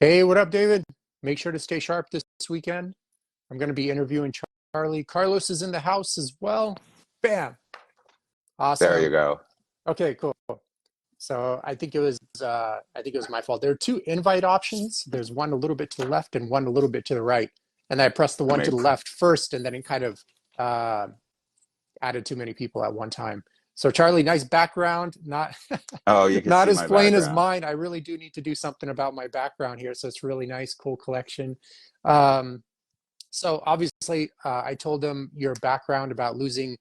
Hey, what up, David? Make sure to stay sharp this weekend. I'm going to be interviewing Charlie. Carlos is in the house as well. Bam. There you Awesome. go. Okay, cool. So I think it was my fault. There are two invite options. There's one a little bit to the left and one a little bit to the right. And I pressed the I one to mean, the left first, and then it kind of uh, added too many people at one time. So Charlie, nice background. Not oh, you can not see as my plain as background. mine. I really do need to do something about my background here. So it's really nice, cool collection. Um, So obviously, I told them your background about losing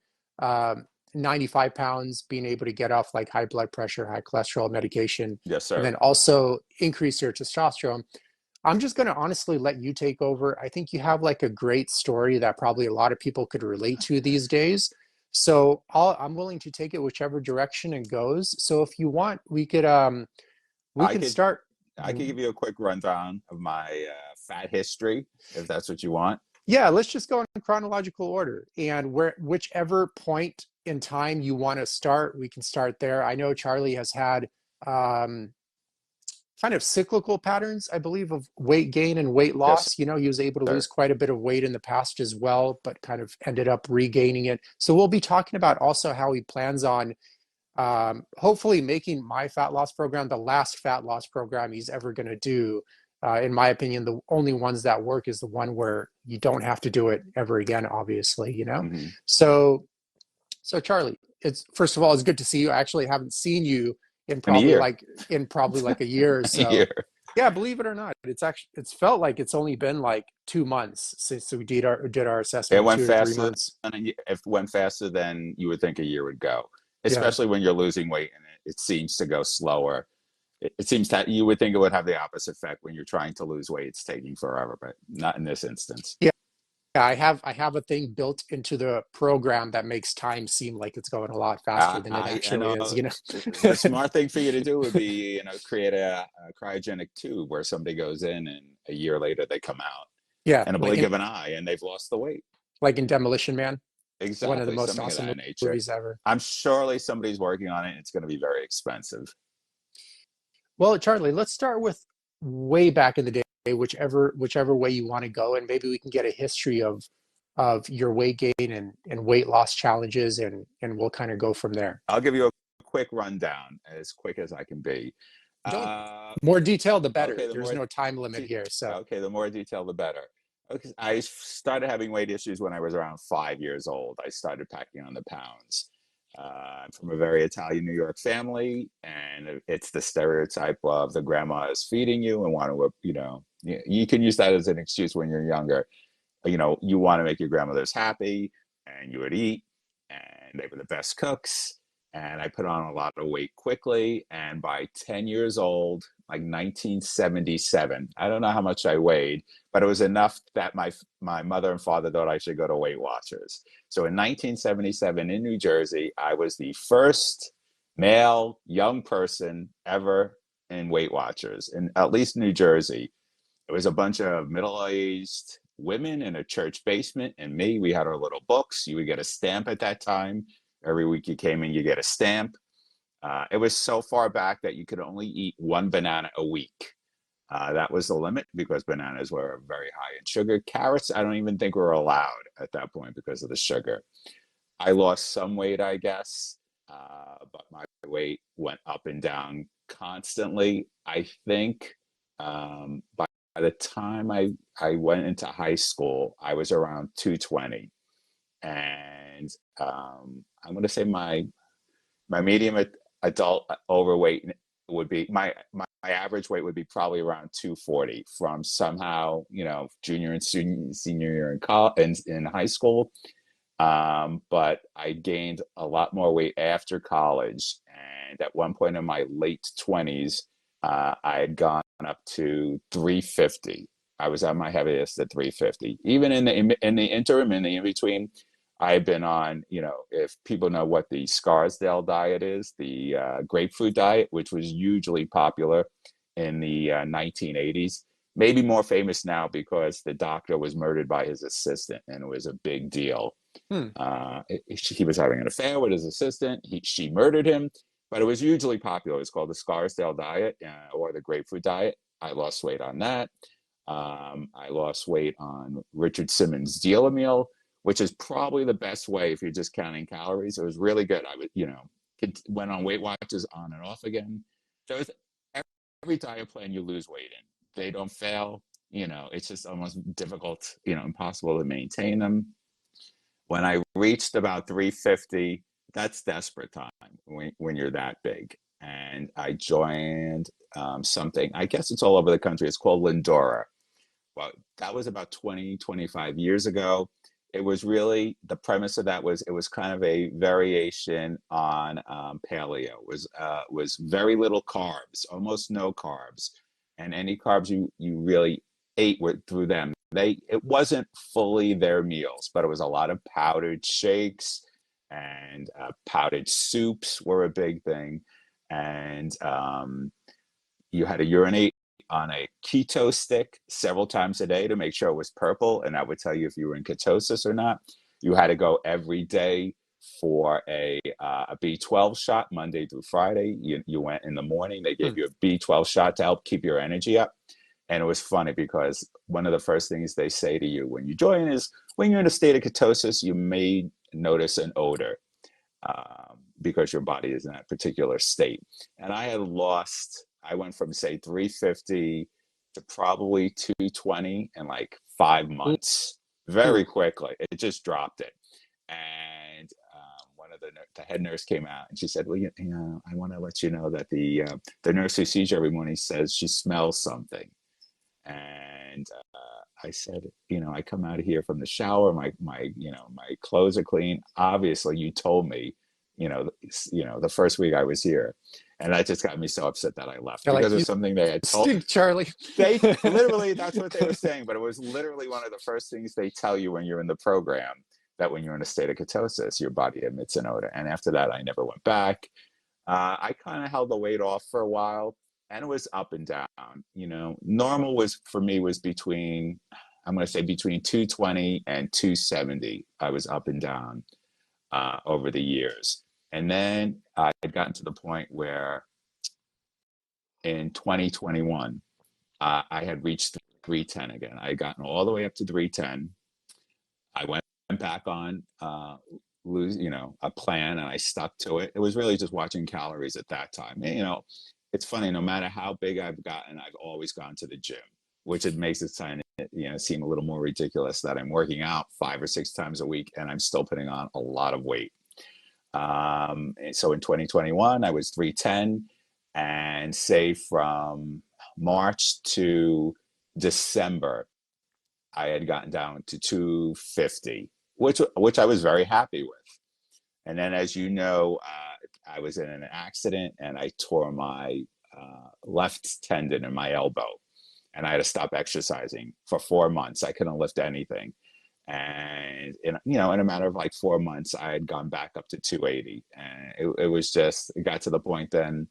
95 pounds, being able to get off like high blood pressure, high cholesterol medication, Yes, and sir. then also increase your testosterone. I'm just going to honestly let you take over. I think you have like a great story that probably a lot of people could relate to these days. So I'm willing to take it whichever direction it goes. So if you want, we I can could start. I could give you a quick rundown of my fat history if that's what you want. Yeah, let's just go in chronological order. And whichever point in time you want to start, we can start there. I know Charlie has had um, kind of cyclical patterns, I believe, of weight gain and weight Yes, loss. You know, he was able to lose sir. quite a bit of weight in the past as well, but kind of ended up regaining it. So we'll be talking about also how he plans on hopefully making my fat loss program the last fat loss program he's ever going to do. In my opinion, the only ones that work is the one where you don't have to do it ever again, obviously, you know? Hmm. So, so Charlie, it's first of all, it's good to see you. I actually haven't seen you in In a probably year. like a year or A so. year. Yeah, believe it or not, it's felt like it's only been like 2 months since we did our It assessment, went 2 to 3 months. faster if it went faster than you would think a year would go, Yeah. especially when you're losing weight and it seems to go slower. It seems that you would think it would have the opposite effect when you're trying to lose weight. It's taking forever, but not in this instance. Yeah. Yeah, I have a thing built into the program that makes time seem like it's going a lot faster than it I actually know is, you the know? smart thing for you to do would be, create a cryogenic tube where somebody goes in and a year later they come out Yeah, in a blink of an eye and they've lost the weight. like in Demolition Man, one of the Exactly, most something of awesome that nature. movies ever. I'm surely somebody's working on it. It's going to be very expensive. Well, Charlie, let's start with way back in the day, whichever way you want to go, and maybe we can get a history of your weight gain and weight loss challenges, and we'll kind of go from there. I'll give you a quick rundown, as quick as I can be. Don't Uh, More detail, the better. okay, the There's more no time limit de- here, so okay, the more detail, the better. Okay, I started having weight issues when I was around 5 years old. I started packing on the pounds. I'm from a very Italian New York family, and it's the stereotype of the grandma is feeding you and want to, you can use that as an excuse when you're younger. You want to make your grandmothers happy, and you would eat, and they were the best cooks. And I put on a lot of weight quickly. And by 10 years old, like 1977, I don't know how much I weighed, but it was enough that my mother and father thought I should go to Weight Watchers. So in 1977 in New Jersey, I was the first male young person ever in Weight Watchers, in at least New Jersey. It was a bunch of middle-aged women in a church basement, and me. We had our little books. You would get a stamp at that time. Every week you came in, you get a stamp. It was so far back that you could only eat one banana a week. That was the limit because bananas were very high in sugar. Carrots, I don't even think were allowed at that point because of the sugar. I lost some weight, I guess, but my weight went up and down constantly. I think by the time I went into high school, I was around 220. And I'm going to say my medium adult overweight would be my average weight would be probably around 240 from somehow, junior and senior year in college, in high school. But I gained a lot more weight after college. And at one point in my late 20s, I had gone up to 350. I was at my heaviest at 350. Even in the interim, in the in between, I've been on, if people know what the Scarsdale diet is, the grapefruit diet, which was hugely popular in the 1980s. Maybe more famous now because the doctor was murdered by his assistant, and it was a big deal. hmm. He was having an affair with his assistant. She murdered him, but it was hugely popular. It's called the Scarsdale diet or the grapefruit diet. I lost weight on that. I lost weight on Richard Simmons' Deal Meal, which is probably the best way if you're just counting calories. It was really good. I would, went on Weight Watchers on and off again. So it's every diet plan you lose weight in. They don't fail. It's just almost difficult, impossible to maintain them. When I reached about 350, that's desperate time when you're that big. And I joined something, I guess it's all over the country. It's called Lindora. Well, that was about 20, 25 years ago. It was really, the premise of that was, it was kind of a variation on paleo. Was very little carbs, almost no carbs, and any carbs you really ate through them. It wasn't fully their meals, but it was a lot of powdered shakes, and powdered soups were a big thing, and you had to urinate on a keto stick several times a day to make sure it was purple, and that would tell you if you were in ketosis or not. You had to go every day for a B12 shot Monday through Friday. You went in the morning. They gave Hmm. you a B12 shot to help keep your energy up. And it was funny because one of the first things they say to you when you join is, when you're in a state of ketosis, you may notice an odor, because your body is in that particular state. And I went from say 350 to probably 220 in like 5 months, very Ooh. quickly. It just dropped it. And one of the head nurse came out and she said, well, I want to let you know that the nurse who sees you every morning says she smells something. And I said, I come out of here from the shower, my clothes are clean. Obviously, you told me, the first week I was here, and that just got me so upset that I left You're because like, of you something they had told. stink, Charlie. They literally, that's what they were saying, but it was literally one of the first things they tell you when you're in the program, that when you're in a state of ketosis, your body emits an odor. And after that, I never went back. I kind of held the weight off for a while, and it was up and down. Normal was for me was between, I'm going to say between 220 and 270. I was up and down over the years. And then I had gotten to the point where in 2021, I had reached 310 again. I had gotten all the way up to 310. I went back on a plan, and I stuck to it. It was really just watching calories at that time. And, it's funny, no matter how big I've gotten, I've always gone to the gym, which it makes it seem a little more ridiculous that I'm working out 5 or 6 times a week and I'm still putting on a lot of weight. And so in 2021, I was 310, and say from March to December, I had gotten down to 250, which I was very happy with. And then, as you know, I was in an accident and I tore my left tendon in my elbow, and I had to stop exercising for 4 months. I couldn't lift anything. And in a matter of like 4 months, I had gone back up to 280, and it got to the point then,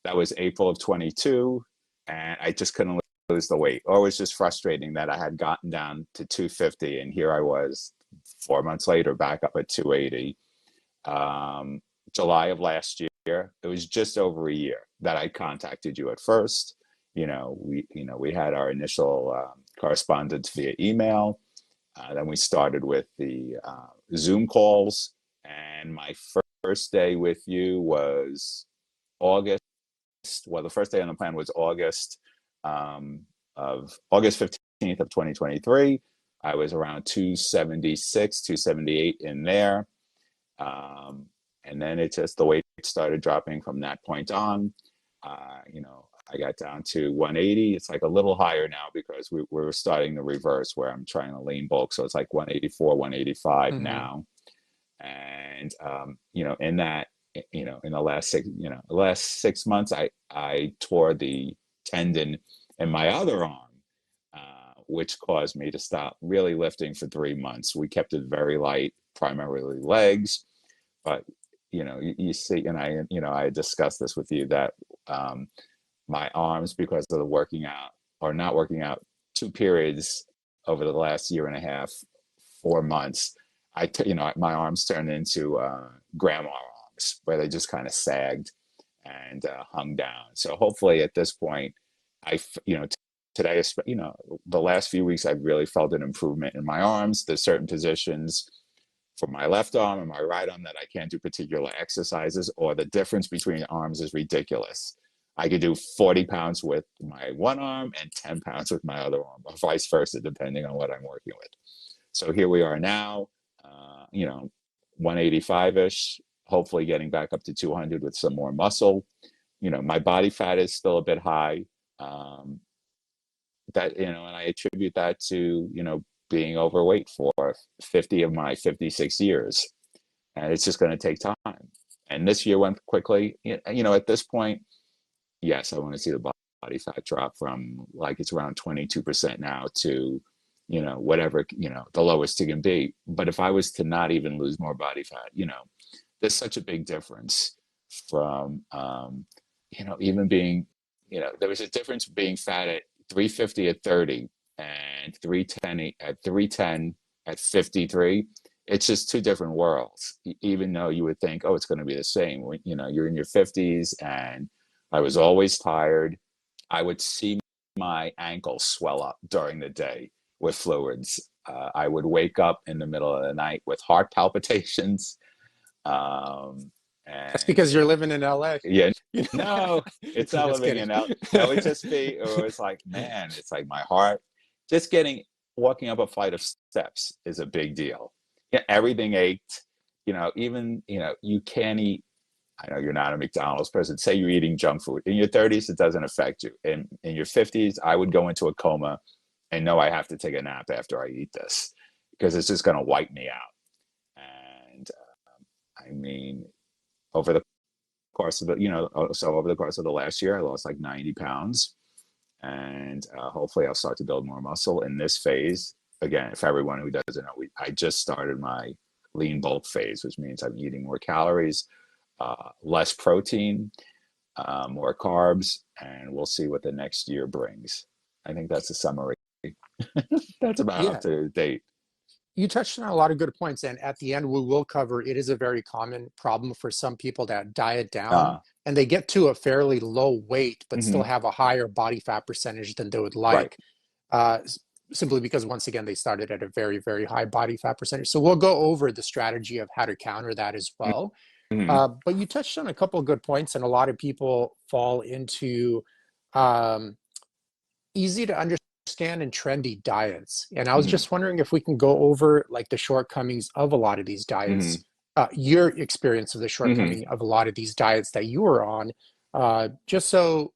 that was April of 22, and I just couldn't lose the weight. Or it was just frustrating that I had gotten down to 250, and here I was 4 months later back up at 280. um, July of last year. It was just over a year that I contacted you at first. We had our initial correspondence via email. Then we started with the Zoom calls, and my first day with you was August. Well, the first day on the plan was August 15th of 2023. I was around 276, 278 in there. Um, and then the weight started dropping from that point on. I got down to 180. It's like a little higher now because we're starting the reverse where I'm trying to lean bulk. So it's like 184, 185 Hmm. now. And, in that, in the last 6 months, I tore the tendon in my other arm, which caused me to stop really lifting for 3 months. We kept it very light, primarily legs. But you see, and I discussed this with you, that my arms, because of the working out or not working out, 2 periods over the last year and a half, 4 months, my arms turned into grandma arms, where they just kind of sagged and hung down. So hopefully at this point, today, the last few weeks, I've really felt an improvement in my arms. There's certain positions for my left arm and my right arm that I can't do particular exercises, or the difference between arms is ridiculous. I could do 40 pounds with my one arm and 10 pounds with my other arm, or vice versa, depending on what I'm working with. So here we are now, 185-ish, hopefully getting back up to 200 with some more muscle. My body fat is still a bit high. Um, and I attribute that to, being overweight for 50 of my 56 years. And it's just going to take time. And this year went quickly. At this point, yes, I want to see the body fat drop from like it's around 22% now to, whatever, the lowest it can be. But if I was to not even lose more body fat, there's such a big difference from, even being, there was a difference being fat at 350 at 30 and 310 at 310 at 53. It's just two different worlds, even though you would think, oh, it's going to be the same. You're in your 50s, and I was always tired. I would see my ankles swell up during the day with fluids. I would wake up in the middle of the night with heart palpitations. Um, That's and because you're living in LA. yeah, You no, it's I'm not just living kidding. in out. That would just be, it was like, man, it's like my heart, just walking up a flight of steps is a big deal. Yeah, everything ached, even, you can't eat. I know you're not a McDonald's person. Say you're eating junk food. In your 30s, it doesn't affect you. In your 50s, I would go into a coma and know I have to take a nap after I eat this because it's just going to wipe me out. And I mean, over the course of over the course of the last year, I lost like 90 pounds. And hopefully I'll start to build more muscle in this phase. Again, for everyone who doesn't know, I just started my lean bulk phase, which means I'm eating more calories, less protein, more carbs, and we'll see what the next year brings. I think that's a summary. That's about up Yeah, to date. you touched on a lot of good points, and at the end, we will cover it is a very common problem for some people that diet down Uh, and they get to a fairly low weight, but still mm-hmm, have a higher body fat percentage than they would right. like, uh, simply because, once again, they started at a very, very high body fat percentage. So we'll go over the strategy of how to counter that as well. Mm-hmm, But you touched on a couple of good points, and a lot of people fall into um, easy to understand and trendy diets. And I was mm-hmm, just wondering if we can go over like the shortcomings of a lot of these mm-hmm, diets, your experience of the mm-hmm, shortcoming of a lot of these diets that you were on, just so,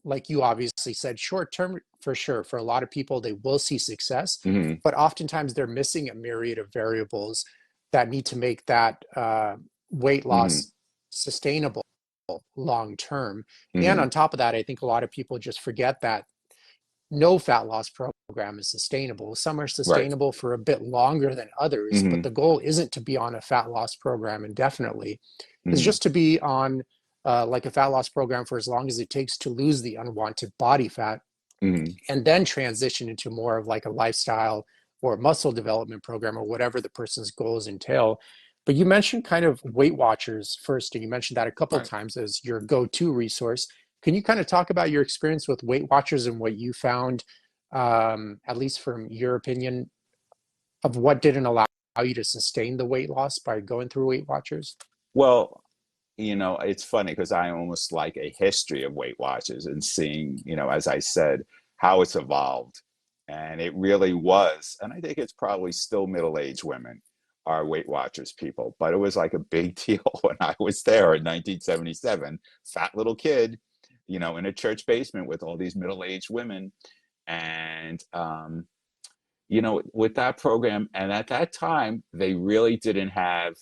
like you obviously said, short term for sure, for a lot of people, they will see success, mm-hmm, but oftentimes they're missing a myriad of variables that need to make that weight mm-hmm, loss sustainable long term. And mm-hmm, on top of that, I think a lot of people just forget that no fat loss program is sustainable. Some are right. sustainable for a bit longer than others, but Mm-hmm, the goal isn't to be on a fat loss program indefinitely. It's mm-hmm, just to be on like a fat loss program for as long as it takes to lose the unwanted body fat mm-hmm, and then transition into more of like a lifestyle or muscle development program or whatever the person's goals entail. But you mentioned kind of Weight Watchers first, and you mentioned that a couple of right. times as your go-to resource. Can you kind of talk about your experience with Weight Watchers and what you found, at least from your opinion, of what didn't allow you to sustain the weight loss by going through Weight Watchers? Well, it's funny because I almost like a history of Weight Watchers and seeing, as I said, how it's evolved. And it really was, and I think it's probably still middle-aged women are Weight Watchers people, but it was like a big deal when I was there in 1977, fat little kid, in a church basement with all these middle-aged women. And, with that program, and at that time, they really didn't have,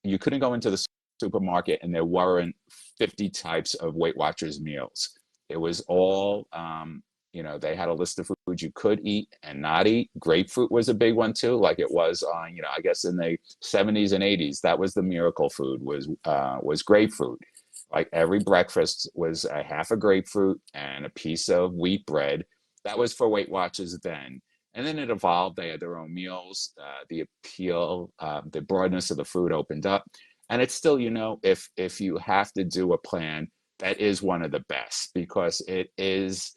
you couldn't go into the supermarket and there weren't 50 types of Weight Watchers meals. It was all, they had a list of foods you could eat and not eat. Grapefruit was a big one too, like it was on, I guess in the 70s and 80s, that was the miracle food was grapefruit. Like every breakfast was a half a grapefruit and a piece of wheat bread. That was for Weight Watchers then. And then it evolved. They had their own meals. The appeal, the broadness of the food opened up. And it's still, if you have to do a plan, that is one of the best because it is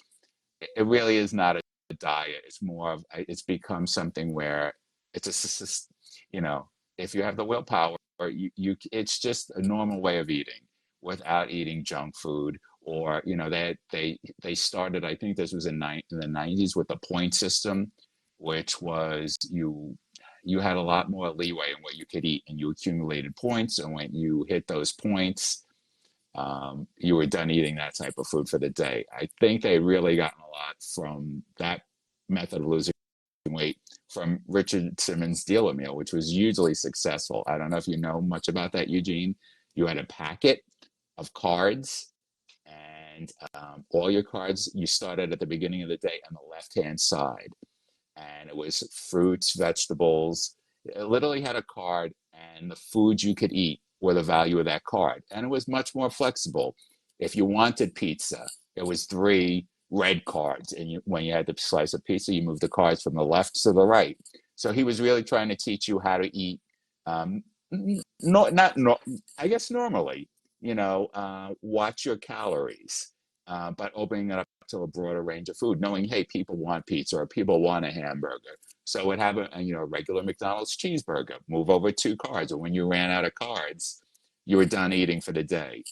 it really is not a diet. It's more of it's become something where it's you know, if you have the willpower, you it's just a normal way of eating without eating junk food. Or they started, I think this was in the 90s, with the point system, which was you had a lot more leeway in what you could eat, and you accumulated points, and when you hit those points, you were done eating that type of food for the day. I think they really gotten a lot from that method of losing weight from Richard Simmons' Deal a Meal, which was hugely successful. I don't know if you know much about that, Eugene. You had a packet of cards, and all your cards, you started at the beginning of the day on the left-hand side, and it was fruits, vegetables. It literally had a card, and the foods you could eat were the value of that card. And it was much more flexible. If you wanted pizza, it was three red cards, and when you had the slice of pizza, you moved the cards from the left to the right. So he was really trying to teach you how to eat. No, not no, I guess normally, watch your calories, but opening it up to a broader range of food, knowing, hey, people want pizza or people want a hamburger. So would have a regular McDonald's cheeseburger, move over two cards, or when you ran out of cards, you were done eating for the day.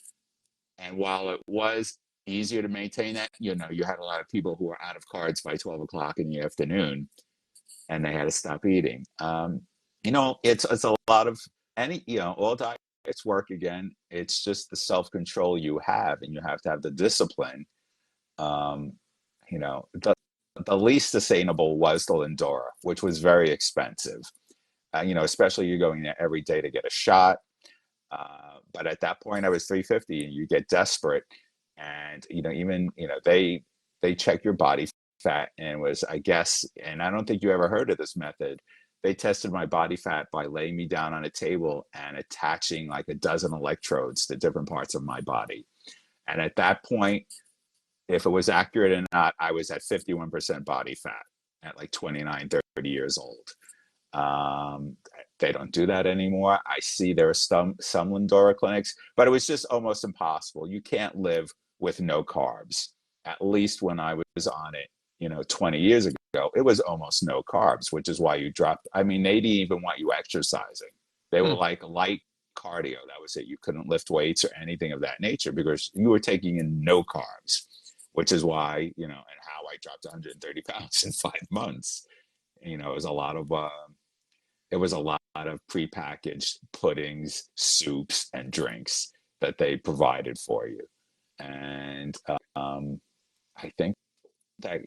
And while it was easier to maintain that, you had a lot of people who were out of cards by 12 o'clock in the afternoon, and they had to stop eating. It's a lot of all diets work again. It's just the self control you have, and you have to have the discipline. Um, the least sustainable was the Lindora, which was very expensive. Especially you're going there every day to get a shot. But at that point, I was 350, and you get desperate, and even they check your body fat, and was, I guess, and I don't think you ever heard of this method. They tested my body fat by laying me down on a table and attaching like a dozen electrodes to different parts of my body. And at that point, if it was accurate or not, I was at 51% body fat at like 29, 30 years old. Um, they don't do that anymore. I see there are some Lindora clinics, but it was just almost impossible. You can't live with no carbs. At least when I was on it, 20 years ago, it was almost no carbs, which is why you dropped. I mean, they didn't even want you exercising. They were Hmm. like light cardio. That was it. You couldn't lift weights or anything of that nature because you were taking in no carbs, which is why, and how I dropped 130 pounds in 5 months. It was a lot of prepackaged puddings, soups, and drinks that they provided for you. And I think that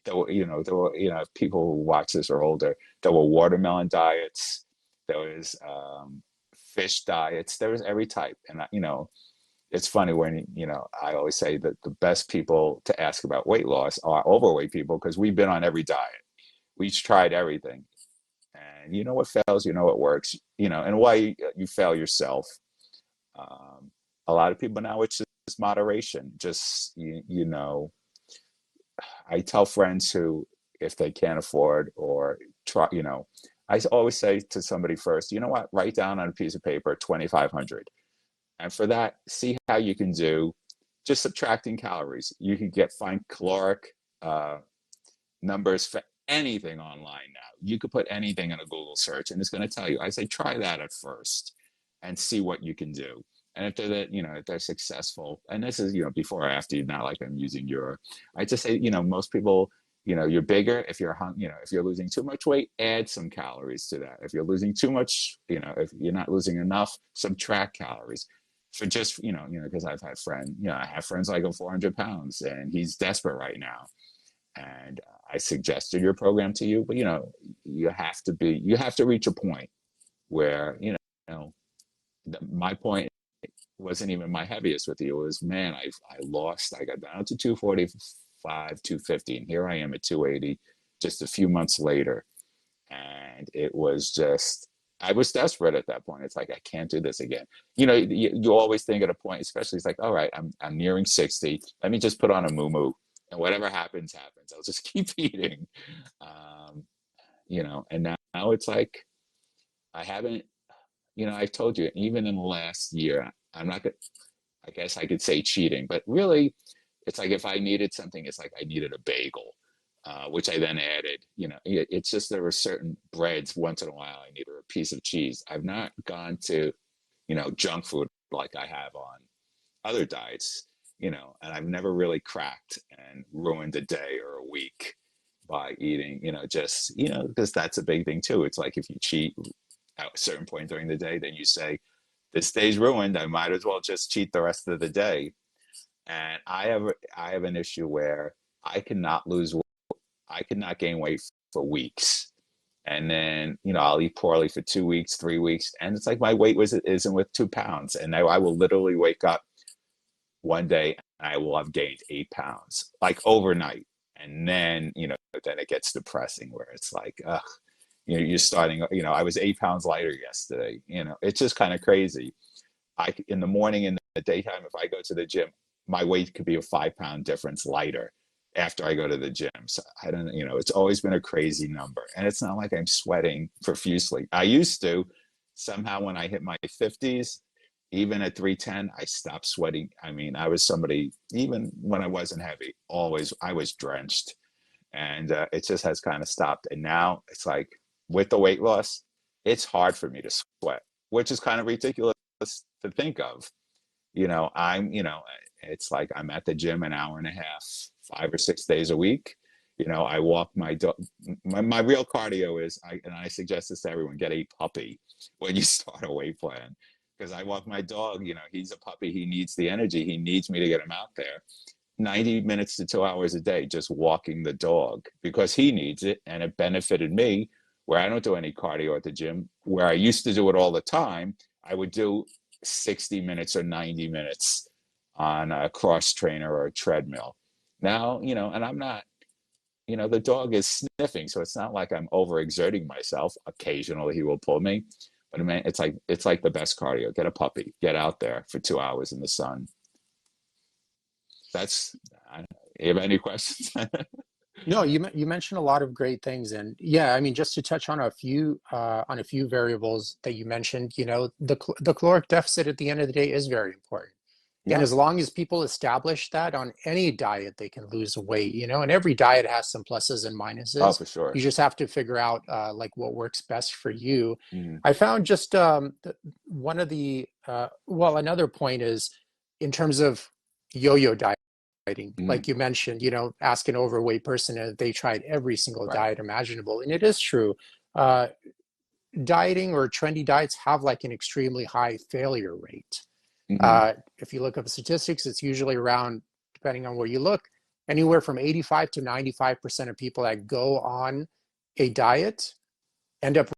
there were people who watch this are older. There were watermelon diets. There was fish diets. There was every type, and it's funny when I always say that the best people to ask about weight loss are overweight people because we've been on every diet. We've tried everything, and you know what fails, you know what works, and why you fail yourself. Um, a lot of people now, it's just moderation. Just I tell friends who, if they can't afford or try, I always say to somebody first, you know what, write down on a piece of paper 2,500, and for that, see how you can do just subtracting calories. You can find caloric uh, numbers for anything online now. You could put anything in a Google search, and it's going to tell you. I say try that at first, and see what you can do. And if they're successful, and this is before or after, not like I'm using your. I just say most people. You're bigger. If you're if you're losing too much weight, add some calories to that. If you're losing too much, if you're not losing enough, subtract calories. For just because I have friends like 400 pounds, and he's desperate right now, and I suggested your program to you, but you have to reach a point where my point wasn't even my heaviest with you. It was, man, I got down to 245, 250, and here I am at 280 just a few months later. And it was just, I was desperate at that point. It's like, I can't do this again. You always think at a point, especially, it's like, all right, I'm nearing 60. Let me just put on a moo and whatever happens, happens. I'll just keep eating. Um, and now it's like, I haven't, I've told you, even in the last year, I'm not gonna, I guess I could say cheating, but really, It's like if I needed something, it's like I needed a bagel, which I then added. It's just there were certain breads. Once in a while, I needed a piece of cheese. I've not gone to, junk food like I have on other diets, and I've never really cracked and ruined a day or a week by eating, just, because that's a big thing too. It's like if you cheat at a certain point during the day, then you say, this day's ruined. I might as well just cheat the rest of the day. And I have an issue where I cannot lose, I cannot gain weight for weeks. And then, I'll eat poorly for 2 weeks, 3 weeks. And it's like my weight isn't with 2 pounds. And I will literally wake up one day and I will have gained 8 pounds, like overnight. And then, then it gets depressing where it's like, ugh, you're starting, I was 8 pounds lighter yesterday. It's just kind of crazy. In the morning, in the daytime, if I go to the gym, my weight could be a 5 pound difference lighter after I go to the gym. So I don't, it's always been a crazy number. And it's not like I'm sweating profusely. I used to. Somehow when I hit my 50s, even at 310, I stopped sweating. I mean, I was somebody, even when I wasn't heavy, always, I was drenched. And it just has kind of stopped. And now it's like with the weight loss, it's hard for me to sweat, which is kind of ridiculous to think of. It's like I'm at the gym an hour and a half, 5 or 6 days a week. I walk my dog. My real cardio is, and I suggest this to everyone, get a puppy when you start a weight plan. Because I walk my dog, he's a puppy. He needs the energy. He needs me to get him out there. 90 minutes to 2 hours a day just walking the dog because he needs it. And it benefited me where I don't do any cardio at the gym, where I used to do it all the time. I would do 60 minutes or 90 minutes on a cross trainer or a treadmill. Now, and I'm not, the dog is sniffing, so it's not like I'm overexerting myself. Occasionally he will pull me, but I mean, it's like the best cardio. Get a puppy, get out there for 2 hours in the sun. That's, you have any questions? No, you mentioned a lot of great things, and yeah, I mean, just to touch on a few variables that you mentioned, the caloric deficit at the end of the day is very important. And Yeah. as long as people establish that on any diet, they can lose weight, and every diet has some pluses and Oh, minuses. for sure. You just have to figure out like what works best for you. Mm-hmm. I found just one of the, well, another point is in terms of yo-yo dieting, Mm-hmm. like you mentioned, ask an overweight person if they tried every single Right. diet imaginable. And it is true. Uh, Dieting or trendy diets have like an extremely high failure rate. Mm-hmm. If you look up statistics, it's usually around, depending on where you look, anywhere from 85 to 95% of people that go on a diet end up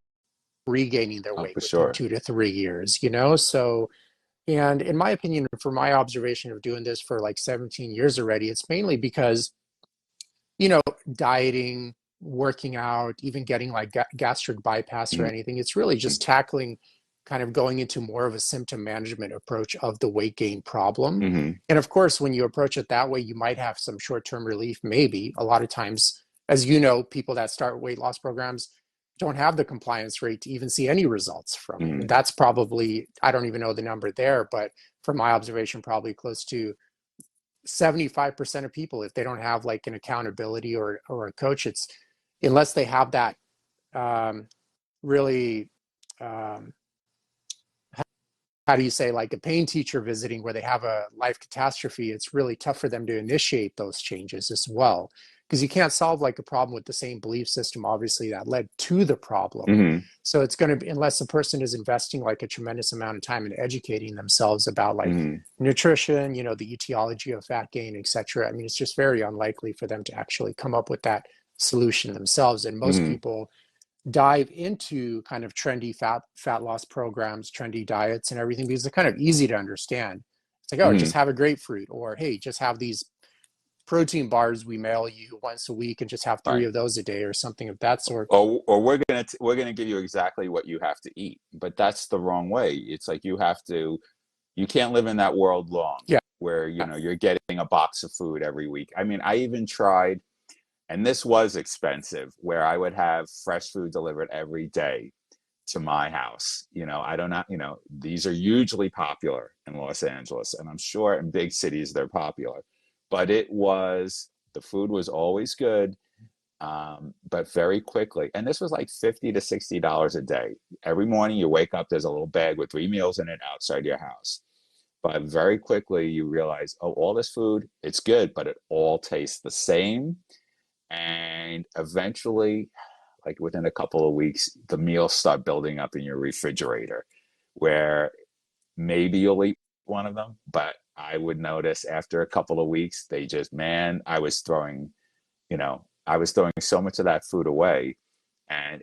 regaining their Oh, weight for within sure. 2 to 3 years, So, and in my opinion, for my observation of doing this for like 17 years already, it's mainly because, you know, dieting, working out, even getting like gastric bypass or Mm-hmm. anything, it's really just tackling kind of going into more of a symptom management approach of the weight gain problem. Mm-hmm. And of course, when you approach it that way, you might have some short-term relief, maybe. A lot of times, as you know, people that start weight loss programs don't have the compliance rate to even see any results from it. Mm-hmm. And that's probably, I don't even know the number there, but from my observation, probably close to 75% of people, if they don't have like an accountability or a coach, it's unless they have that um, really um, how do you say, like a pain teacher visiting where they have a life catastrophe, it's really tough for them to initiate those changes as well, because you can't solve like a problem with the same belief system obviously that led to the problem. Mm-hmm. So it's going to be, unless the person is investing like a tremendous amount of time in educating themselves about like Mm-hmm. nutrition, the etiology of fat gain, etc. I mean, it's just very unlikely for them to actually come up with that solution themselves. And most Mm-hmm. people dive into kind of trendy fat loss programs, trendy diets and everything because they're kind of easy to understand. It's like, oh, Mm-hmm. just have a grapefruit, or hey, just have these protein bars we mail you once a week and just have three Right. of those a day or something of that sort. Or we're gonna give you exactly what you have to eat, but that's the wrong way. It's like you can't live in that world long Yeah. where you're getting a box of food every week. I mean, I even tried, and this was expensive, where I would have fresh food delivered every day to my house. I don't know, these are hugely popular in Los Angeles, and I'm sure in big cities they're popular. but the food was always good. But very quickly, and this was like $50 to $60 a day. Every morning you wake up, there's a little bag with 3 meals in it outside your house. But very quickly you realize, oh, all this food, it's good, but it all tastes the same. And eventually, like within a couple of weeks, the meals start building up in your refrigerator, where maybe you'll eat one of them, but I would notice after a couple of weeks, man, I was throwing so much of that food away. And,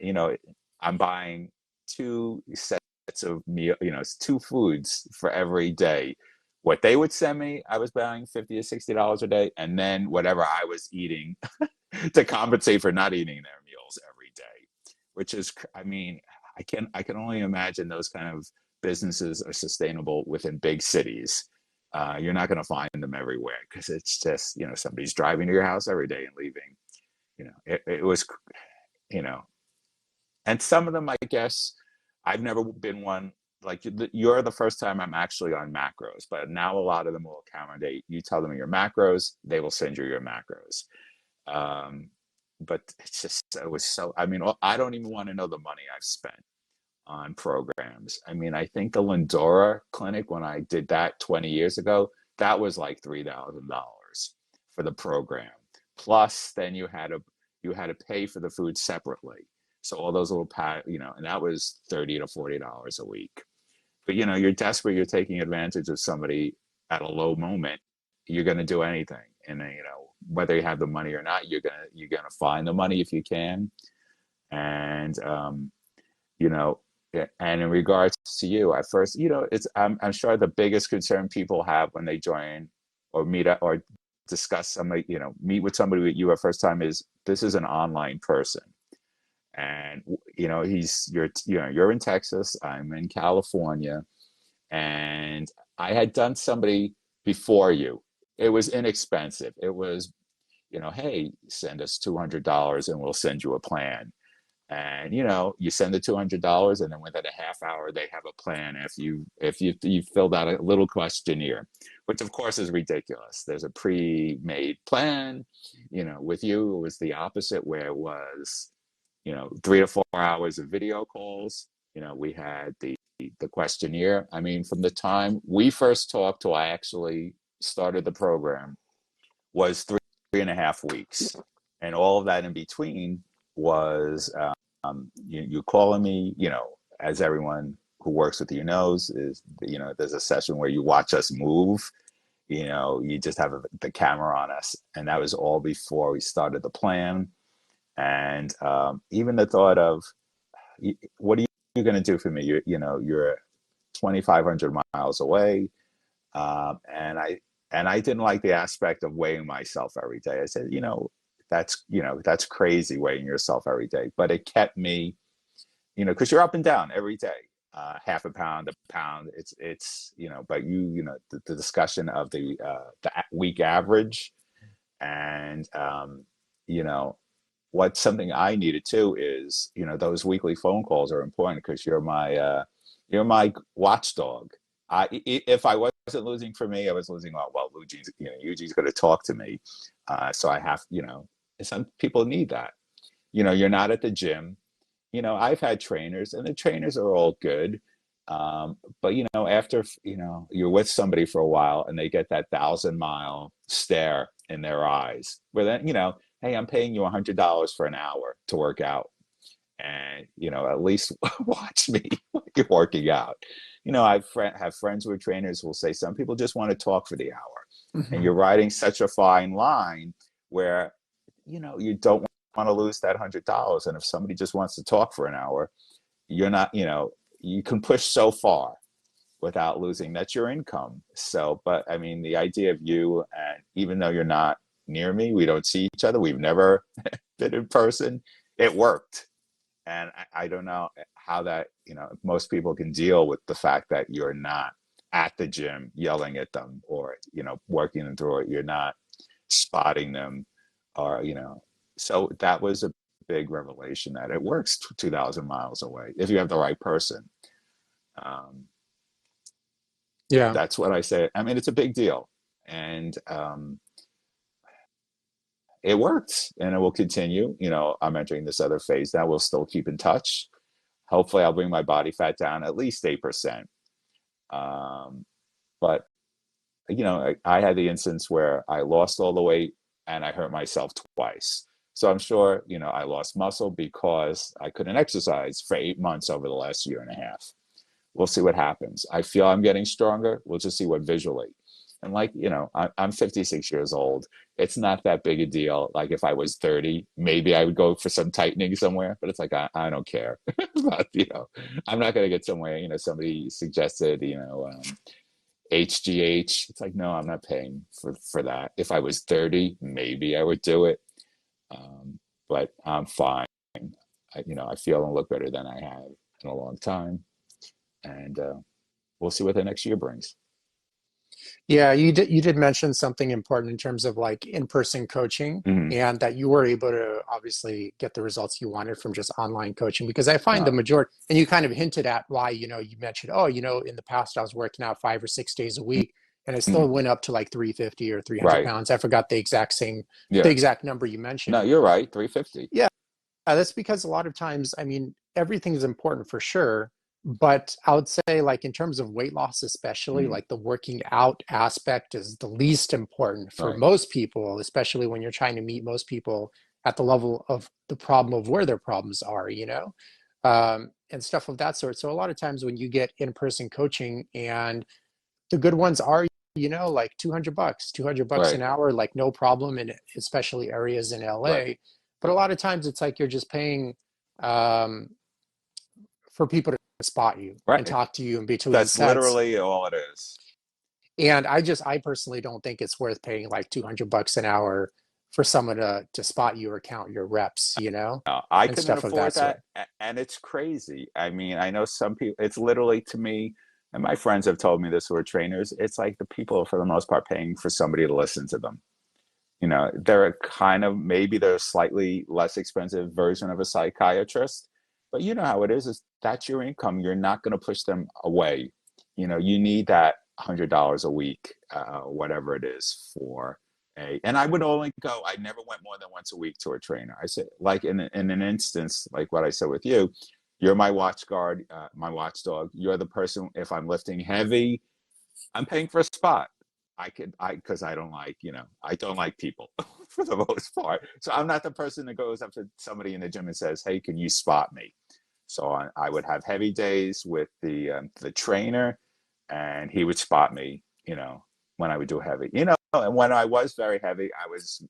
I'm buying two sets of meal, it's two foods for every day. What they would send me, I was buying $50 to $60 a day. And then whatever I was eating to compensate for not eating their meals every day, which is, I mean, I can only imagine those kind of businesses are sustainable within big cities. You're not going to find them everywhere because it's just, somebody's driving to your house every day and leaving. It was, you know, and some of them, I guess, I've never been one. Like you're the first time I'm actually on macros, but now a lot of them will accommodate. You tell them your macros, they will send you your macros. Um, but it's just, it was so, I mean, I don't even want to know the money I've spent on programs. I mean, I think the Lindora clinic, when I did that 20 years ago, that was like $3,000 for the program. Plus, then you had to pay for the food separately. So all those little and that was $30 to $40 a week. But you're desperate, you're taking advantage of somebody at a low moment. You're going to do anything, and whether you have the money or not, you're gonna find the money if you can. And you know, and in regards to you, at first, it's I'm sure the biggest concern people have when they join or meet up or discuss somebody, meet with somebody with you at first time is this is an online person. And you're in Texas, I'm in California, and I had done somebody before you. It was inexpensive. It was, hey, send us $200 and we'll send you a plan. And you send the $200, and then within a half hour, they have a plan. If you filled out a little questionnaire, which of course is ridiculous. There's a pre-made plan. With you, it was the opposite, where it was 3 to 4 hours of video calls. We had the questionnaire. I mean, from the time we first talked till I actually started the program was three and a half weeks, and all of that in between was you calling me. As everyone who works with you knows, is there's a session where you watch us move. You just have the camera on us, and that was all before we started the plan. And even the thought of what are you going to do for me? You're 2,500 miles away, and I didn't like the aspect of weighing myself every day. I said, that's crazy weighing yourself every day, but it kept me, because you're up and down every day, half a pound, a pound. But the discussion of the week average, and you know what something I needed too is, those weekly phone calls are important because you're my watchdog. If I wasn't losing for me, I was losing. Well, Eugene's going to talk to me, so I have, some people need that. You're not at the gym. I've had trainers, and the trainers are all good. But after you're with somebody for a while, and they get that 1,000-mile stare in their eyes, where then hey, I'm paying you $100 for an hour to work out, and at least watch me working out. Have friends who are trainers who will say some people just want to talk for the hour, and Mhm. you're riding such a fine line where you don't want to lose that $100. And if somebody just wants to talk for an hour, you're not, you can push so far without losing that's your income. So, but I mean, the idea of you, and even though you're not near me, we don't see each other, we've never been in person, it worked. And I don't know how that, most people can deal with the fact that you're not at the gym yelling at them, or, working them through it. You're not spotting them, or, so that was a big revelation that it works 2,000 miles away if you have the right person. Um, Yeah. that's what I say. I mean, it's a big deal. And it worked and it will continue. I'm entering this other phase now. We'll still keep in touch. Hopefully, I'll bring my body fat down at least 8%. Um, but I had the instance where I lost all the weight and I hurt myself twice. So I'm sure, I lost muscle because I couldn't exercise for 8 months over the last year and a half. We'll see what happens. I feel I'm getting stronger. We'll just see what visually. And I'm 56 years old. It's not that big a deal. Like if I was 30, maybe I would go for some tightening somewhere, but it's like, I don't care. But, I'm not going to get somewhere, somebody suggested, HGH. It's like, no, I'm not paying for that. If I was 30, maybe I would do it. But I'm fine. I feel and look better than I have in a long time. And we'll see what the next year brings. Yeah, you did mention something important in terms of like in-person coaching Mm-hmm. and that you were able to obviously get the results you wanted from just online coaching because I find the No. majority and you kind of hinted at why, you mentioned, oh, in the past I was working out 5 or 6 days a week and it Mm-hmm. still went up to like 350 or 300 Right. pounds. I forgot the Yeah. exact number you No, mentioned. you're right. 350. Yeah, that's because a lot of times, I mean, everything is important for sure, but I would say, like, in terms of weight loss, especially, Mm-hmm. like the working out aspect is the least important for Right. most people, especially when you're trying to meet most people at the level of the problem of where their problems are, and stuff of that sort. So, a lot of times when you get in-person coaching and the good ones are, like $200, $200 Right. an hour, like no problem in especially areas in Right. LA. But a lot of times it's like you're just paying um, for people to spot you and Right. talk to you in between That's sets. literally all it is. And I personally don't think it's worth paying like $200 an hour for someone to spot you or count your reps, No, I and couldn't stuff of afford that that, sort. and it's crazy. I mean, I know some people. It's literally to me, and my friends have told me this who are trainers. It's like the people, for the most part, paying for somebody to listen to them. They're a kind of maybe they're a slightly less expensive version of a psychiatrist, but you know how it is that's your income. You're not going to push them away. You need that $100 a week, whatever it is for and I would only go, I never went more than once a week to a trainer. I said, like in an instance, like what I said with you, you're my watch guard, my watchdog. You're the person, if I'm lifting heavy, I'm paying for a spot. Because I don't like people for the most part. So I'm not the person that goes up to somebody in the gym and says, "Hey, can you spot me?" So I would have heavy days with the trainer, and he would spot me. When I would do heavy. And when I was very heavy, I was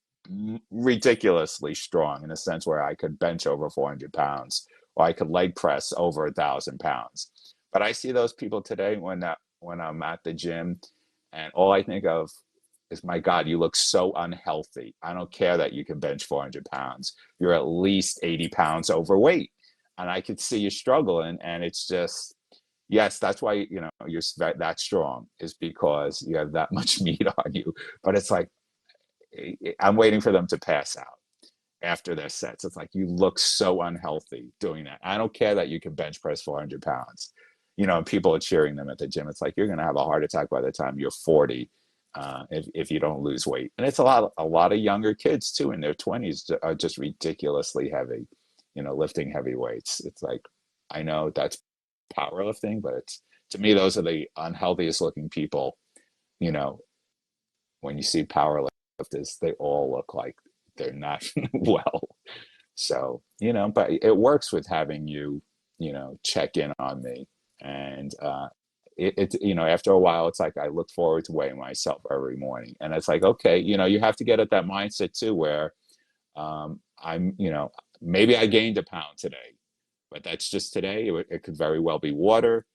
ridiculously strong in a sense where I could bench over 400 pounds or I could leg press over 1,000 pounds. But I see those people today when I'm at the gym and all I think of is, my God, you look so unhealthy. I don't care that you can bench 400 pounds. You're at least 80 pounds overweight. And I could see you struggling. And it's just, yes, that's why, you're that strong, is because you have that much meat on you. But it's like, I'm waiting for them to pass out after their sets. It's like, you look so unhealthy doing that. I don't care that you can bench press 400 pounds. And people are cheering them at the gym. It's like, you're going to have a heart attack by the time you're 40 if you don't lose weight. And it's a lot of younger kids too in their 20s are just ridiculously heavy, lifting heavy weights. It's like, I know that's powerlifting, but to me, those are the unhealthiest looking people. You know, when you see powerlifters, they all look like they're not well. So, but it works with having you, check in on me. And after a while, it's like I look forward to weighing myself every morning. And it's like, okay, you have to get at that mindset too, where maybe I gained a pound today, but that's just today. It could very well be water.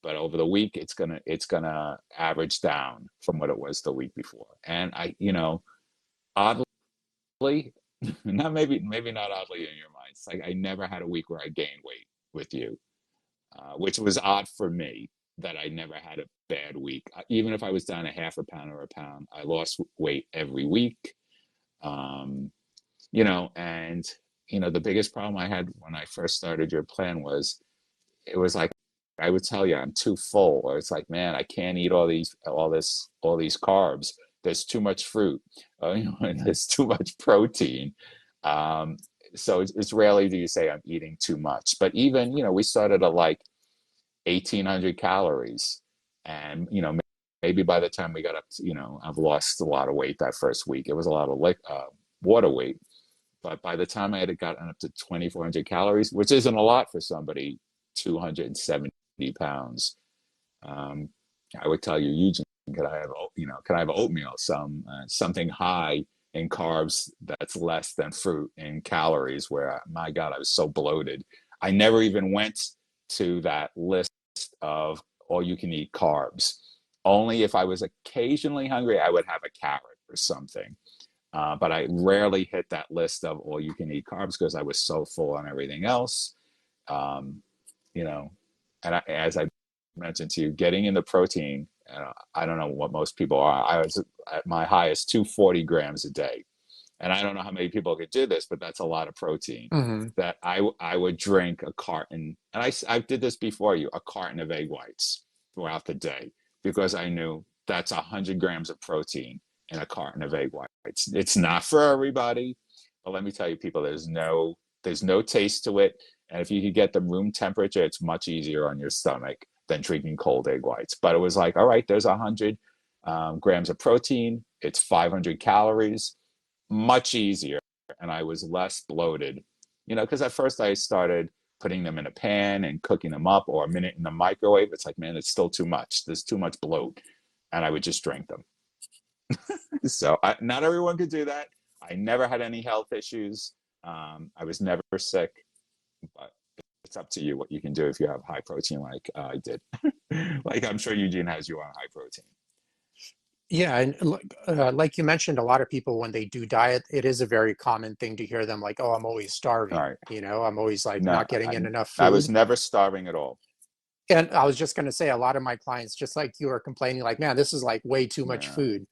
But over the week, it's gonna average down from what it was the week before. And oddly, not maybe not oddly in your mind. It's like I never had a week where I gained weight with you, which was odd for me that I never had a bad week. Even if I was down a half a pound or a pound, I lost weight every week. Um, and the biggest problem I had when I first started your plan was it was like I would tell you I'm too full, or it's like, man, I can't eat all these carbs there's too much fruit, and there's too much protein. Um, so it's rarely do you say I'm eating too much. But even, we started at like 1,800 calories. And, maybe by the time we got up to, I've lost a lot of weight that first week. It was a lot of water weight. But by the time I had gotten up to 2,400 calories, which isn't a lot for somebody 270 pounds, um, I would tell you, Eugene, could I have oatmeal, something high in carbs that's less than fruit in calories? Where my God, I was so bloated. I never even went to that list of all you can eat carbs. Only if I was occasionally hungry, I would have a carrot or something. But I rarely hit that list of all you can eat carbs because I was so full on everything else. Um, you know, and as I mentioned to you, getting into protein, I don't know what most people are. I was at my highest 240 grams a day. And I don't know how many people could do this, but that's a lot of protein. Hmm. That I would drink a carton, and I did this before you, a carton of egg whites throughout the day because I knew that's 100 grams of protein in a carton of egg whites. It's not for everybody, but let me tell you, people, there's no taste to it, and if you could get them room temperature, it's much easier on your stomach than drinking cold egg whites. But it was like, all right, there's 100 grams of protein. It's 500 calories, much easier, and I was less bloated. Because at first I started putting them in a pan and cooking them up, or a minute in the microwave. It's like, man, it's still too much. There's too much bloat, and I would just drink them. So not everyone could do that. I never had any health issues. I was never sick, but it's up to you what you can do if you have high protein like I did. Like I'm sure Eugene has you on high protein. Yeah, and like you mentioned, a lot of people when they do diet, it is a very common thing to hear them like, "Oh, I'm always All starving." right. I'm always like No, not getting in enough I was food. never starving at all. And I was just going to say, a lot of my clients, just like you, are complaining, like, man, this is like way too much Yeah. food.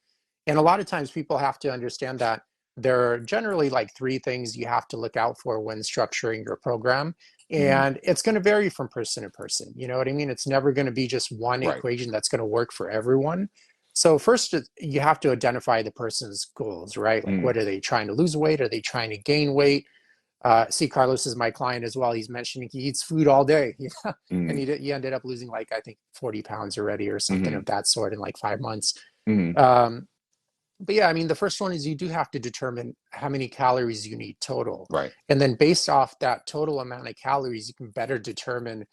And a lot of times people have to understand that there are generally like three things you have to look out for when structuring your program. Mm, And it's going to vary from person to person. You know what I mean? It's never going to be just one right. equation that's going to work for everyone. So, first, you have to identify the person's goals, right? Like, Mm, what are they trying to lose weight? Are they trying to gain weight? See, Carlos is my client as well. He's mentioning he eats food all day, and mm, he ended up losing like I think 40 pounds already or something mm, of that sort in like 5 months. mm, Um, but yeah, I mean, the first one is you do have to determine how many calories you need total, right. and then based off that total amount of calories, you can better determine,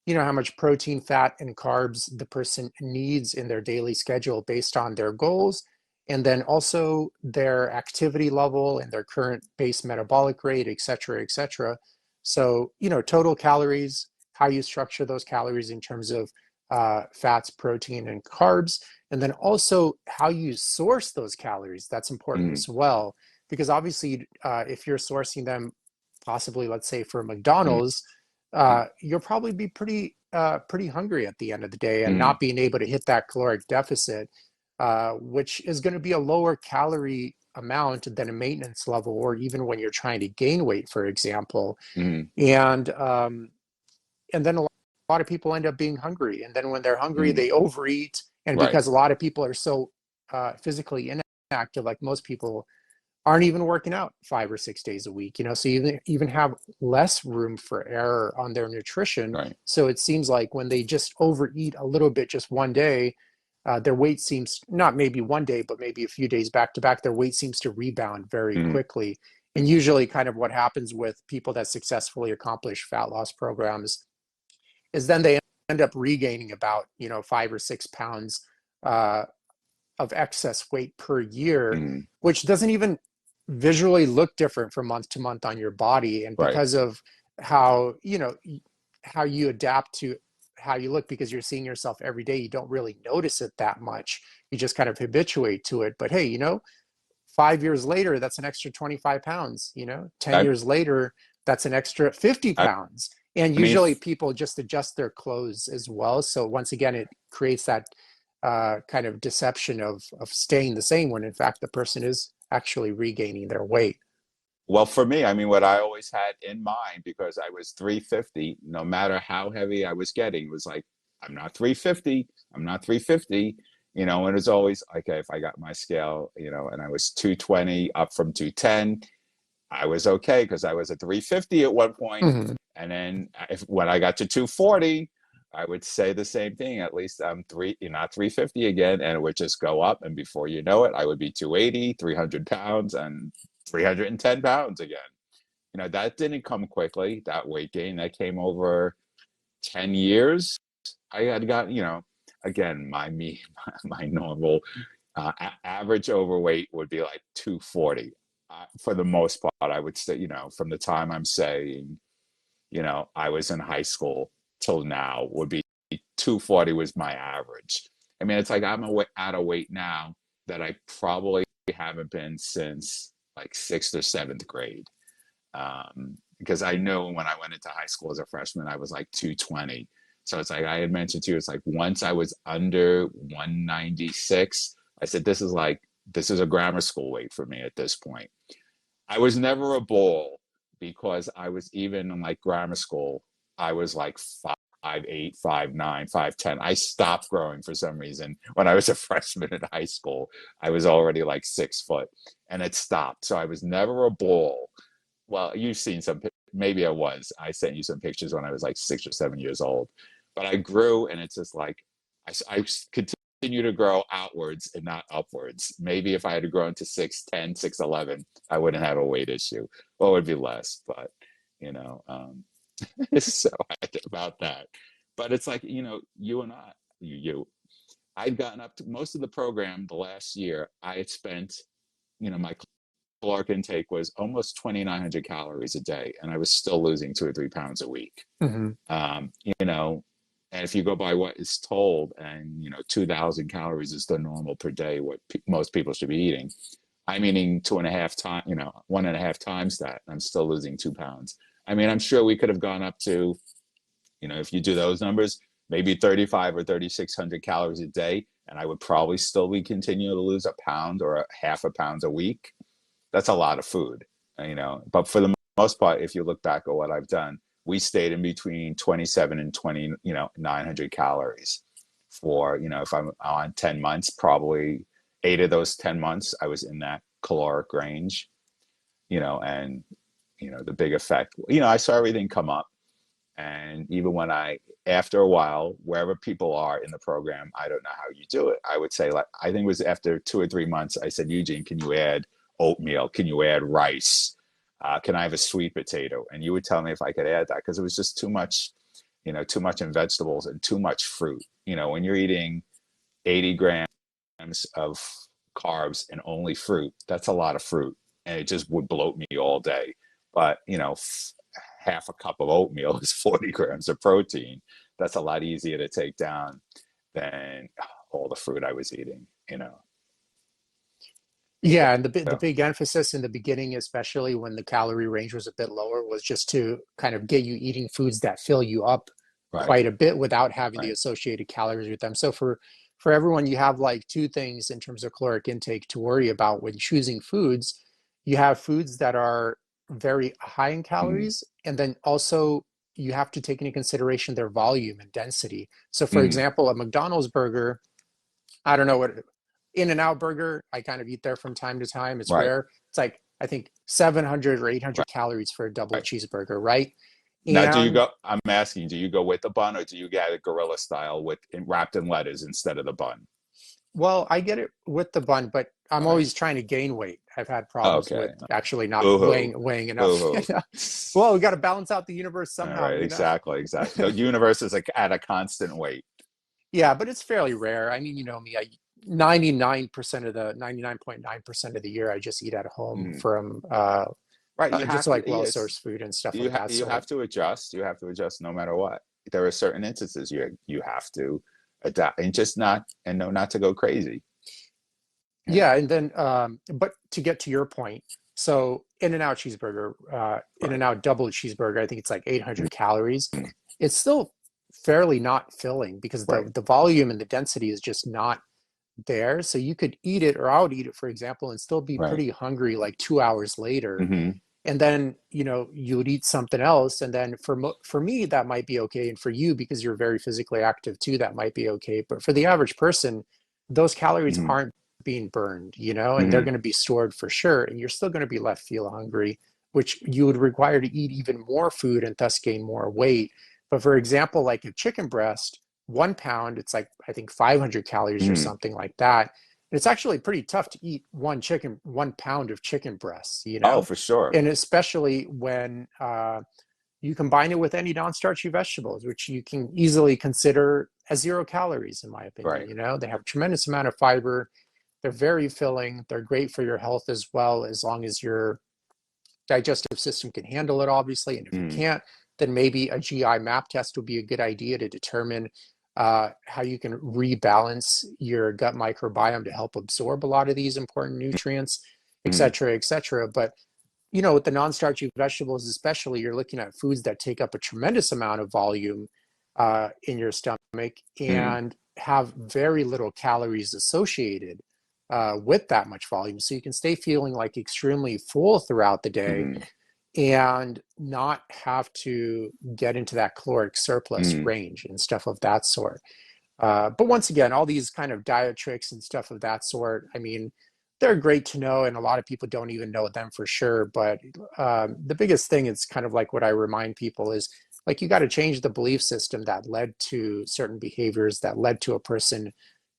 how much protein, fat, and carbs the person needs in their daily schedule based on their goals and then also their activity level and their current base metabolic rate, et cetera, et cetera. So, total calories, how you structure those calories in terms of fats, protein, and carbs, and then also how you source those calories. That's important Mm, as well, because obviously, if you're sourcing them possibly, let's say, for mm, McDonald's, you'll probably be pretty hungry at the end of the day and mm, not being able to hit that caloric deficit, which is going to be a lower calorie amount than a maintenance level, or even when you're trying to gain weight, for example. mm, And and then a lot of people end up being hungry, and then when they're hungry, mm, they overeat. And right. because a lot of people are so physically inactive, like most people aren't even working out 5 or 6 days a week, so you even have less room for error on their nutrition. Right. So it seems like when they just overeat a little bit just one day, their weight seems, not maybe one day, but maybe a few days back to back, their weight seems to rebound very Mm, quickly. And usually kind of what happens with people that successfully accomplish fat loss programs is then they end up regaining about 5 or 6 pounds uh, of excess weight per year, mm, which doesn't even visually look different from month to month on your body. And right. because of how, how you adapt to how you look, because you're seeing yourself every day, you don't really notice it that much. You just kind of habituate to it. But hey, 5 years later, that's an extra 25 pounds, 10 I, years later, that's an extra 50 I, pounds. And I mean, usually people just adjust their clothes as well. So once again, it creates that kind of deception of staying the same when in fact the person is actually regaining their weight. well, for me, I mean, what I always had in mind, because I was 350, no matter how heavy I was getting, was like, I'm not 350. I'm not 350. And it's always okay. If I got my scale, and I was 220 up from 210, I was okay because I was at 350 at one point. Hmm. And then when I got to 240, I would say the same thing. At least I'm not 350 again, and it would just go up. And before you know it, I would be 280, 300 pounds, and 310 pounds again. That didn't come quickly. That weight gain that came over 10 years. I had got, again, my normal average overweight would be like 240. For the most part, I would say, from the time I'm saying, I was in high school till now would be 240 was my average. I mean, it's like I'm out of weight now that I probably haven't been since like sixth or seventh grade. Because I know when I went into high school as a freshman, I was like 220. So it's like I had mentioned to you, it's like once I was under 196, I said, this is a grammar school weight for me at this point. I was never a bull because I was even in like grammar school, I was like 5'8", 5'9", 5'10". I stopped growing for some reason when I was a freshman in high school. I was already like 6 foot and it stopped. So I was never a bull. Well, you've seen some, maybe I was. I sent you some pictures when I was like 6 or 7 years old. But I grew, and it's just like I continue to grow outwards and not upwards. Maybe if I had grown to 6'10", 6'11", I wouldn't have a weight issue. Well, it would be less, but you know, um, so I think about that. But it's like, you and I'd gotten up to most of the program the last year. I had spent, my caloric intake was almost 2,900 calories a day, and I was still losing 2 or 3 pounds a week. Hmm. Um, you know, and if you go by what is told, and 2,000 calories is the normal per day, what most people should be eating. I'm eating 2.5 times, 1.5 times that. I'm still losing 2 pounds. I mean, I'm sure we could have gone up to, if you do those numbers, maybe 35 or 3,600 calories a day, and I would probably still be continuing to lose a pound or a half a pound a week. That's a lot of food, But for the most part, if you look back at what I've done, we stayed in between 27 and 20, 900 calories for, if I'm on 10 months, probably 8 of those 10 months, I was in that caloric range, and, the big effect, I saw everything come up. And even when after a while, wherever people are in the program, I don't know how you do it. I would say, like, I think it was after 2 or 3 months, I said, Eugene, can you add oatmeal? Can you add rice? Can I have a sweet potato? And you would tell me if I could add that because it was just too much, too much in vegetables and too much fruit. When you're eating 80 grams of carbs and only fruit, that's a lot of fruit. And it just would bloat me all day. But, half a cup of oatmeal is 40 grams of protein. That's a lot easier to take down than all the fruit I was eating. Yeah, and the So, big emphasis in the beginning, especially when the calorie range was a bit lower, was just to kind of get you eating foods that fill you up right, quite a bit without having the right. associated calories with them. So for everyone, you have like two things in terms of caloric intake to worry about when choosing foods. You have foods that are very high in Mm, calories, and then also you have to take into consideration their volume and density. So for mm, example, a McDonald's burger, I don't know what In-N-Out burger, I kind of eat there from time to time. It's right, rare. It's like I think 700 or 800 right, calories for a double right. cheeseburger, right? Now, do you And go? I'm asking, do you go with the bun or do you get it gorilla style wrapped in lettuce instead of the bun? well, I get it with the bun, but I'm All right. always trying to gain weight. I've had problems with Okay. actually not Boo hoo. weighing Boo enough. hoo. Well, we got to balance out the universe All somehow, right. Exactly. Exactly. The universe is like at a constant weight. Yeah, but it's fairly rare. I mean, you know me, 99% of the 99.9% of the year I just eat at home Mhm. from Right. You just have to. like Yes. well-sourced food and stuff You like that. you So have to adjust. You have to adjust no matter what. There are certain instances you have to adapt and just not and know not to go crazy. You yeah, know. and then but to get to your point, so In-N-Out cheeseburger, Right. In-N-Out double cheeseburger, I think it's like 800 calories. Mhm. It's still fairly not filling because Right. the volume and the density is just not there. So you could eat it, or I would eat it, for example, and still be Right. pretty hungry like 2 hours later. Hmm. And then, you would eat something else. And then for me, that might be okay. And for you, because you're very physically active too, that might be okay. But for the average person, those calories Mm-hmm. aren't being burned, and they're Mm-hmm. going to be stored for sure. And you're still going to be left feel hungry, which you would require to eat even more food and thus gain more weight. But for example, like a chicken breast, 1 pound, it's like, I think 500 calories or Mm-hmm. something like that. And it's actually pretty tough to eat 1 pound of chicken breasts, Oh, for sure. and especially when you combine it with any non-starchy vegetables, which you can easily consider as 0 calories, in my opinion. Right. They have a tremendous amount of fiber. They're very filling. They're great for your health as well, as long as your digestive system can handle it, obviously. And if you Mm-hmm. can't, then maybe a GI map test would be a good idea to determine how you can rebalance your gut microbiome to help absorb a lot of these important nutrients, et Mm-hmm. cetera, et cetera. But with the non-starchy vegetables, especially, you're looking at foods that take up a tremendous amount of volume in your stomach Mm-hmm. and have very little calories associated with that much volume. So you can stay feeling like extremely full throughout the day Mm-hmm. and not have to get into that caloric surplus Mm-hmm. range and stuff of that sort. But once again, all these kind of diet tricks and stuff of that sort, I mean, they're great to know, and a lot of people don't even know them for sure. But the biggest thing is kind of like what I remind people is like you got to change the belief system that led to certain behaviors that led to a person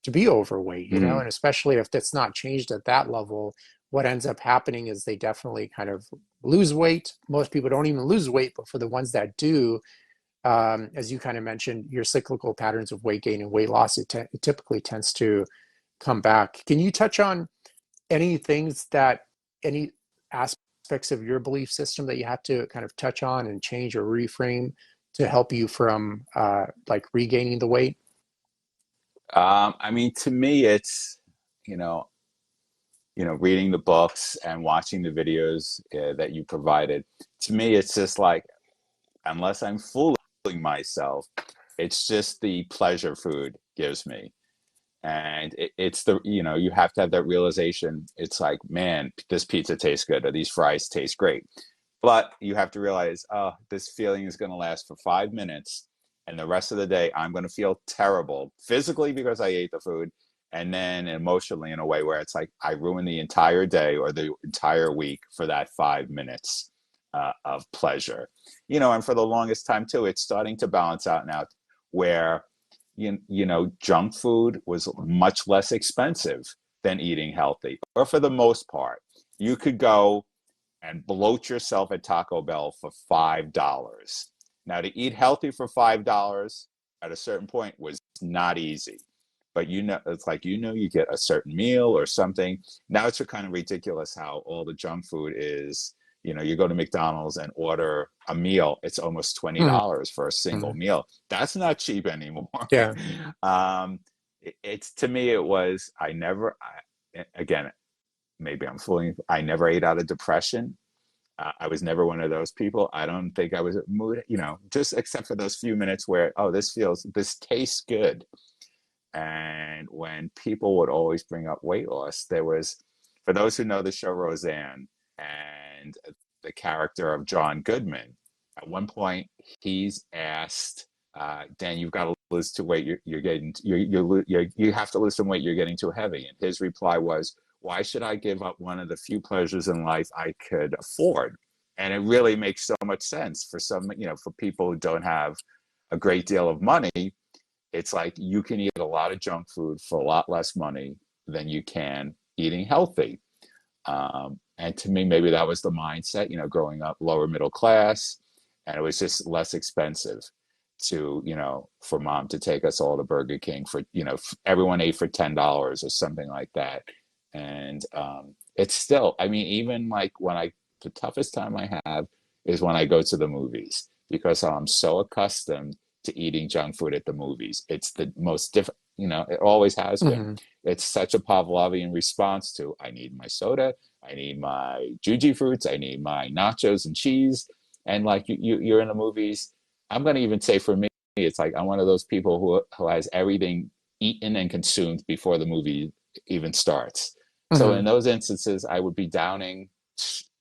to be overweight, Mm-hmm. and especially if that's not changed at that level, what ends up happening is they definitely kind of lose weight. Most people don't even lose weight, but for the ones that do, as you kind of mentioned, your cyclical patterns of weight gain and weight loss, it typically tends to come back. Can you touch on any things any aspects of your belief system that you have to kind of touch on and change or reframe to help you from like regaining the weight? I mean, to me, it's you know, reading the books and watching the videos that you provided. To me, it's just like unless I'm fooling myself, it's just the pleasure food gives me. And it's you have to have that realization. It's like, man, this pizza tastes good or these fries taste great. But you have to realize, oh, this feeling is going to last for 5 minutes. And the rest of the day, I'm going to feel terrible physically because I ate the food. And then emotionally in a way where it's like I ruined the entire day or the entire week for that 5 minutes of pleasure. And for the longest time, too, it's starting to balance out now where, junk food was much less expensive than eating healthy, or for the most part. You could go and bloat yourself at Taco Bell for $5. Now, to eat healthy for $5 at a certain point was not easy. But it's like you get a certain meal or something. Now it's kind of ridiculous how all the junk food is. You go to McDonald's and order a meal, it's almost Mhm. $20 for a single meal. That's not cheap anymore. Yeah. It's to me, it was, again, maybe I'm fooling. I never ate out of depression. I was never one of those people. I don't think I was a mood, just except for those few minutes where, oh, this tastes good. And when people would always bring up weight loss, for those who know the show Roseanne and the character of John Goodman, at one point he's asked, Dan, you've got to lose to weight. You're getting, you have to lose some weight. You're getting too heavy. And his reply was, why should I give up one of the few pleasures in life I could afford? And it really makes so much sense for people who don't have a great deal of money. It's like you can eat a lot of junk food for a lot less money than you can eating healthy. And to me, maybe that was the mindset, growing up lower middle class, and it was just less expensive for mom to take us all to Burger King everyone ate for $10 or something like that. And it's still, I mean, even like the toughest time I have is when I go to the movies because I'm so accustomed to eating junk food at the movies. It's the most different, it always has been. Hmm. It's such a Pavlovian response to I need my soda, I need my juji fruits, I need my nachos and cheese. And like you're in the movies, I'm going to even say for me, it's like I'm one of those people who has everything eaten and consumed before the movie even starts. So Hmm. in those instances, I would be downing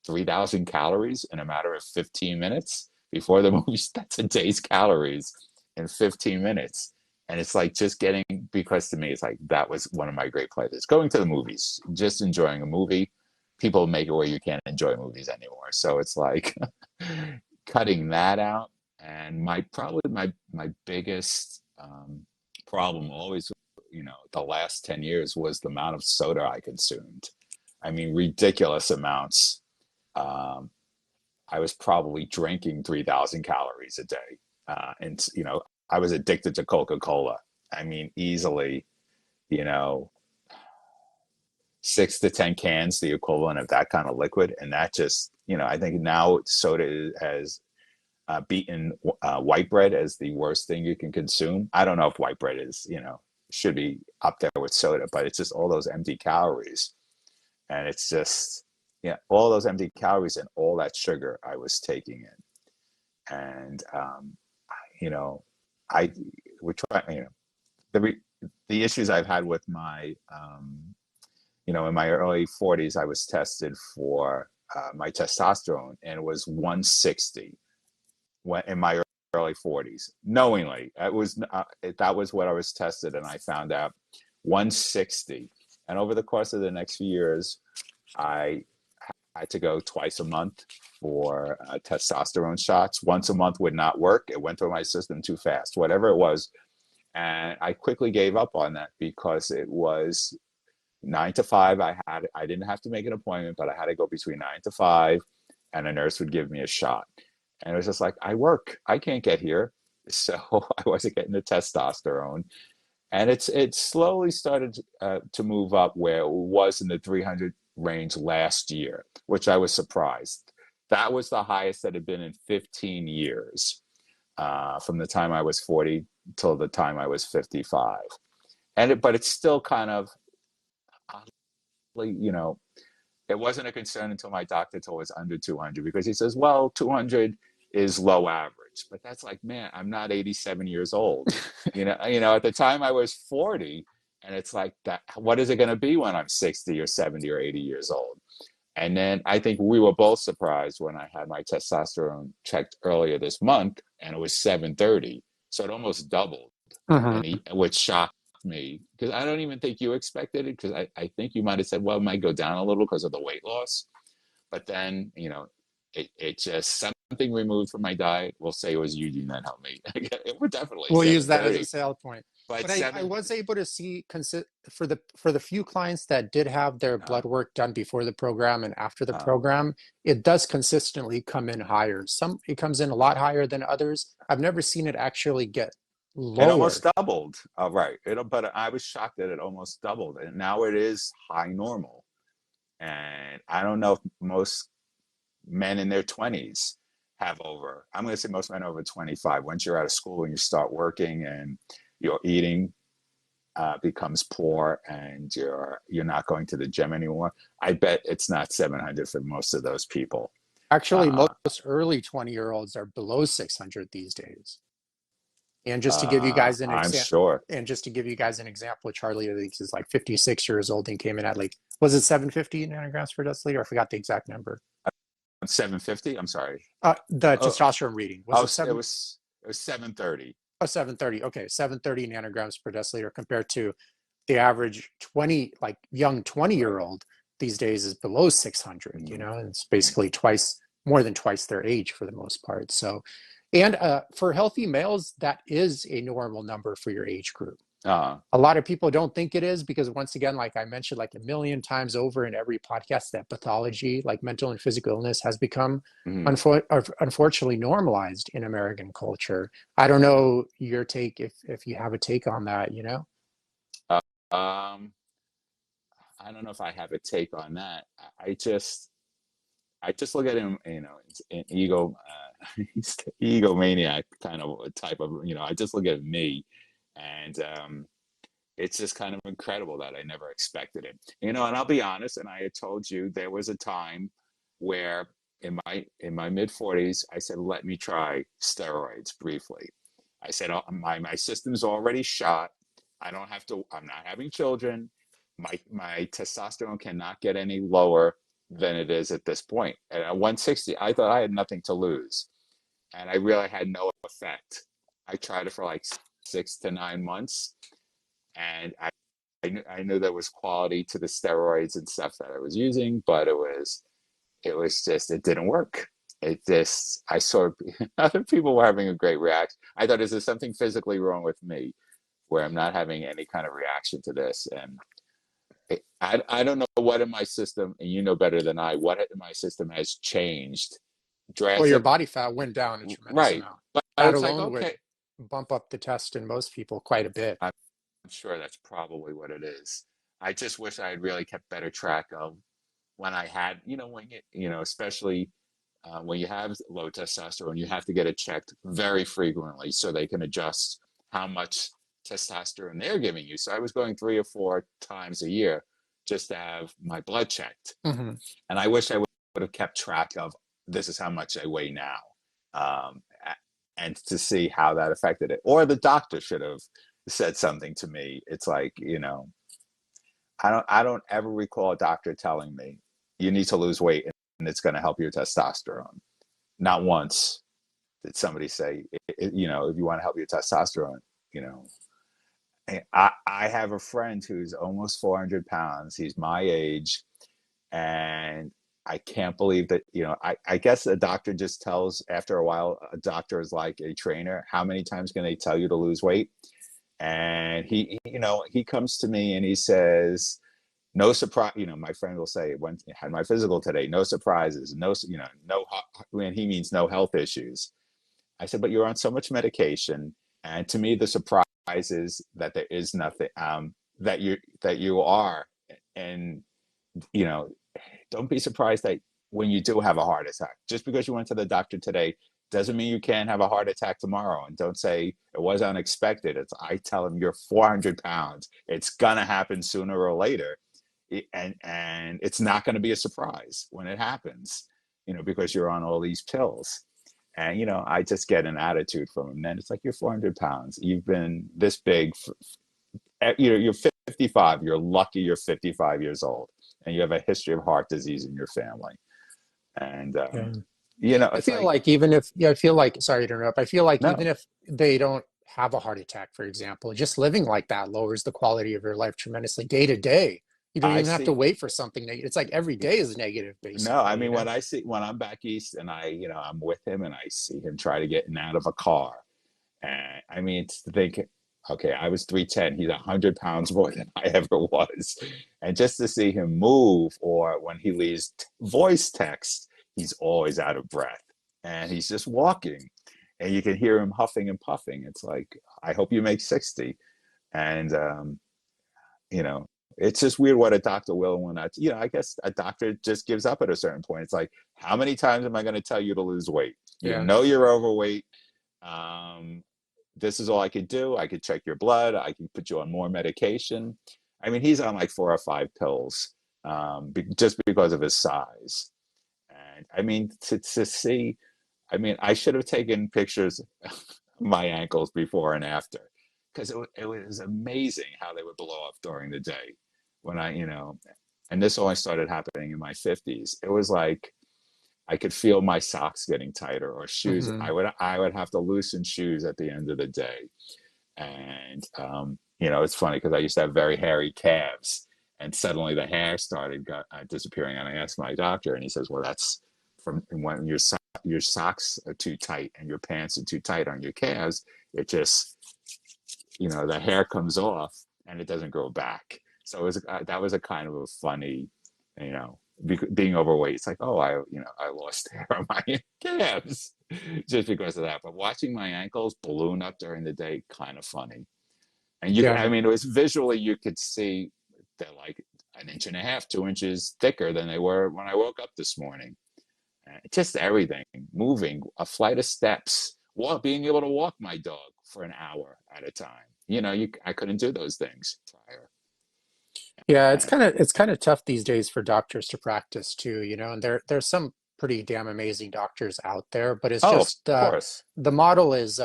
3,000 calories in a matter of 15 minutes before the movie. That's a day's calories in 15 minutes. And it's like just getting, because to me, it's like that was one of my great pleasures. Going to the movies, just enjoying a movie. People make it where you can't enjoy movies anymore. So it's like cutting that out. And my biggest problem always, the last 10 years was the amount of soda I consumed. I mean, ridiculous amounts. Um, I was probably drinking 3,000 calories a day. And, I was addicted to Coca-Cola. I mean, easily, you know, 6 to 10 cans, the equivalent of that kind of liquid. And that just, I think now soda has beaten white bread as the worst thing you can consume. I don't know if white bread is, should be up there with soda, but it's just all those empty calories. And it's just, yeah, all those empty calories and all that sugar I was taking in. And, you know, I, we're trying, the issues I've had with my, in my early 40s, I was tested for my testosterone and it was 160 when in my early 40s. Knowingly, that was what I was tested, and I found out 160. And over the course of the next few years, I had to go twice a month for testosterone shots. Once a month would not work. It went through my system too fast, whatever it was. And I quickly gave up on that because it was 9 to 5. I didn't have to make an appointment, but I had to go between 9 to 5, and a nurse would give me a shot. And it was just like, I work, I can't get here. So I wasn't getting the testosterone. And it slowly started to move up where it was in the 300 range last year, which I was surprised. That was the highest that had been in 15 years, from the time I was 40 till the time I was 55. But it's still kind of, you know, it wasn't a concern until my doctor told us under 200, because he says, well, 200 is low average. But that's like, man, I'm not 87 years old. At the time I was 40, and it's like that. What is it going to be when I'm 60 or 70 or 80 years old? And then I think we were both surprised when I had my testosterone checked earlier this month, and it was 730. So it almost doubled, which shocked me, because I don't even think you expected it, because I think you might have said, well, it might go down a little because of the weight loss. But then, it just, something removed from my diet. We'll say it was Eugene that helped me. It would definitely We'll use that as a 730. sale point. But But I was able to see for the few clients that did have their uh, blood work done before the program and after the uh, program, it does consistently come in higher. Some it comes in a lot higher than others. I've never seen it actually get it almost lower. doubled. Right. But I was shocked that it almost doubled. And now it is high normal. And I don't know if most men in their 20s have over, I'm going to say most men over 25. Once you're out of school and you start working and your eating becomes poor and you're not going to the gym anymore, I bet it's not 700 for most of those people. Actually, Uh, most early 20-year-olds are below 600 these days. And just to give you guys an I'm example, sure. and just to give you guys an example, Charlie I think is like 56 years old and came in at like, was it 750 nanograms per deciliter? I forgot the exact number. 750. I'm sorry. The Oh, testosterone reading was oh, it seven? it was 730. Oh, 730. Okay, 730 nanograms per deciliter compared to the average 20, like young 20-year Right. old these days is below 600. Mm-hmm. It's basically more than twice their age for the most part. So, and for healthy males, that is a normal number for your age group. Uh, A lot of people don't think it is because, once again, like I mentioned like a million times over in every podcast, that pathology, like mental and physical illness, has become mm-hmm. unfortunately normalized in American culture. I don't know your take, if you have a take on that. uh, um, I don't know if I have a take on that. I just look at him, it's an he's the egomaniac kind of type of, I just look at me, and it's just kind of incredible that I never expected it. And I'll be honest, and I had told you there was a time where in my mid 40s, I said, let me try steroids briefly. I said, oh, my system's already shot. I don't have to, I'm not having children. My testosterone cannot get any lower than it is at this point. And at 160, I thought I had nothing to lose. And I really had no effect. I tried it for like 6 to 9 months, and I knew there was quality to the steroids and stuff that I was using, but it was just, it didn't work. It just, I saw other people were having a great reaction. I thought, is there something physically wrong with me where I'm not having any kind of reaction to this? And I don't know what in my system, and you know better than I, what in my system has changed Well, your drastic. body fat went down a tremendous Right. amount. But That it's like, alone would okay, bump up the test in most people quite a bit. I'm sure that's probably what it is. I just wish I had really kept better track of when I had, especially when you have low testosterone, you have to get it checked very frequently so they can adjust how much testosterone they're giving you. So I was going 3 or 4 times a year just to have my blood checked. Hmm. And I wish I would have kept track of, this is how much I weigh now, um, and to see how that affected it. Or the doctor should have said something to me. It's like, I don't ever recall a doctor telling me you need to lose weight and it's going to help your testosterone. Not once did somebody say, if you want to help your testosterone, you know. I have a friend who's almost 400 pounds. He's my age, and I can't believe that, I guess a doctor just tells, after a while, a doctor is like a trainer. How many times can they tell you to lose weight? And he comes to me and he says, no surprise, my friend will say, when I had my physical today, no surprises, no, when he means no health issues. I said, but you're on so much medication. And to me, the surprise is that there is nothing, that you are. And, you know, don't be surprised that when you do have a heart attack, just because you went to the doctor today doesn't mean you can't have a heart attack tomorrow. And don't say it was unexpected. I tell him, you're 400 pounds. It's going to happen sooner or later. And it's not going to be a surprise when it happens, because you're on all these pills. And, I just get an attitude from him. Then it's like, you're 400 pounds. You've been this big. You're 55. You're lucky you're 55 years old. And you have a history of heart disease in your family. And, Yeah. I it's feel like, like even if, yeah, I feel like, sorry to interrupt, I feel like even no, if they don't have a heart attack, for example, just living like that lowers the quality of your life tremendously day to day. You don't I even have to see. wait for something negative. It's like every day is negative, No, I basically, mean, when I'm back east and I'm with him and I see him try to get out of a car. And I mean, to think, okay, I was 310. He's 100 pounds more than I ever was. And just to see him move, or when he leaves voice text, he's always out of breath and he's just walking. And you can hear him huffing and puffing. It's like, I hope you make 60. And, you know, it's just weird what a doctor will and will not. I guess a doctor just gives up at a certain point. It's like, how many times am I going to tell you to lose weight? yeah. You're overweight. Um, this is all I could do. I could check your blood. I could put you on more medication. I mean, he's on like 4 or 5 pills, just because of his size. And I mean, to see, I mean, I should have taken pictures of my ankles before and after, because it was amazing how they would blow up during the day when and this only started happening in my 50s. It was like, I could feel my socks getting tighter, or shoes. Hmm. I would have to loosen shoes at the end of the day. And it's funny because I used to have very hairy calves, and suddenly the hair started disappearing. And I asked my doctor, and he says, "Well, that's from when your socks are too tight and your pants are too tight on your calves. It just the hair comes off and it doesn't grow back." So that was a kind of a funny, you know, being overweight. It's like, oh, I lost hair on my calves just because of that. But watching my ankles balloon up during the day, kind of funny. And I Yeah. mean, it was visually, you could see they're like an inch and a half, 2 inches thicker than they were when I woke up this morning. Just everything, moving, a flight of steps, being able to walk my dog for an hour at a time. I couldn't do those things prior. Yeah, it's And, kind of tough these days for doctors to practice too, and there's some pretty damn amazing doctors out there, but it's oh, of just course. the model is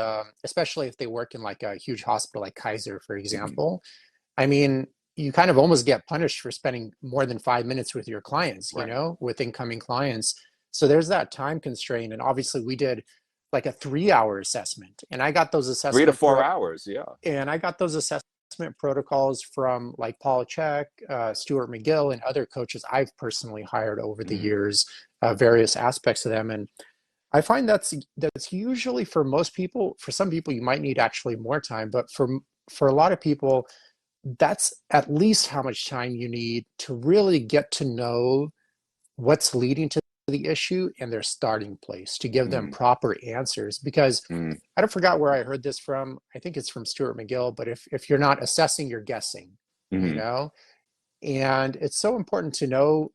especially if they work in like a huge hospital like Kaiser, for Mhm. example. I mean, you kind of almost get punished for spending more than 5 minutes with your clients, Right. with incoming clients. So there's that time constraint. And obviously, we did like a 3 hour assessment. And I got those 3 to 4 hours. Yeah. assessment protocols from like Paul Chek, Stuart McGill, and other coaches I've personally hired over the Mm, years, various aspects of them. And I find that's usually for most people. For some people, you might need actually more time, but for a lot of people, that's at least how much time you need to really get to know what's leading to the issue and their starting place to give them mm, proper answers. Because mm, I don't forgot where I heard this from. I think it's from Stuart McGill, but if you're not assessing, you're guessing, you mm, know? And it's so important to know,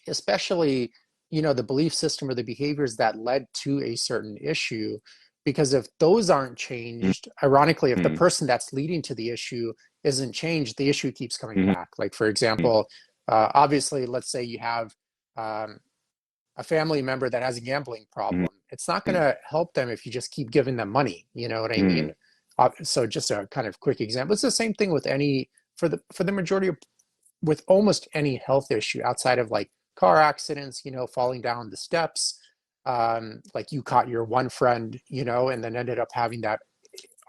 especially, the belief system or the behaviors that led to a certain issue. Because if those aren't mm, changed, ironically, if the mm, person that's leading to the issue isn't changed, the issue keeps coming mm, back. Like, for mm, example, obviously, let's say you have um, a family member that has a gambling mm, problem. It's not going mm, to help them if you just keep giving them money. You know what I mm, mean? So just a kind of quick example. It's the same thing with for the majority of with almost any health issue outside of like car accidents, falling down the steps. Like you caught your one friend, and then ended up having that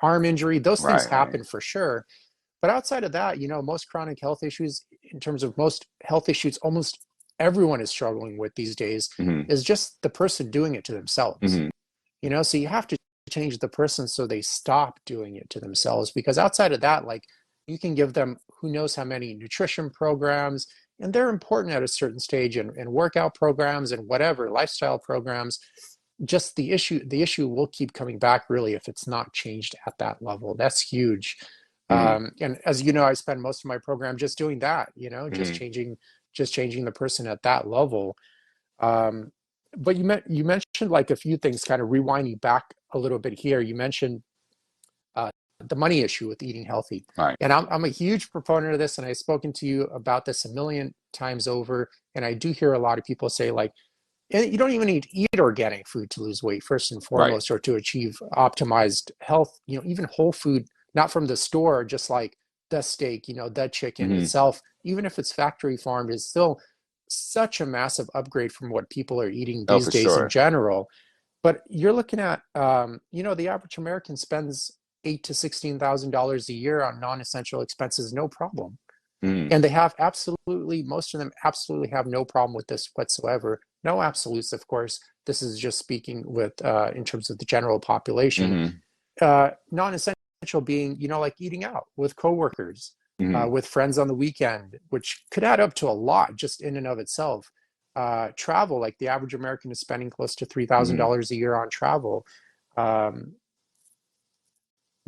arm injury. Those things right, right. happen for sure. But outside of that, most chronic health issues, in terms of most health issues, almost everyone is struggling with these days, Mm, is just the person doing it to themselves. mm, So you have to change the person so they stop doing it to themselves. Because outside of that, like you can give them who knows how many nutrition programs, and they're important at a certain stage, and workout programs and whatever lifestyle programs. Just the issue will keep coming back really if it's not changed at that level. That's huge. mm, And as you know, I spend most of my program just doing that, just mm, changing the person at that level. um, but you mentioned like a few things, kind of rewinding back a little bit here. You mentioned uh, the money issue with eating healthy, right, and I'm a huge proponent of this, and I've spoken to you about this a million times over. And I do hear a lot of people say like, and you don't even need to eat organic food to lose weight, first and right. foremost, or to achieve optimized health. Even whole food, not from the store, just like the steak, the chicken Mm, itself, even if it's factory farmed, is still such a massive upgrade from what people are eating oh, these for days in sure. general. But you're looking at, the average American spends eight to $16,000 a year on non-essential expenses, no problem. Mm, And they have absolutely, most of them absolutely have no problem with this whatsoever. No absolutes, of course. This is just speaking with in terms of the general population. mm, Non-essential being, like eating out with coworkers, mm, with friends on the weekend, which could add up to a lot just in and of itself. Travel, like the average American is spending close to three thousand mm, dollars a year on travel. Um,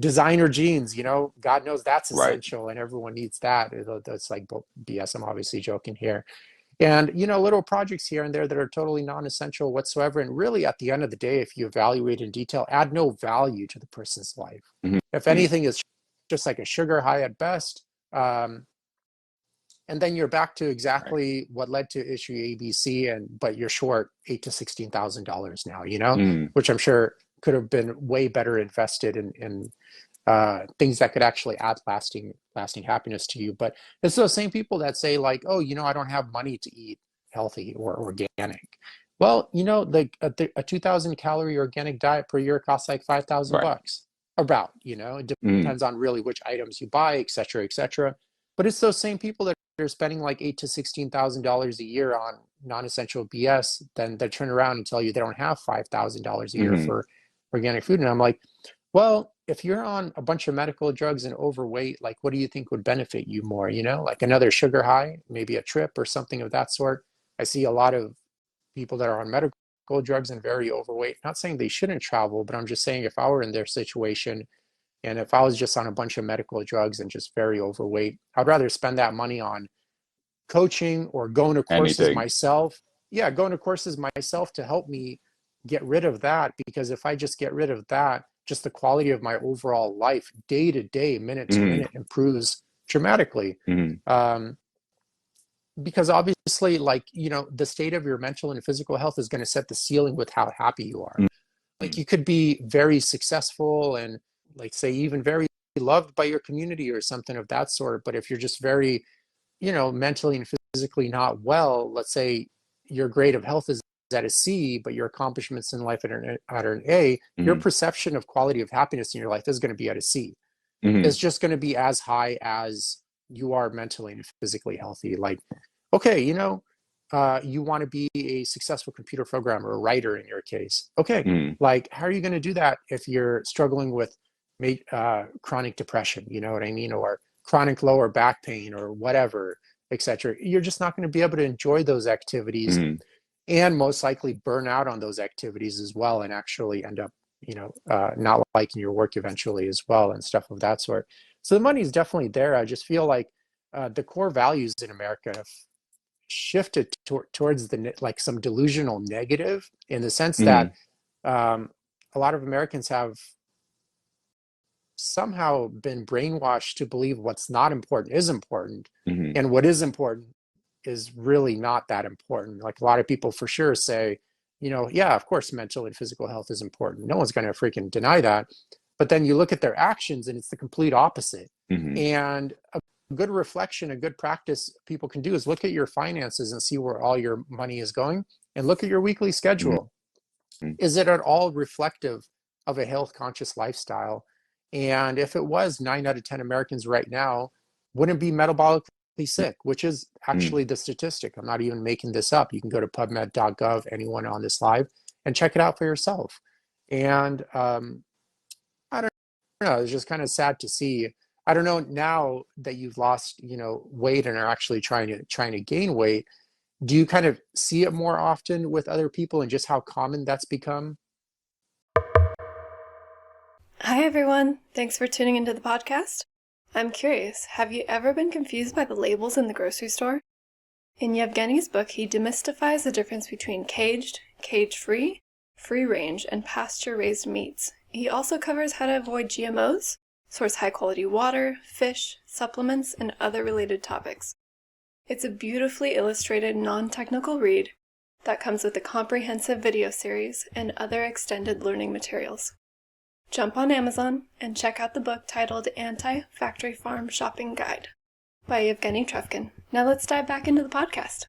Designer jeans, God knows that's right. essential, and everyone needs that. That's like BS. I'm obviously joking here. And little projects here and there that are totally non-essential whatsoever, and really at the end of the day, if you evaluate in detail, add no value to the person's life. Mm, If mm, anything, is just like a sugar high at best. And then you're back to right. exactly what led to issue ABC, but you're short eight to $16,000 now, Mm, which I'm sure could have been way better invested in things that could actually add lasting happiness to you. But it's those same people that say like, oh, I don't have money to eat healthy or organic. Well, a 2,000 calorie organic diet per year costs like 5,000 right. bucks. About, it Mm, depends on really which items you buy, et cetera, et cetera. But it's those same people that are spending like eight to $16,000 a year on non-essential BS, then they turn around and tell you they don't have $5,000 a year mm, for organic food. And I'm like, well, if you're on a bunch of medical drugs and overweight, like what do you think would benefit you more? Like another sugar high, maybe a trip or something of that sort. I see a lot of people that are on medical drugs and very overweight. Not saying they shouldn't travel, but I'm just saying if I were in their situation and if I was just on a bunch of medical drugs and just very overweight, I'd rather spend that money on coaching or going to courses anything. myself. Yeah, going to courses myself to help me get rid of that. Because if I just get rid of that, just the quality of my overall life, day to day, minute to Mm, minute, improves dramatically. mm, Um, because obviously, like, the state of your mental and physical health is going to set the ceiling with how happy you are. mm, Like, you could be very successful and, like, say, even very loved by your community or something of that sort. But if you're just very, mentally and physically not well, let's say your grade of health is at a C, but your accomplishments in life are an A, your Mm-hmm. perception of quality of happiness in your life is going to be at a C. Mm-hmm. It's just going to be as high as you are mentally and physically healthy. Like, okay, you want to be a successful computer programmer or writer in your case. Okay, Mm-hmm. like, how are you going to do that if you're struggling with chronic depression? You know what I mean? Or chronic lower back pain or whatever, etc. You're just not going to be able to enjoy those activities Mm-hmm. and most likely burn out on those activities as well and actually end up not liking your work eventually as well and stuff of that sort. So the money is definitely there. I just feel like the core values in America have shifted towards like some delusional negative in the sense that Mm-hmm. a lot of Americans have somehow been brainwashed to believe what's not important is important, Mm-hmm. and what is important is really not that important. Like a lot of people for sure say, yeah, of course, mental and physical health is important. No one's going to freaking deny that. But then you look at their actions and it's the complete opposite. Mm-hmm. And a good reflection, a good practice people can do is look at your finances and see where all your money is going and look at your weekly schedule. Mm-hmm. Is it at all reflective of a health conscious lifestyle? And if it was, 9 out of 10 Americans right now wouldn't be metabolically sick, which is Mm-hmm. actually the statistic. I'm not even making this up. You can go to pubmed.gov, anyone on this live, and check it out for yourself. And I don't know, it's just kind of sad to see. I don't know now that you've lost, weight and are actually trying to gain weight. Do you kind of see it more often with other people and just how common that's become? Hi everyone, thanks for tuning into the podcast. I'm curious, have you ever been confused by the labels in the grocery store? In Yevgeny's book, he demystifies the difference between caged, cage-free, free-range, and pasture-raised meats. He also covers how to avoid GMOs, source high-quality water, fish, supplements, and other related topics. It's a beautifully illustrated, non-technical read that comes with a comprehensive video series and other extended learning materials. Jump on Amazon and check out the book titled Anti-Factory Farm Shopping Guide by Eugene Trufkin. Now let's dive back into the podcast.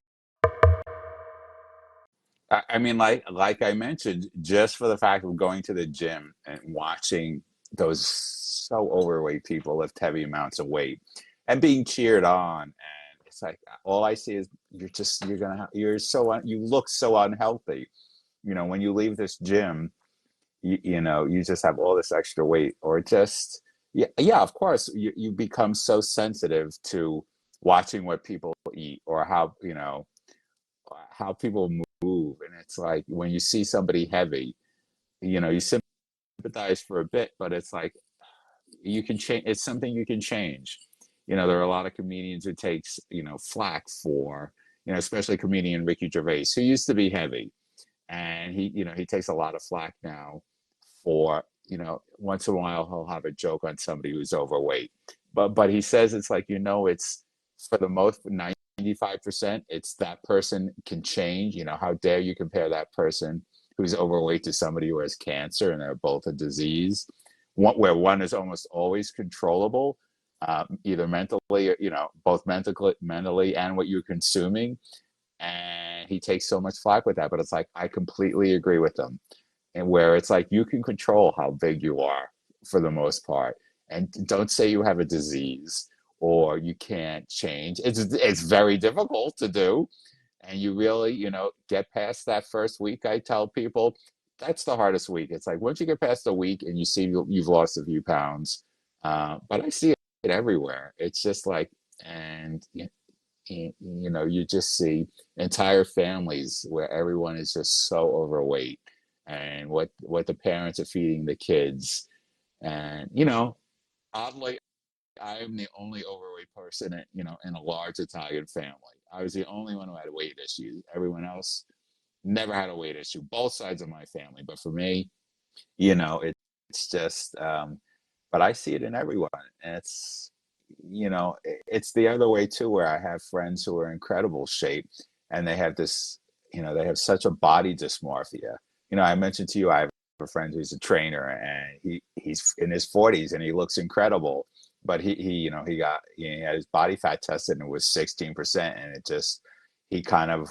I mean, like I mentioned, just for the fact of going to the gym and watching those so overweight people lift heavy amounts of weight and being cheered on, and it's like all I see is you look so unhealthy. When you leave this gym, you just have all this extra weight, or just yeah, of course, you become so sensitive to watching what people eat or how people move. And it's like when you see somebody heavy, you sympathize for a bit, but it's like you can change. It's something you can change. There are a lot of comedians who takes flack for, especially comedian Ricky Gervais, who used to be heavy, and he takes a lot of flack now for, once in a while he'll have a joke on somebody who's overweight, but he says it's like, it's for the most 95%, it's that person can change. How dare you compare that person who's overweight to somebody who has cancer, and they're both a disease, where one is almost always controllable, either mentally, or, both mentally and what you're consuming. And he takes so much flack with that, but it's like I completely agree with him. And where it's like you can control how big you are for the most part, and don't say you have a disease or you can't change. It's very difficult to do, and you really, get past that first week. I tell people that's the hardest week. It's like once you get past a week and you see you've lost a few pounds, but I see it everywhere. It's just like, and you just see entire families where everyone is just so overweight, and what the parents are feeding the kids. And oddly, I am the only overweight person in a large Italian family. I was the only one who had weight issues. Everyone else never had a weight issue, both sides of my family. But for me, it's just but I see it in everyone. And it's the other way too, where I have friends who are in incredible shape, and they have such a body dysmorphia. I mentioned to you, I have a friend who's a trainer, and he's in his 40s and he looks incredible, but he had his body fat tested and it was 16%, and he kind of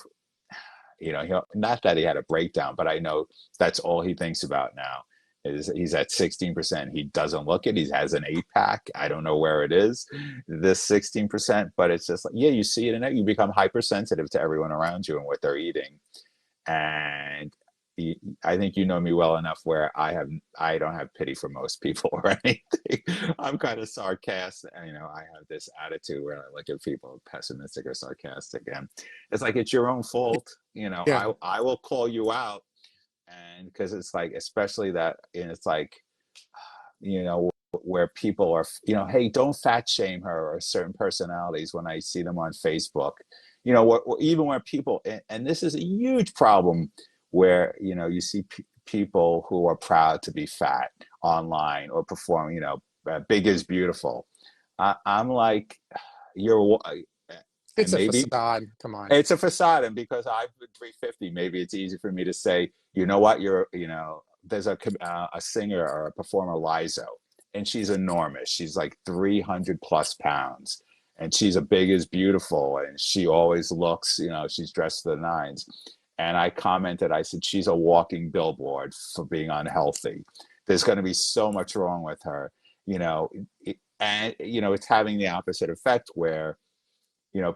not that he had a breakdown, but I know that's all he thinks about now. Is he's at 16%. He doesn't look it. He has an 8 pack. I don't know where it is, this 16%, but it's just like, yeah, you see it in it. You become hypersensitive to everyone around you and what they're eating. And I think you know me well enough where I don't have pity for most people or anything. I'm kind of sarcastic. I have this attitude where I look at people pessimistic or sarcastic, and it's like it's your own fault. Yeah. I will call you out, and because it's like, especially that, and it's like, where people are, hey, don't fat shame her, or certain personalities when I see them on Facebook, even where people, and this is a huge problem where, you see people who are proud to be fat online or perform, big is beautiful. I'm like, you're, and It's a maybe facade. Come on. it's a facade, and because I've been 350, maybe it's easy for me to say, you know what, there's a singer or a performer, Lizo, and she's enormous. She's like 300 plus pounds, and she's a big is beautiful, and she always looks, she's dressed to the nines. And I commented, I said, she's a walking billboard for being unhealthy. There's going to be so much wrong with her, you know, and it's having the opposite effect where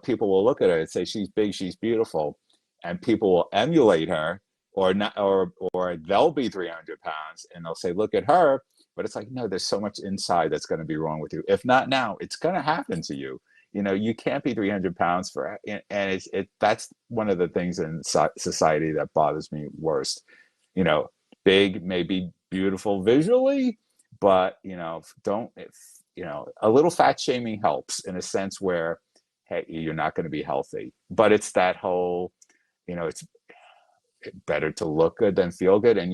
people will look at her and say she's big, she's beautiful, and people will emulate her, or not, or they'll be 300 pounds and they'll say, look at her. But it's like, no, there's so much inside that's going to be wrong with you. If not now, it's going to happen to you. You can't be 300 pounds and that's one of the things in society that bothers me worst. you know Big may be beautiful visually, but don't if a little fat shaming helps in a sense where, hey, you're not going to be healthy. But it's that whole, it's better to look good than feel good. And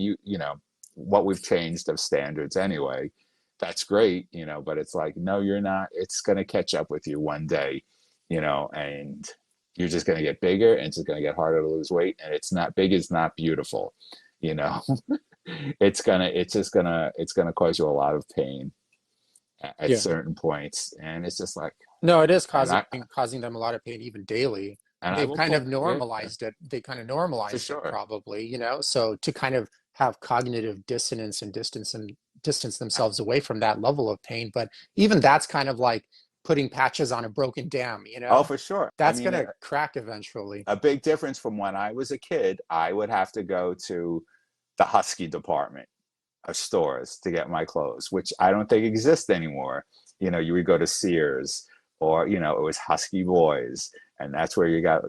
what we've changed of standards anyway, that's great, but it's like, no, you're not. It's going to catch up with you one day, and you're just going to get bigger, and it's going to get harder to lose weight. And it's not big, it's not beautiful, you know. It's gonna cause you a lot of pain at Yeah. certain points, and it's just like, No, it is and causing them a lot of pain even daily. I They've will kind of call, yeah, normalized it. They kind of for normalized it sure. probably, so to kind of have cognitive dissonance and distance themselves away from that level of pain. But even that's kind of like putting patches on a broken dam, Oh, for sure. I that's mean, gonna crack eventually. a big difference from when I was a kid. I would have to go to the Husky department of stores to get my clothes, which I don't think exists anymore. You would go to Sears, or it was Husky Boys, and that's where you got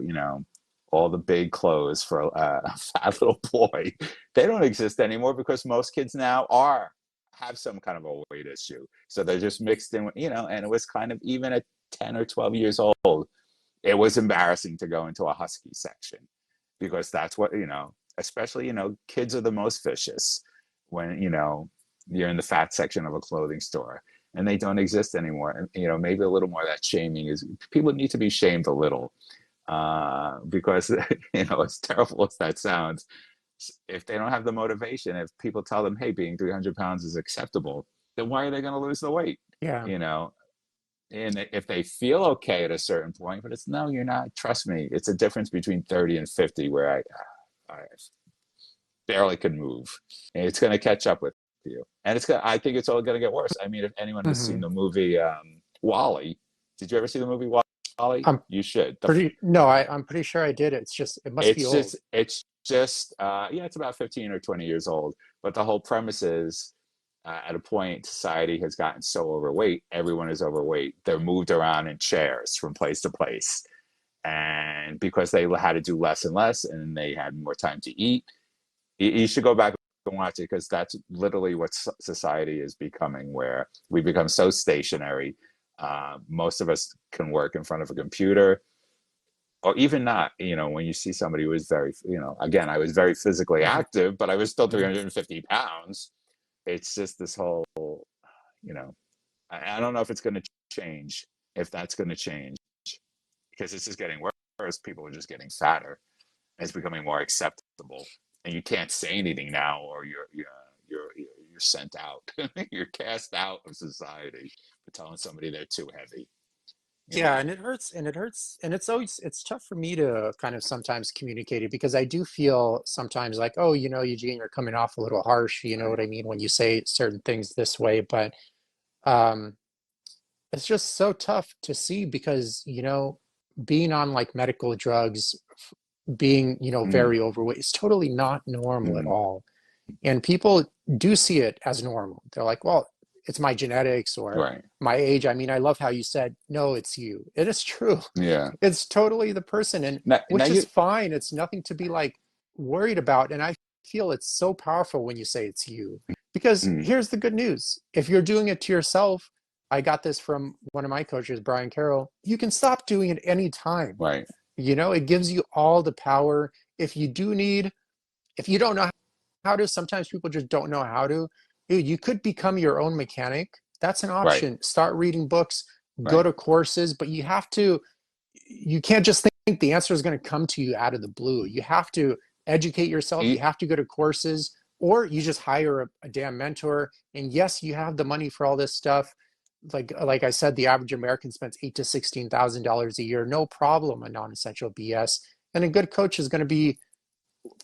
all the big clothes for a fat little boy. They don't exist anymore because most kids now have some kind of a weight issue, so they're just mixed in with, and it was kind of, even at 10 or 12 years old, it was embarrassing to go into a Husky section, because that's what, especially, kids are the most vicious when, you're in the fat section of a clothing store, and they don't exist anymore. And, maybe a little more of that shaming is, people need to be shamed a little, because, as terrible as that sounds, if they don't have the motivation, if people tell them, hey, being 300 pounds is acceptable, then why are they going to lose the weight? Yeah. You know, and if they feel okay at a certain point, but it's, no, you're not. Trust me, it's a difference between 30 and 50 where I barely could move. And it's going to catch up with you, and I think it's all going to get worse. I mean, if anyone has seen Hmm. the movie Wally, did you ever see the movie Wally? I'm You should. no, I'm pretty sure I did. It's just, it must be old. Yeah, it's about 15 or 20 years old. But the whole premise is, at a point, society has gotten so overweight, everyone is overweight. They're moved around in chairs from place to place. And because they had to do less and less, and they had more time to eat, you should go back and watch it, because that's literally what society is becoming, where we become so stationary. Most of us can work in front of a computer, or even not. When you see somebody who is very, again, I was very physically Hmm. active, but I was still Hmm. 350 pounds. It's just this whole, you know, I don't know if it's going to change, if that's going to change, because this is getting worse. People are just getting fatter. It's becoming more acceptable, and you can't say anything now, or you're sent out. You're cast out of society for telling somebody they're too heavy. you Yeah, know. and it hurts, and it's tough for me to kind of sometimes communicate it because I do feel sometimes like, oh, Eugene, you're coming off a little harsh, you know Right. what I mean, when you say certain things this way, but um it's just so tough to see because, being on like medical drugs, being, Mm, very overweight is totally not normal at mm, all. And people do see it as normal. They're like, well, it's my genetics or right. my age. I mean, I love how you said, no, it's you. It is true. Yeah. It's totally the person, and Now which is you. fine. It's nothing to be like worried about. And I feel it's so powerful when you say it's you. Because Mm, here's the good news. If you're doing it to yourself, I got this from one of my coaches, Brian Carroll, you can stop doing it anytime. right. It gives you all the power. If you do need, if you don't know how to, sometimes people just don't know how to. Dude, you could become your own mechanic. That's an Right. option. Start reading books, go Right. to courses, but you can't just think the answer is going to come to you out of the blue. You have to educate yourself. You E- have to go to courses, or you just hire a damn mentor. And yes, you have the money for all this stuff. Like I said, the average American spends $8,000 to $16,000 a year, no problem on non-essential BS. And a good coach is going to be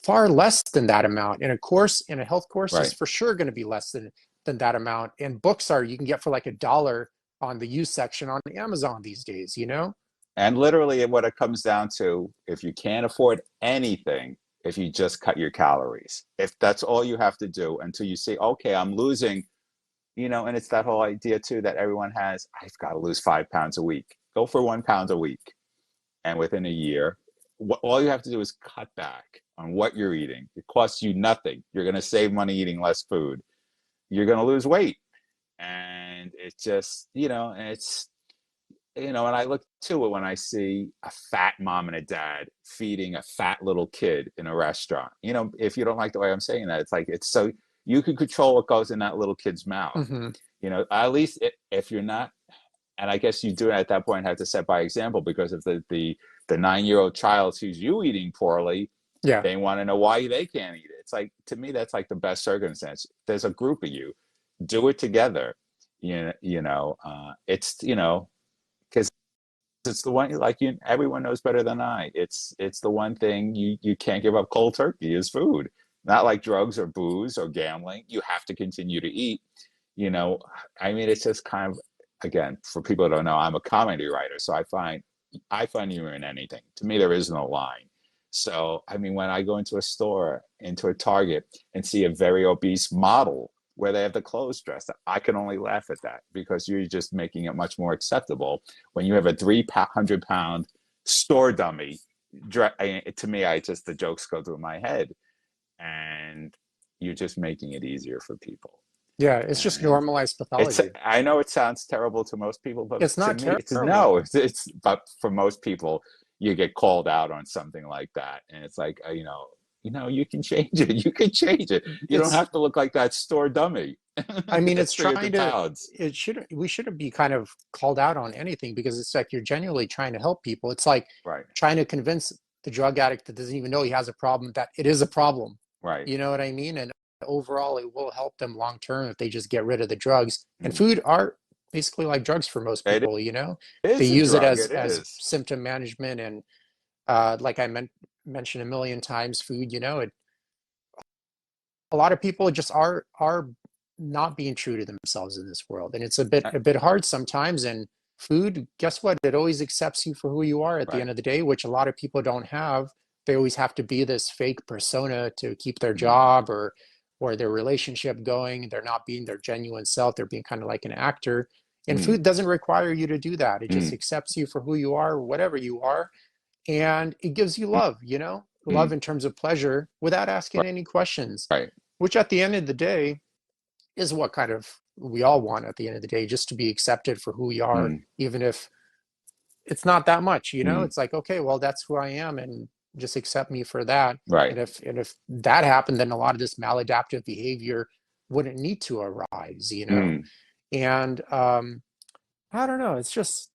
far less than that amount. And a course in a health course is right. for sure going to be less than that amount. And books are you can get for like $1 on the used section on Amazon these days, you know? And literally, what it comes down to, if you can't afford anything, if you just cut your calories, if that's all you have to do until you say, okay, I'm losing, and it's that whole idea too that everyone has, I've got to lose 5 pounds a week. Go for 1 pound a week. And within a year, all you have to do is cut back on what you're eating. It costs you nothing. You're going to save money eating less food. You're going to lose weight. And it's just, and it's, and I look to it when I see a fat mom and a dad feeding a fat little kid in a restaurant. If you don't like the way I'm saying that, it's like, it's so you can control what goes in that little kid's mouth. Mm-hmm. At least if you're not, and I guess you do at that point have to set by example, because if the 9-year-old child sees you eating poorly, Yeah. they want to know why they can't eat it. It's like, to me, that's like the best circumstance. There's a group of you, do it together. It's because it's the one, like, everyone knows better than I. It's the one thing you can't give up cold turkey is food. Not like drugs or booze or gambling. You have to continue to eat. You know, I mean, it's just kind of, again, for people who don't know, I'm a comedy writer, so I find humor in anything. To me, there is no line. So, I mean, when I go into a store, into a Target, and see a very obese model where they have the clothes dressed up, I can only laugh at that, because you're just making it much more acceptable when you have a 300-pound store dummy. To me, the jokes go through my head, and you're just making it easier for people. Yeah. It's just And normalized pathology. I know it sounds terrible to most people, but It's to not me, it's terrible. no. But for most people, you get called out on something like that, and it's like, you can change it. You can change it. You don't It's have to look like that store dummy. I mean, it's That's trying 300 to, pounds. we shouldn't be kind of called out on anything because it's like you're genuinely trying to help people. It's like Right, trying to convince the drug addict that doesn't even know he has a problem that it is a problem. right. You know what I mean? And overall, it will help them long term if they just get rid of the drugs. And Mm. food are basically like drugs for most It people, They is a use it drug. as It is. symptom management and like I mentioned a million times, food, a lot of people just are not being true to themselves in this world, and it's a bit Uh, a bit hard sometimes. And food, guess what, it always accepts you for who you are at the Right. end of the day, which a lot of people don't have. They always have to be this fake persona to keep their Mm. job or their relationship going. They're not being their genuine self. They're being kind of like an actor, and Mm. food doesn't require you to do that. It just Mm. accepts you for who you are, whatever you are, and it gives you Mm. love, love Mm. in terms of pleasure without asking any questions, Right. which at the end of the day is what kind of we all want at the end of the day, just to be accepted for who we are, Mm. even if it's not that much, Mm. it's like, okay, well, that's who I am and just accept me for that. Right. And if that happened, then a lot of this maladaptive behavior wouldn't need to arise. Mm. And I don't know, it's just,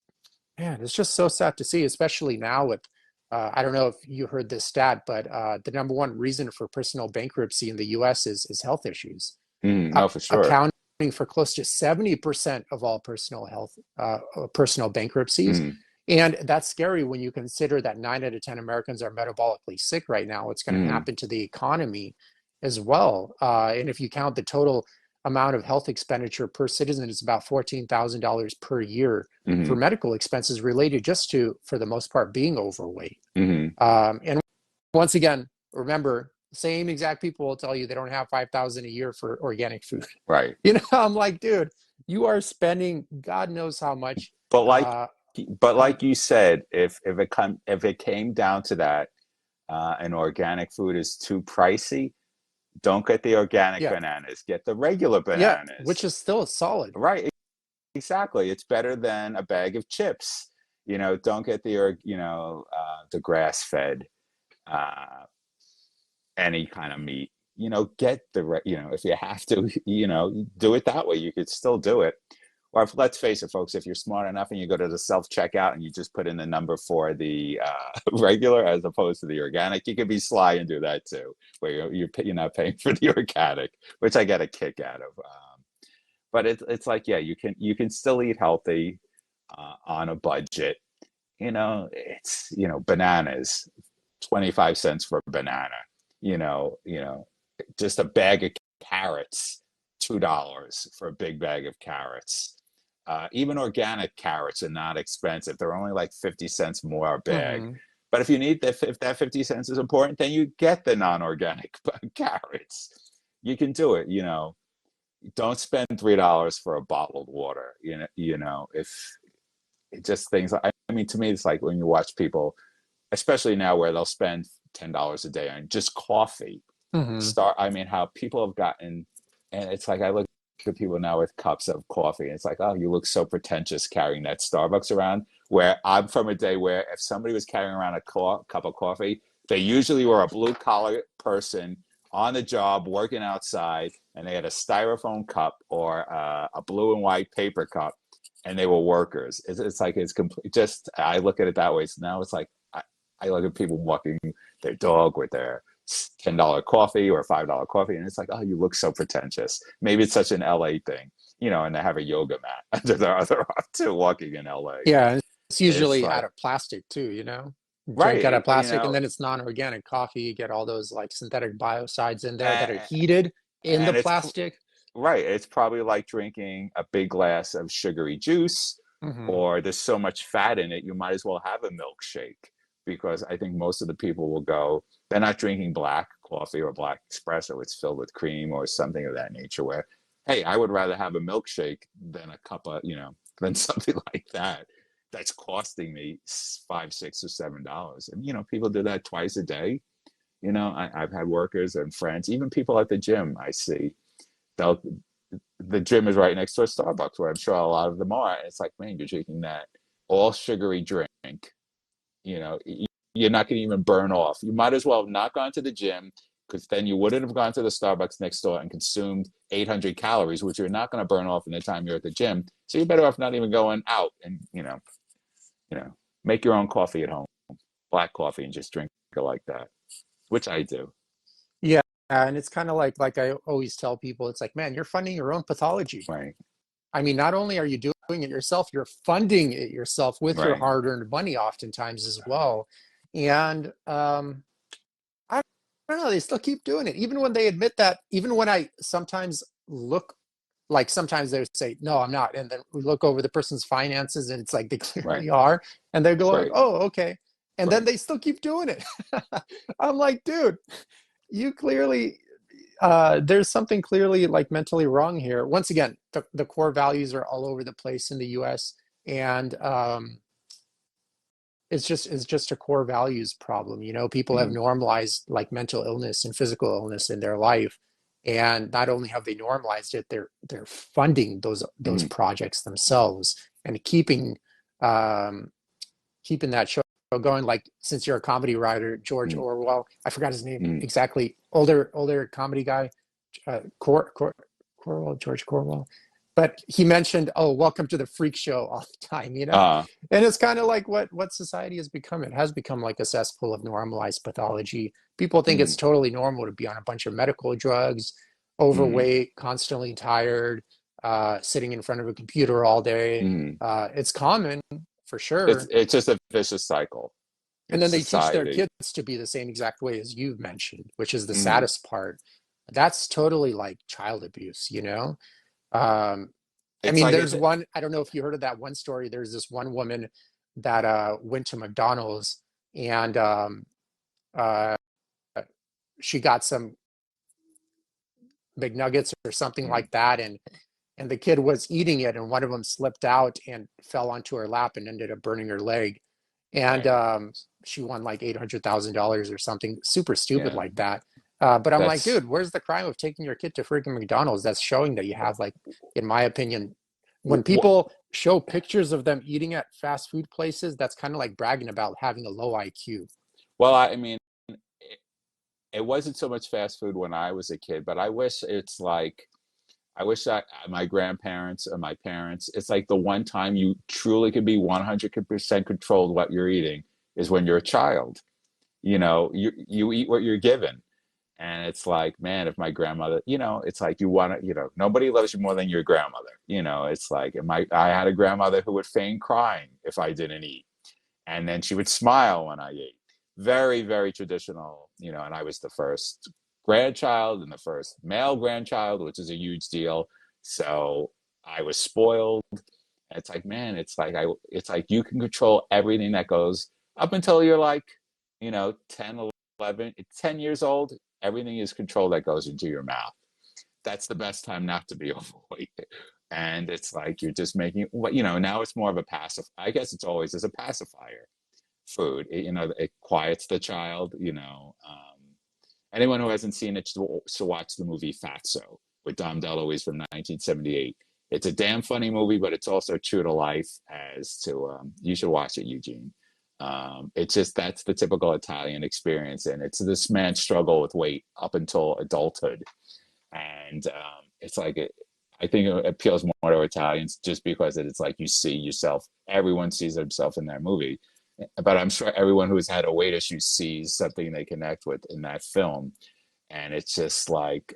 man, it's just so sad to see, especially now with I don't know if you heard this stat, but the number one reason for personal bankruptcy in the US is health issues. Mm. Uh, No, for account sure. for close to 70% of all personal bankruptcies. Mm, And that's scary when you consider that 9 out of 10 Americans are metabolically sick right now. What's going to mm, happen to the economy as well? And if you count the total amount of health expenditure per citizen, it's about $14,000 per year for mm, medical expenses related just to, for the most part, being overweight. mm. And once again, remember, same exact people will tell you they don't have 5,000 a year for organic food. Right. I'm like, dude, you are spending God knows how much. But like, Uh, but on like you said, if it came down to that, and organic food is too pricey, don't get the organic yeah, bananas. Get the regular yeah, which bananas. is still solid. Right. Exactly. It's better than a bag of chips. Don't get the grass fed, uh, any kind of meat. Get if you have to, do it that way. You could still do it. Or if, let's face it, folks, if you're smart enough and you go to the self checkout and you just put in the number for the regular as opposed to the organic, you can be sly and do that too, where you're not paying for the organic, which I get a kick out of. But it's like, yeah, you can still eat healthy, on a budget. It's bananas, 25 cents for a banana. Just a bag of carrots, $2 for a big bag of carrots. Even organic carrots are not expensive. They're only like 50 cents more a bag. Hmm. But if that 50 cents is important, then you get the non-organic carrots. You can do it. Don't spend $3 for a bottled water. If it just things. I mean, to me, it's like when you watch people, especially now, where they'll spend $10 a day on just coffee. Hmm. I mean, how people have gotten, and it's like I look at people now with cups of coffee, and it's like, oh, you look so pretentious carrying that Starbucks around. Where I'm from a day where if somebody was carrying around a cup of coffee, they usually were a blue collar person on the job working outside, and they had a styrofoam cup or a blue and white paper cup, and they were workers. It's like it's complete. Just I look at it that way. So now it's like I look at people walking their dog with their $10 coffee or $5 coffee, and it's like, oh, you look so pretentious. Maybe it's such an LA thing, and they have a yoga mat under their other arm too, walking in LA. Yeah, it's It's usually out like, of plastic too, drink out of right, plastic, and then it's non-organic coffee. You get all those like synthetic biocides in there that are heated in the and plastic. right. It's probably like drinking a big glass of sugary juice, Hmm. or there's so much fat in it, you might as well have a milkshake. Because I think most of the people will go, they're not drinking black coffee or black espresso. It's filled with cream or something of that nature. Where, hey, I would rather have a milkshake than a cup of, than something like that. That's costing me $5, $6, or $7. And people do that twice a day. I've had workers and friends, even people at the gym. I see they'll the gym is right next to a Starbucks, where I'm sure a lot of them are. And it's like, man, you're drinking that all sugary drink. You're not going to even burn off. You might as well have not gone to the gym, because then you wouldn't have gone to the Starbucks next door and consumed 800 calories, which you're not going to burn off in the time you're at the gym. So you're better off not even going out and, make your own coffee at home, black coffee, and just drink it like that, which I do. Yeah, and it's kind of like I always tell people, it's like, man, you're funding your own pathology. Right. I mean, not only are you doing it yourself, you're funding it yourself with your Right. hard-earned money oftentimes as well. And I don't know, they still keep doing it. Even when they admit that, even when I sometimes look, like sometimes they say, no, I'm not. And then we look over the person's finances and it's like they Right. clearly are. And they're going, Right. oh, okay. And then Right. they still keep doing it. I'm like, dude, you clearly there's something clearly like mentally wrong here. Once again, the core values are all over the place in the US, and it's just a core values problem. People have Mm-hmm. normalized like mental illness and physical illness in their life, and not only have they normalized it, they're funding those Mm-hmm. projects themselves and um, keeping that show going. Like, since you're a comedy writer, George Orwell, I forgot his name Mm-hmm. exactly, older comedy guy, Corwell, George Corwell. But he mentioned, oh, welcome to the freak show all the time. Uh, And it's kind of like what society has become. It has become like a cesspool of normalized pathology. People think mm-hmm. it's totally normal to be on a bunch of medical drugs, Mm-hmm. overweight, constantly tired, sitting in front of a computer all day. Mhm. It's common for It's sure. it's just a vicious cycle. And It's then they teach their society. kids to be the same exact way as you've mentioned, which is the Mhm. saddest part. That's totally like child abuse, you know? Um, I It's mean, like there's it's one, I don't know if you heard of that one story. There's this one woman that went to McDonald's and uh, she got some McNuggets or something mm, like that, and the kid was eating it, and one of them slipped out and fell onto her lap and ended up burning her leg. And right. she won like $800,000 or something super stupid Yeah. like that. But I'm like, That's dude, where's the crime of taking your kid to freaking McDonald's? That's showing that you have, like, in my opinion, when what people show pictures of them eating at fast food places, that's kind of like bragging about having a low IQ. well, I mean, it wasn't so much fast food when I was a kid, but I wish it's like I wish that my grandparents or my parents, it's like the one time you truly could be 100% controlled what you're eating is when you're a child. You eat what you're given. And it's like, man, if my grandmother, it's like you want to, nobody loves you more than your grandmother. It's like, I had a grandmother who would feign crying if I didn't eat. And then she would smile when I ate. Very, very traditional, and I was the first grandchild and the first male grandchild, which is a huge deal. So I was spoiled. It's like, man, it's like you can control everything that goes up until you're like, 10, 11, 10 years old. Everything is controlled that goes into your mouth. That's the best time not to be overweight. And it's like you're just making, now it's more of a passive. I guess it's always as a pacifier food. It quiets the child. Anyone who hasn't seen it should watch the movie Fatso with Dom DeLuise from 1978. It's a damn funny movie, but it's also true to life. As to You should watch it, Eugene. It's just that's the typical Italian experience, and it's this man's struggle with weight up until adulthood, and it's like I think it appeals more to Italians just because it's like you see yourself. Everyone sees themselves in that movie, but I'm sure everyone who's had a weight issue sees something they connect with in that film, and it's just like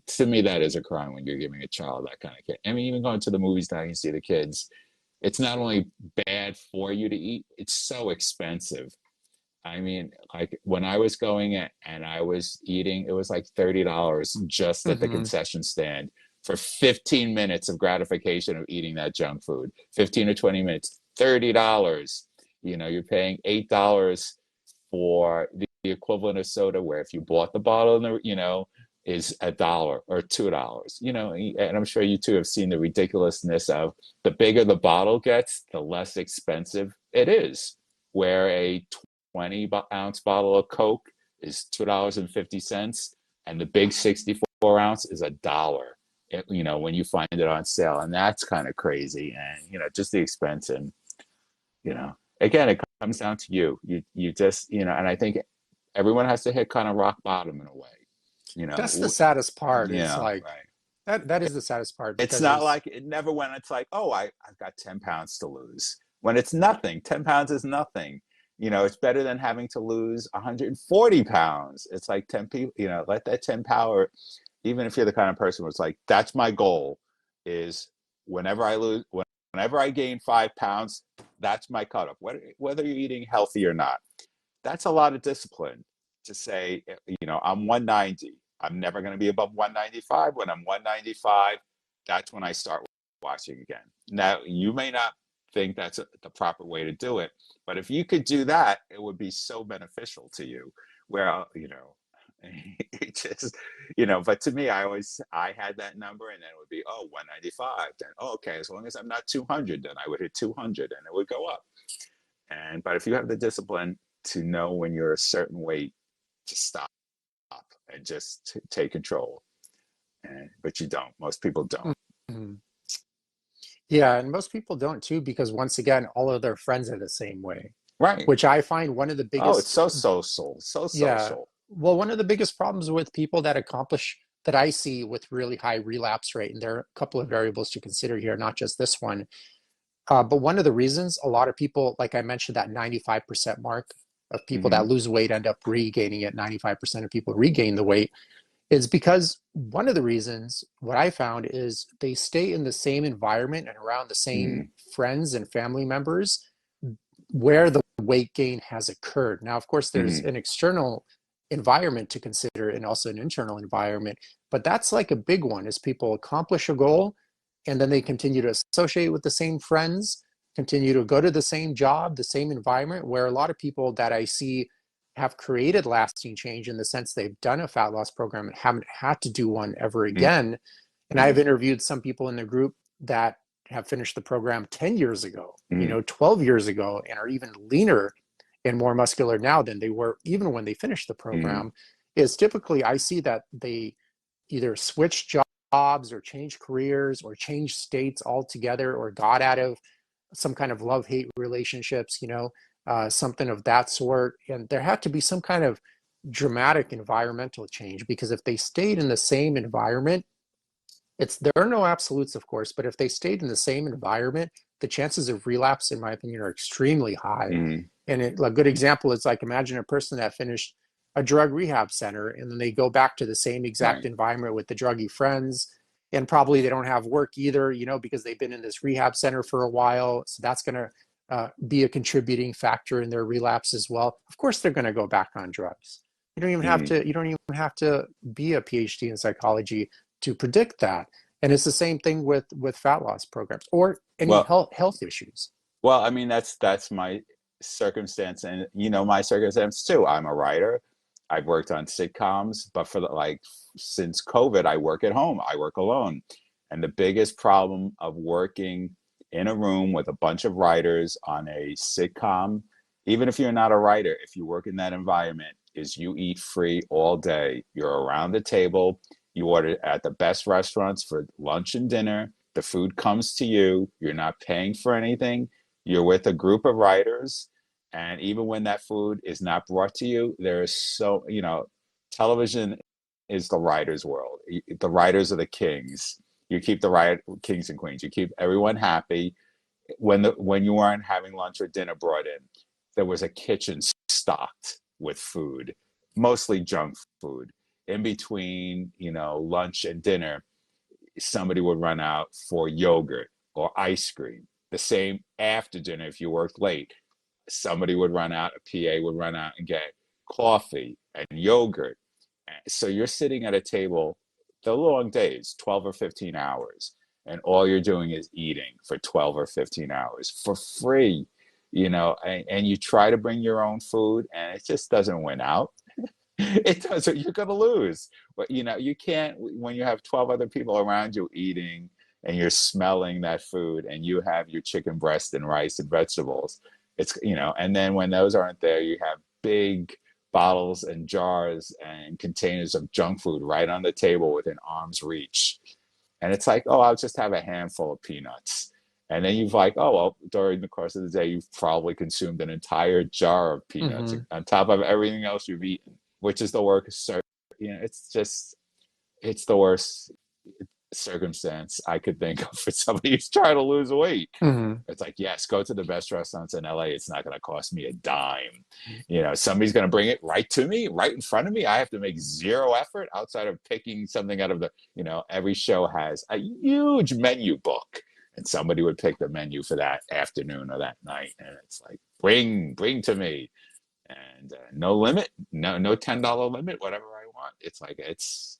to me that is a crime when you're giving a child that kind of kid. I mean, even going to the movies now, you see the kids. It's not only bad for you to eat; it's so expensive. I mean, like when I was going and I was eating, it was like $30 just at the Hmm. concession stand for 15 minutes of gratification of eating that junk food. 15 or 20 minutes, $30. You're paying $8 for the equivalent of soda, where if you bought the bottle in is $1 or $2. And I'm sure you too have seen the ridiculousness of the bigger the bottle gets, the less expensive it is. Where a 20-ounce bottle of Coke is $2.50, and the big 64-ounce is $1. When you find it on sale, and that's kind of crazy. And just the expense, and again, it comes down to you just and I think everyone has to hit kind of rock bottom in a way. You That's the know, saddest part. Is yeah, like right. that is the saddest part It's because not there's like it never when it's like, oh, I've got 10 pounds to lose. When it's nothing, 10 pounds is nothing. It's better than having to lose 140 pounds. It's like 10 people, let that 10 power, even if you're the kind of person who's like, that's my goal is whenever I lose, whenever I gain 5 pounds, that's my cutoff, whether you're eating healthy or not. That's a lot of discipline to say, I'm 190. I'm never going to be above 195. When I'm 195, that's when I start watching again. Now, you may not think that's the proper way to do it, but if you could do that, it would be so beneficial to you. Where, it just, but to me, I had that number, and then it would be, 195. Then, okay, as long as I'm not 200, then I would hit 200 and it would go up. But if you have the discipline to know when you're a certain weight, to stop and just take control. But you don't. Most people don't. Mhm. Yeah, and most people don't too, because once again, all of their friends are the same way, Right. which I find one of the Oh, it's biggest, so social. So yeah, social. well, one of the biggest problems with people that accomplish that I see with really high relapse rate, and there are a couple of variables to consider here, not just this one. But one of the reasons a lot of people, like I mentioned, that 95% mark of people Hmm. that lose weight end up regaining it, 95% of people regain the weight, It's because one of the reasons, what I found is they stay in the same environment and around the same Mm, friends and family members where the weight gain has occurred. Now, of course, there's mm, an external environment to consider and also an internal environment, but that's like a big one is people accomplish a goal and then they continue to associate with the same friends, continue to go to the same job, the same environment, where a lot of people that I see have created lasting change in the sense they've done a fat loss program and haven't had to do one ever mm, again. And I've interviewed some people in the group that have finished the program 10 years ago, mm, 12 years ago, and are even leaner and more muscular now than they were even when they finished the mm, program. Is typically I see that they either switch jobs or change careers or change states altogether or got out of some kind of love hate relationships, something of that sort. And there had to be some kind of dramatic environmental change because if they stayed in the same environment, there are no absolutes, of course, but if they stayed in the same environment, the chances of relapse, in my opinion, are extremely high. mm, And a good example is like imagine a person that finished a drug rehab center and then they go back to the same exact right. environment with the druggy friends. And probably they don't have work either, because they've been in this rehab center for a while. So that's going to be a contributing factor in their relapse as well. Of course, they're going to go back on drugs. You don't even have Mm. to. You don't even have to be a PhD in psychology to predict that. And it's the same thing with fat loss programs or any Well, health issues. Well, I mean, that's my circumstance, and my circumstance too. I'm a writer. I've worked on sitcoms, but since COVID, I work at home. I work alone, and the biggest problem of working in a room with a bunch of writers on a sitcom, even if you're not a writer, if you work in that environment, is you eat free all day. You're around the table. You order at the best restaurants for lunch and dinner. The food comes to you. You're not paying for anything. You're with a group of writers, and even when that food is not brought to you, there is television is the writers' world. The writers are the kings. You keep the kings and queens. You keep everyone happy. When you weren't having lunch or dinner brought in, there was a kitchen stocked with food, mostly junk food. In between, lunch and dinner, somebody would run out for yogurt or ice cream. The same after dinner, if you worked late, somebody would run out, a PA would run out and get coffee and yogurt. So you're sitting at a table, the long days, 12 or 15 hours, and all you're doing is eating for 12 or 15 hours for free, and you try to bring your own food and it just doesn't win out. It does. You're going to lose. But you can't when you have 12 other people around you eating and you're smelling that food and you have your chicken breast and rice and vegetables. And then when those aren't there, you have big bottles and jars and containers of junk food right on the table within arm's reach. And it's like, oh, I'll just have a handful of peanuts. And then you've like, oh, well, during the course of the day, you've probably consumed an entire jar of peanuts Mm-hmm. on top of everything else you've eaten, which is the worst. It's the worst circumstance I could think of for somebody who's trying to lose weight. Mm-hmm. It's like, yes, go to the best restaurants in LA. It's not going to cost me a dime. Somebody's going to bring it right to me, right in front of me. I have to make zero effort outside of picking something out of every show has a huge menu book. And somebody would pick the menu for that afternoon or that night. And it's like, bring to me. And no limit, no $10 limit, whatever I want. It's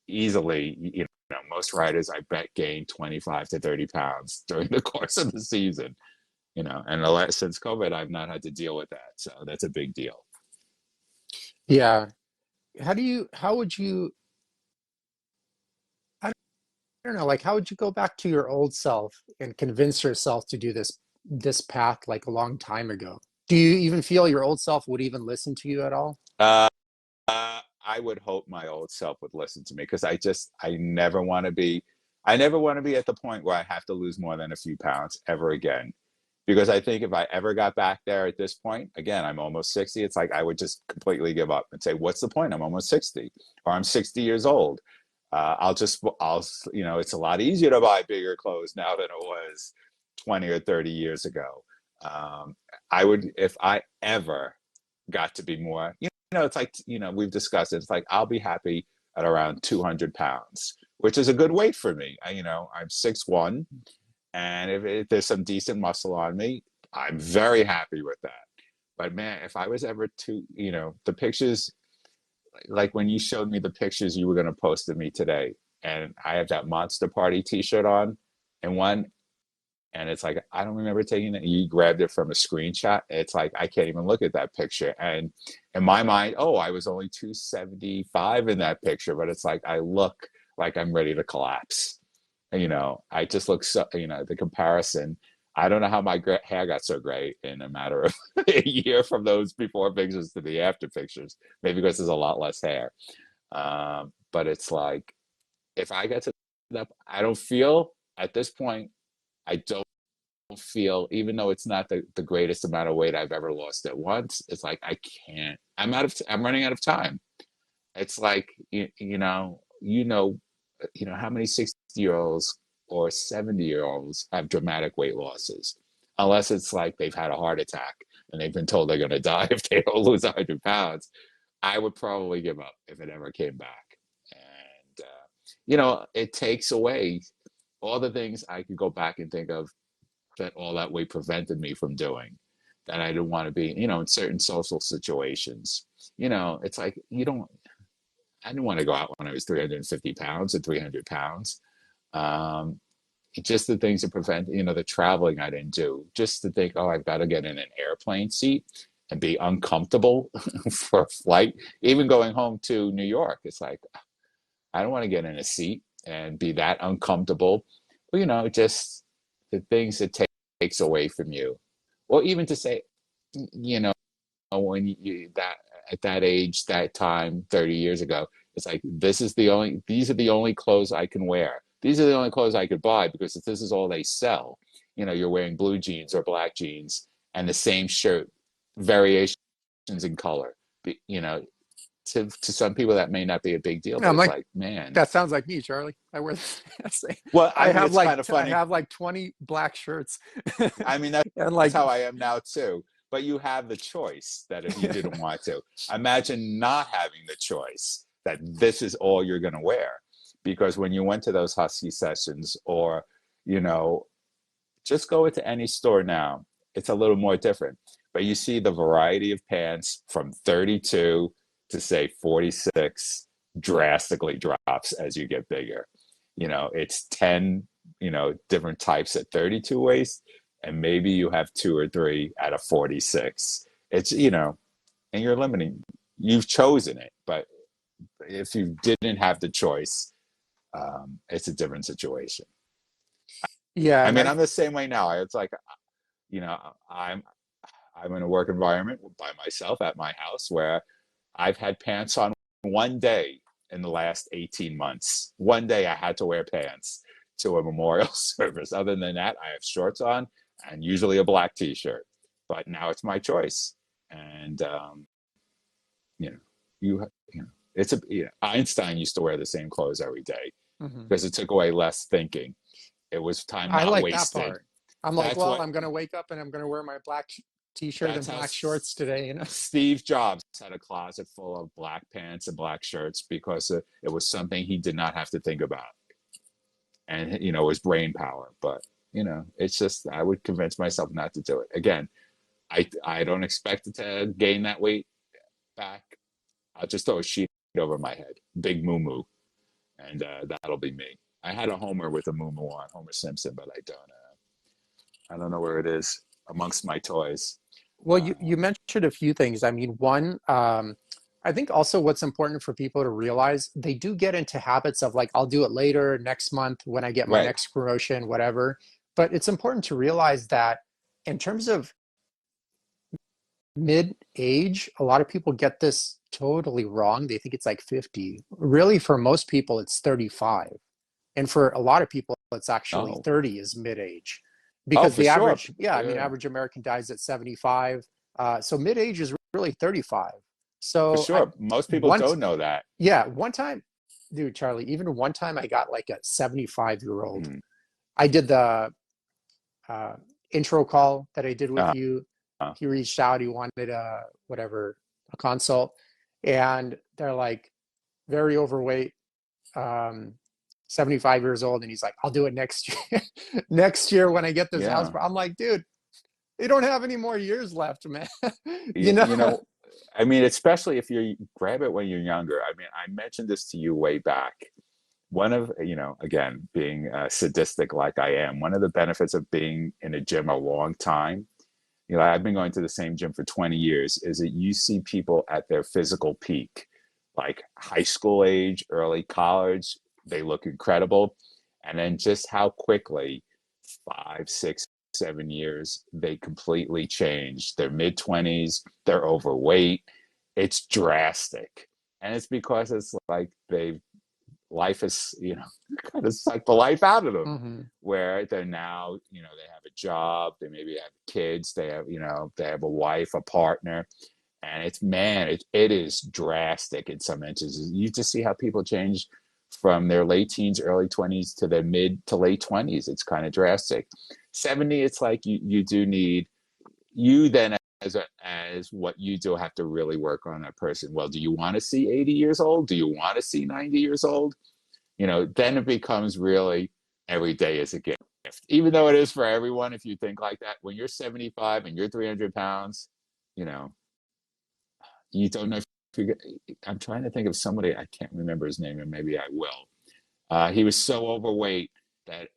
easily, most riders I bet gain 25 to 30 pounds during the course of the season, and since COVID, I've not had to deal with that. So that's a big deal. Yeah. How would you, I don't know, like how would you go back to your old self and convince yourself to do this path like a long time ago? Do you even feel your old self would even listen to you at all? Uh, I would hope my old self would listen to me because I never want to be at the point where I have to lose more than a few pounds ever again. Because I think if I ever got back there at this point, again, I'm almost 60, it's like I would just completely give up and say, what's the point? I'm almost 60 or I'm 60 years old. It's a lot easier to buy bigger clothes now than it was 20 or 30 years ago. Um, if I ever got to be more, it's like, we've discussed it. It's like, I'll be happy at around 200 pounds, which is a good weight for me. I'm 6'1", and if there's some decent muscle on me, I'm very happy with that. But man, if I was ever to, the pictures, like when you showed me the pictures you were going to post of me today, and I have that Monster Party T-shirt on, and one, and it's like I don't remember taking it. You grabbed it from a screenshot. It's like I can't even look at that picture. And in my mind, oh, I was only 275 in that picture, but it's like I look like I'm ready to collapse. I just look so. The comparison. I don't know how my hair got so gray in a matter of a year from those before pictures to the after pictures. Maybe because there's a lot less hair. But it's like if I get to that, I don't feel at this point. I don't feel, even though it's not the greatest amount of weight I've ever lost at once, it's like I can't. I'm running out of time. It's like how many 60-year-olds or 70-year-olds have dramatic weight losses, unless it's like they've had a heart attack and they've been told they're going to die if they don't lose 100 pounds. I would probably give up if it ever came back. And it takes away all the things I could go back and think of that all that weight prevented me from doing, that I didn't want to be, in certain social situations. It's like I didn't want to go out when I was 350 pounds or 300 pounds. Um, just the things that prevent, the traveling I didn't do, just to think, oh, I've got to get in an airplane seat and be uncomfortable for a flight. Even going home to New York, it's like, I don't want to get in a seat and be that uncomfortable. Well, just the things it takes away from you. Or even to say, when you that at that age, that time, 30 years ago, it's like these are the only clothes I can wear. These are the only clothes I could buy because this is all they sell. You're wearing blue jeans or black jeans and the same shirt, variations in color. To some people that may not be a big deal, but I'm it's like, like, man. that sounds like me, Charlie. I wear the same. Well, I I mean, have it's kind of I funny. have like 20 black shirts. I mean, And that's like, how I am now too. But you have the choice that if you didn't want to, imagine not having the choice that this is all you're going to wear. Because when you went to those Husky sessions, or, just go into any store now, it's a little more different. But you see the variety of pants from 32 to say 46 drastically drops as you get bigger. It's 10, different types at 32 waist, and maybe you have two or three at a 46. It's, and you're limiting. You've chosen it, but if you didn't have the choice, it's a different situation. yeah, I and mean, I I'm the same way now. It's like, you know, I'm I'm in a work environment by myself at my house where I've had pants on one day in the last 18 months. One day I had to wear pants to a memorial service. Other than that, I have shorts on and usually a black t-shirt. But now it's my choice. And you know, you know, Einstein used to wear the same clothes every day mhm. because it took away less thinking. It was time I not like that wasted. part. I'm like, That's well, what I'm gonna wake up and I'm gonna wear my black t-shirt that's and how black shorts today. Steve Jobs had a closet full of black pants and black shirts because it was something he did not have to think about, and it was brain power. But it's just I would convince myself not to do it again. I don't expect it to gain that weight back. I'll just throw a sheet over my head, big moo moo, and that'll be me. I had a Homer with a moo moo on, Homer Simpson, but I don't know where it is amongst my toys. Well, you mentioned a few things. I mean, one, I think also what's important for people to realize, they do get into habits of like, I'll do it later, next month, when I get my Right. next promotion, whatever. But it's important to realize that in terms of mid-age, a lot of people get this totally wrong. They think it's like 50. Really, for most people, it's 35. And for a lot of people, it's actually Oh, 30 is mid-age. oh, Because for the sure. average, yeah, I mean, Yeah, average American dies at 75. So mid-age is really 35. for So sure. Most people once, don't know that. yeah, one time, dude, Charlie, even one time I got like a 75-year-old. Mm. I did the uh, intro call that I did with Uh, you. uh, He reached out, he wanted a consult. And they're like, very overweight, um, 75 years old, and he's like, I'll do it next year. Next year when I get this house. Yeah. I'm like, dude, you don't have any more years left, man. You You, know? you know, I mean, especially if you grab it when you're younger. I mean, I mentioned this to you way back. One of, again, being sadistic like I am, one of the benefits of being in a gym a long time, I've been going to the same gym for 20 years, is that you see people at their physical peak, like high school age, early college, they look incredible. And then just how quickly, 5, 6, 7 years, they completely change. They're mid-20s, they're overweight. It's drastic. And it's because it's like life is, kind of sucked the life out of them, Hmm. where they're now, they have a job, they maybe have kids, they have a wife, a partner, and it's, man, it is drastic in some instances. You just see how people change from their late teens, early 20s to their mid to late 20s. It's kind of drastic. 70, it's like you do need, you then as what you do have to really work on that person. Well, do you want to see 80 years old? Do you want to see 90 years old? Then it becomes really, every day is a gift. Even though it is for everyone, if you think like that, when you're 75 and you're 300 pounds, you know, you don't know if you I'm trying to think of somebody, I can't remember his name, and maybe I will. He was so overweight that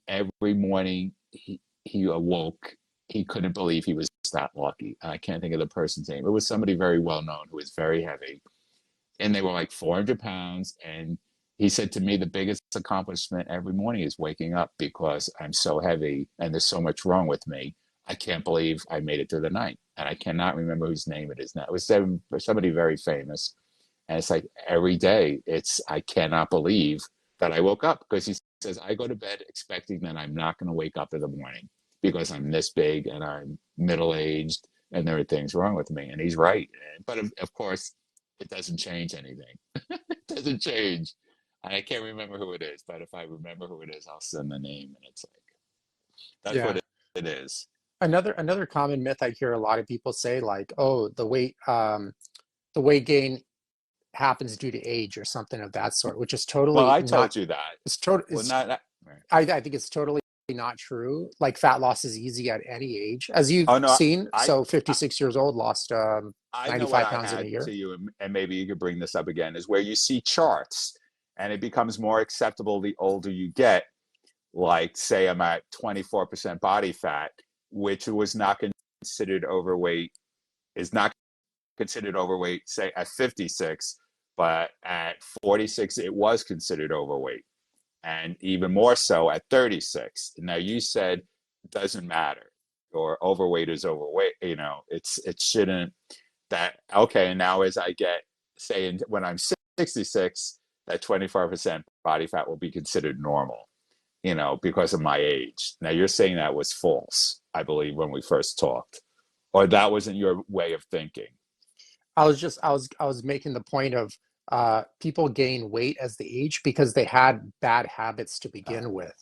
every morning he awoke, he couldn't believe he was that lucky. I can't think of the person's name. It was somebody very well known who was very heavy, and they were like 400 pounds. And he said to me, the biggest accomplishment every morning is waking up because I'm so heavy and there's so much wrong with me. I can't believe I made it through the night. And I cannot remember whose name it is now. It was somebody very famous. And it's like every day, I cannot believe that I woke up, because he says, I go to bed expecting that I'm not going to wake up in the morning because I'm this big and I'm middle aged and there are things wrong with me. And he's right. But of course, it doesn't change anything. It doesn't change. And I can't remember who it is, but if I remember who it is, I'll send the name. And it's like, that's what Yeah. it is. Another common myth I hear a lot of people say, like, oh, the weight gain happens due to age or something of that sort, which is Well, totally I not. told you that. It's total. Well, It's not. I think it's totally not true. Like fat loss is easy at any age, as you've Oh, no, seen. I, So I, 56 years old, lost I know what 95 I pounds in a had year. to you, and maybe you could bring this up again, is where you see charts and it becomes more acceptable the older you get. Like, say, I'm at 24% body fat, which was not considered overweight, is not considered overweight, say, at 56, but at 46, it was considered overweight. And even more so at 36. Now, you said it doesn't matter, or overweight is overweight. It shouldn't, that, okay. And now as I get, say, when I'm 66, that 25% body fat will be considered normal, because of my age. Now, you're saying that was false, I believe, when we first talked, or that wasn't your way of thinking. I was making the point of people gain weight as they age because they had bad habits to Uh, begin with.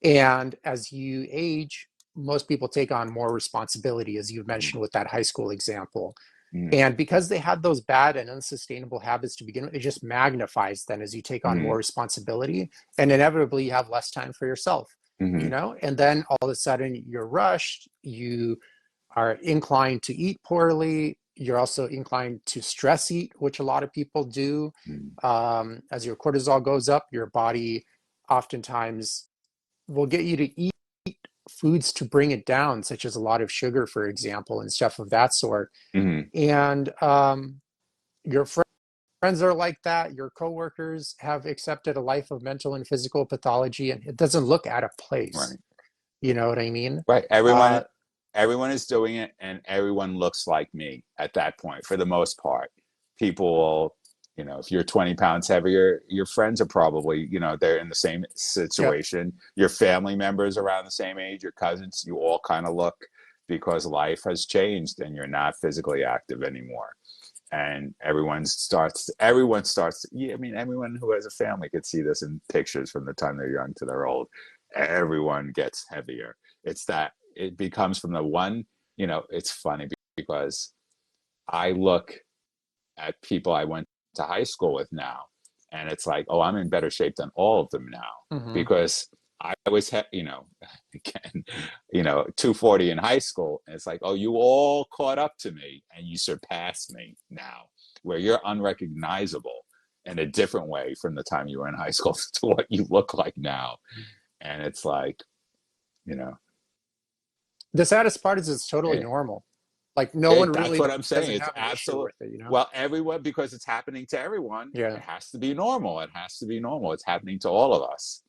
And as you age, most people take on more responsibility, as you mm, mentioned with that high school example. mm, And because they had those bad and unsustainable habits to begin with, it just magnifies then as you take on more mm, responsibility. And inevitably, you have less time for yourself, mm, And then all of a sudden, you're rushed, you are inclined to eat poorly. You're also inclined to stress eat, which a lot of people do. mm, As your cortisol goes up, your body oftentimes will get you to eat foods to bring it down, such as a lot of sugar, for example, and stuff of that sort. mm. And your friends are like that. Your coworkers have accepted a life of mental and physical pathology, and it doesn't look out of place. Right. You know what I mean? Right. Uh, Everyone is doing it, and everyone looks like me at that point, for the most part. People will, if you're 20 pounds heavier, your friends are probably, they're in the same yep. situation. Your family members around the same age, your cousins, you all kind of look, because life has changed and you're not physically active anymore. And everyone starts, yeah, I mean, everyone who has a family could see this in pictures from the time they're young to they're old. Everyone gets heavier. It's that it becomes from the one, it's funny because I look at people I went to high school with now, And it's like, oh, I'm in better shape than all of them now Hmm. because I was, again, 240 in high school. And it's like, oh, you all caught up to me and you surpassed me now, where you're unrecognizable in a different way from the time you were in high school to what you look like now. And it's like, you know, The saddest part is it's totally it, normal. Like no one that's really what I'm saying. doesn't It's have an issue absolute. with it, you know? Well, everyone, because it's happening to everyone, Yeah. it has to be normal. It has to be normal. It's happening to all of us,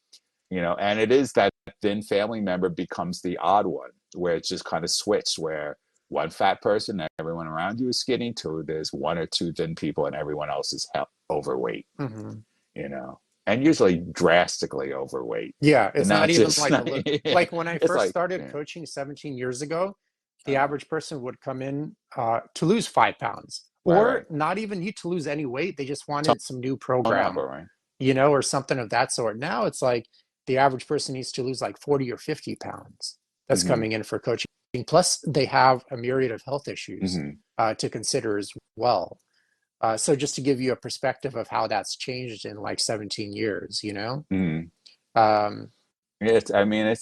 and it is that thin family member becomes the odd one, where it's just kind of switched, where one fat person, everyone around you is skinny, two, there's one or two thin people, and everyone else is overweight, Hmm. and usually drastically overweight. Yeah, And it's not not even just, like a little. Like when I it's first like, started yeah, coaching 17 years ago, the uh, average person would come in to lose 5 pounds, right, or right. not even need to lose any weight. They just Tone wanted some new program, number, right? or something of that sort. Now it's like the average person needs to lose like 40 or 50 pounds that's Mm-hmm, coming in for coaching. Plus, they have a myriad of health issues mm-hmm, to consider as well. So just to give you a perspective of how that's changed in like 17 years, mm-hmm. Um, I mean,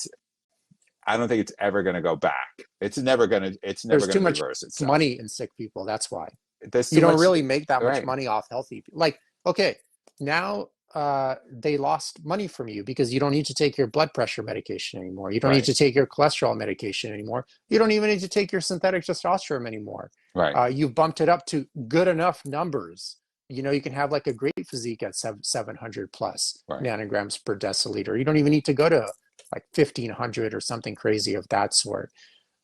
I don't think it's ever going to go back. It's never there's going too to much reverse itself. money in sick people. That's why. There's You too don't much, really make that much right, money off healthy people. Like, okay, now they lost money from you because you don't need to take your blood pressure medication anymore. You don't need right, to take your cholesterol medication anymore. You don't even need to take your synthetic testosterone anymore. right, You've bumped it up to good enough numbers. You can have like a great physique at 700 plus right. nanograms per deciliter. You don't even need to go to like 1500 or something crazy of that sort.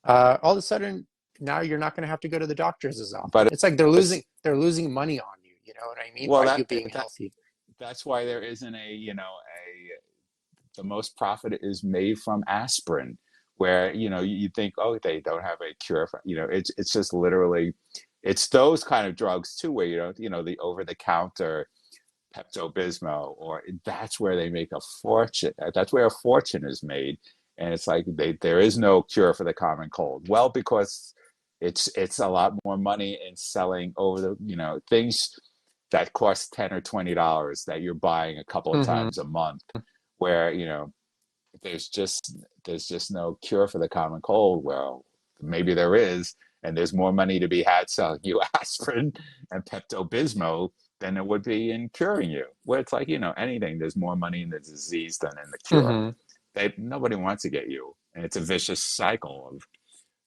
All of a sudden now you're not going to have to go to the doctors as often. But It's like they're it's losing they're losing money on you. You know what I mean? well By you being healthy. that's why there isn't the most profit is made from aspirin, where you think, oh, they don't have a cure for, it's just literally, it's those kind of drugs too, where the over the counter Pepto Bismol, or that's where they make a fortune. That's where a fortune is made, and it's like there is no cure for the common cold. Well, because it's a lot more money in selling over the things that cost $10 or $20 that you're buying a couple of Hmm. times a month, where there's just no cure for the common cold. Well, maybe there is, and there's more money to be had selling you aspirin and Pepto Bismol than there would be in curing you. Where it's like, anything, there's more money in the disease than in the cure. Hmm. Nobody wants to get you. And it's a vicious cycle of,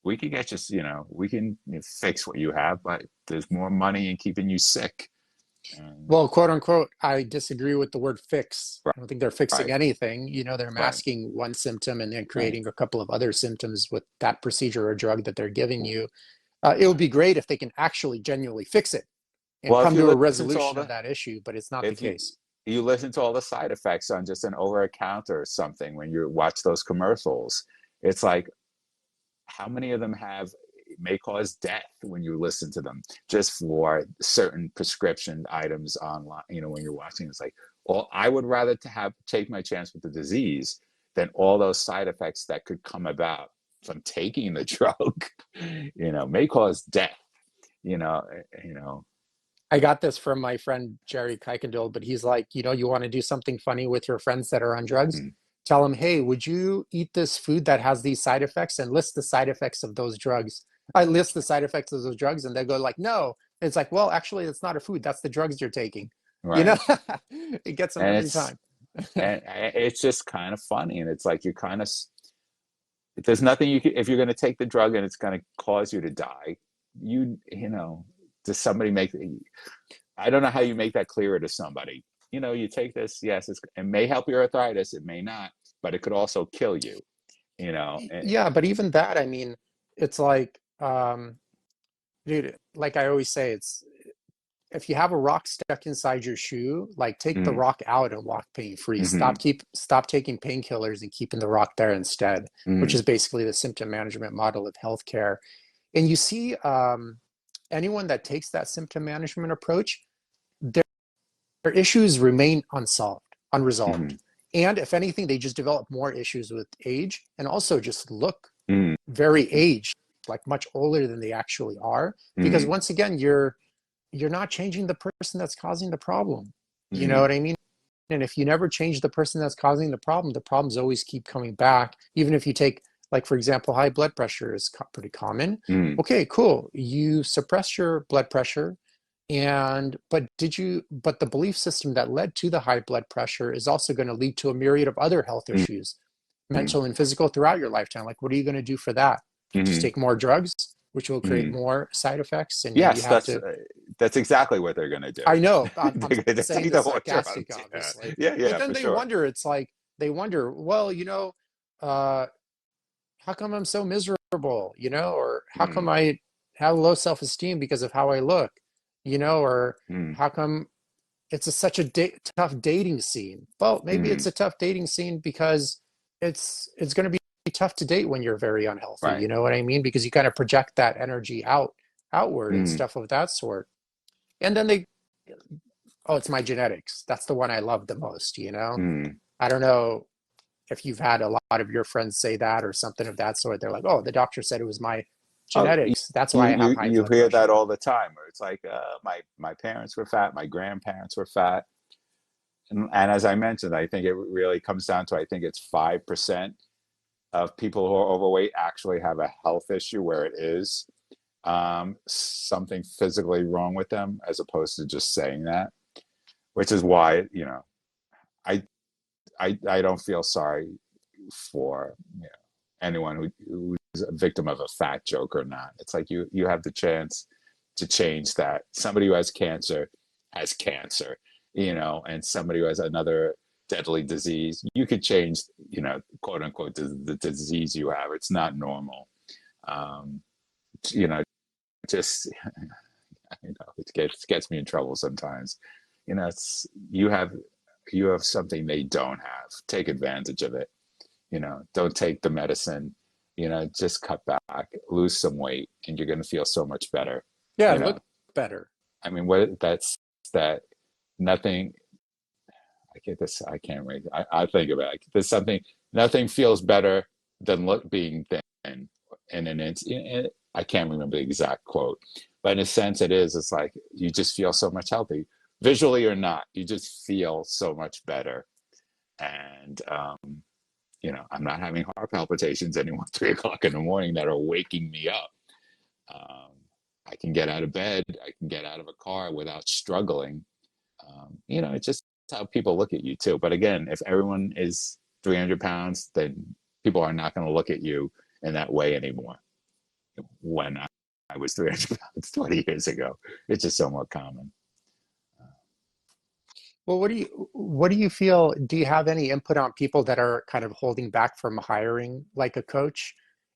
we can get we can fix what you have, but there's more money in keeping you sick. And, Well, quote unquote, I disagree with the word fix. right, I don't think they're fixing right, anything. They're right, masking one symptom and then right. creating a couple of other symptoms with that procedure or drug that they're giving you. It would be great if they can actually genuinely fix it and Well, if come you to a listen to all resolution of the, that issue, but it's not the if case. you listen to all the side effects on just an over a counter or something when you watch those commercials, it's like, how many of them may cause death when you listen to them just for certain prescription items online, when you're watching? It's like, well, I would rather take my chance with the disease than all those side effects that could come about from taking the drug, may cause death, you know you know I got this from my friend Jerry Kuykendall, but he's like, you want to do something funny with your friends that are on drugs? mm, Tell them, hey, would you eat this food that has these side effects, and list the side effects of those drugs? I list the side effects of those drugs, and they go like, no. And it's like, well, actually, it's not a food. That's the drugs you're taking. You know, right. it gets them and every it's time. and it's just kind of funny, and it's like, you kind of, there's nothing you can, if you're going to take the drug and it's going to cause you to die, does somebody make, I don't know how you make that clearer to somebody. You take this, yes, it may help your arthritis, it may not, but it could also kill you, Yeah, but even that, I mean, it's like, dude, like I always say, it's if you have a rock stuck inside your shoe, like take the mm, rock out and walk pain free. mm-hmm, Stop taking painkillers and keeping the rock there instead, which mm, is basically the symptom management model of healthcare. And you see, anyone that takes that symptom management approach, their, their issues remain unresolved. mm, And if anything, they just develop more issues with age and also just look mm, very aged, like much older than they actually are. Because mm, once again, you're not changing the person that's causing the problem. You know Mm, what I mean? And if you never change the person that's causing the problems always keep coming back. Even if you take, like, for example, high blood pressure is pretty common. mm, Okay, cool. You suppress your blood pressure, and but the belief system that led to the high blood pressure is also going to lead to a myriad of other health mm, issues, mm, mental and physical, throughout your lifetime. Like, what are you going to do for that? Just mm, take more drugs, which will create mm. more side effects, and you Yes, have to. that's exactly what they're going to do. I know, I'm They're going to saying take this the water out. sarcastic, obviously, Yeah, but yeah, then for they sure. wonder. It's like they wonder, well, uh, how come I'm so miserable, or how come Mm, I have low self-esteem because of how I look, or mm, how come it's such a tough dating scene? Well, maybe it's mm. a tough dating scene because it's going to be tough to date when you're very unhealthy. Right. You know what I mean? Because you kind of project that energy outward and Mm, stuff of that sort. And then oh, it's my genetics. That's the one I love the most. mm. I don't know if you've had a lot of your friends say that or something of that sort. They're like, oh, the doctor said it was my Oh, genetics. That's why I have high you blood hear that pressure. all the time. Where it's like, my parents were fat, my grandparents were fat, and as I mentioned, I think it really comes down to, I think it's 5% of people who are overweight actually have a health issue where it is something physically wrong with them, as opposed to just saying that. Which is why, I I don't feel sorry for, anyone who's a victim of a fat joke or not. It's like you have the chance to change that. Somebody who has cancer, and somebody who has another deadly disease. You could change, quote unquote, the disease you have. It's not normal. Um, you know, just it gets me in trouble sometimes. It's you have something they don't have. Take advantage of it. Don't take the medicine. Just cut back, lose some weight, and you're going to feel so much better. Yeah, You look know, better. I mean, what that's that nothing. I get this. I can't wait. I think about it. There's something. Nothing feels better than being thin. And then I can't remember the exact quote, but in a sense, it is. It's like you just feel so much healthy, visually or not. You just feel so much better, and I'm not having heart palpitations anymore 3 o'clock in the morning that are waking me up. Um, I can get out of bed. I can get out of a car without struggling. It's just how people look at you too. But again, if everyone is 300 pounds, then people are not going to look at you in that way anymore. When I was 300 pounds 20 years ago, it's just somewhat common. Well, what do you feel? Do you have any input on people that are kind of holding back from hiring like a coach?